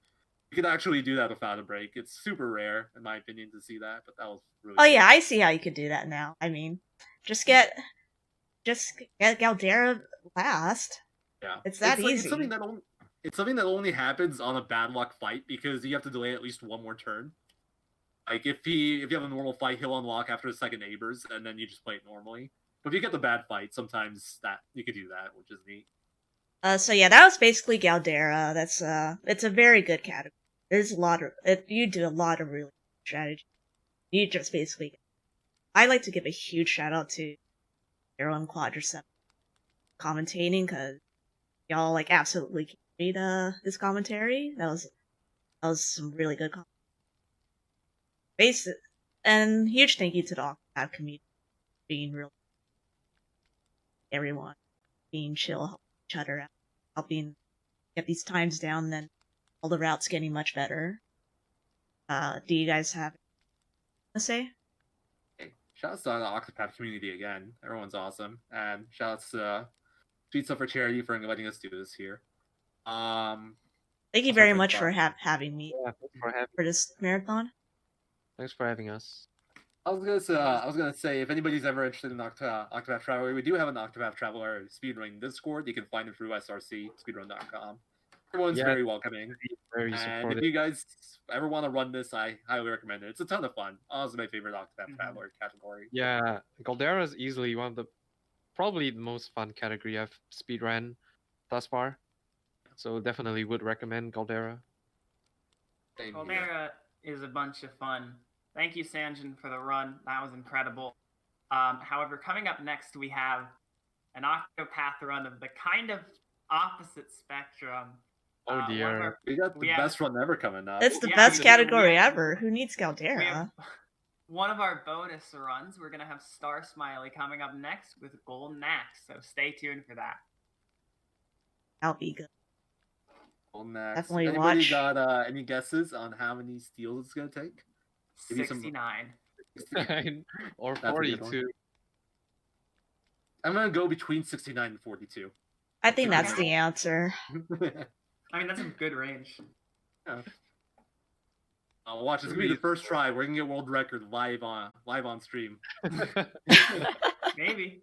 You can actually do that without a break. It's super rare, in my opinion, to see that, but that was really Oh cool. yeah, I see how you could do that now. I mean, just get Galdera last. Yeah, It's that like, easy. It's something that only happens on a bad luck fight because you have to delay at least one more turn. Like if you have a normal fight, he'll unlock after the second neighbors, and then you just play it normally. But if you get the bad fight, sometimes that you could do that, which is neat. So yeah, that was basically Galdera. That's it's a very good category. There's a lot of you do a lot of really good strategy. You just basically. I like to give a huge shout out to Arrow and Quadricep commentating because y'all like absolutely carried this commentary. That was some really good commentary. And huge thank you to the Octopath community being real, everyone being chill, helping each other out, helping get these times down. Then all the routes getting much better. Do you guys have anything to say? Hey, shout out to the Octopath community again. Everyone's awesome, and shout outs to Sweet Stuff for Charity for letting us do this here. Thank you Also very drink much for fun. having me Yeah, for this marathon. thanks for having us. I was gonna say if anybody's ever interested in Octopath Traveler, we do have an Octopath Traveler speedrun Discord. You can find it through srcspeedrun.com. Everyone's Yeah. very welcoming. Very And if supportive. you guys ever want to run this, I highly recommend it. It's a ton of fun. Honestly, my favorite Octopath Traveler category. Yeah, Galdera is easily one of the probably the most fun category I've speedrun thus far. So definitely would recommend Galdera. Same here. Galdera is a bunch of fun. Thank you, Sanjin, for the run. That was incredible. However, coming up next, we have an Octopath run of the kind of opposite spectrum. Oh One of dear. our- We got the We have- best run ever coming up. It's the Yeah, best we- category we have- ever. Who needs we Galdera? have one of our bonus runs. We're going to have Star Smiley coming up next with Golden Axe, so stay tuned for that. That'll be good. Well, next. Definitely Anybody watch. got any guesses on how many steals it's gonna take? Give me some- 69. Or That's a good one. 42. I'm gonna go between 69 and 42. I think Okay. that's the answer. I mean, that's a good range. Watch, it's gonna be the first try. We're gonna get world record live on stream. Maybe.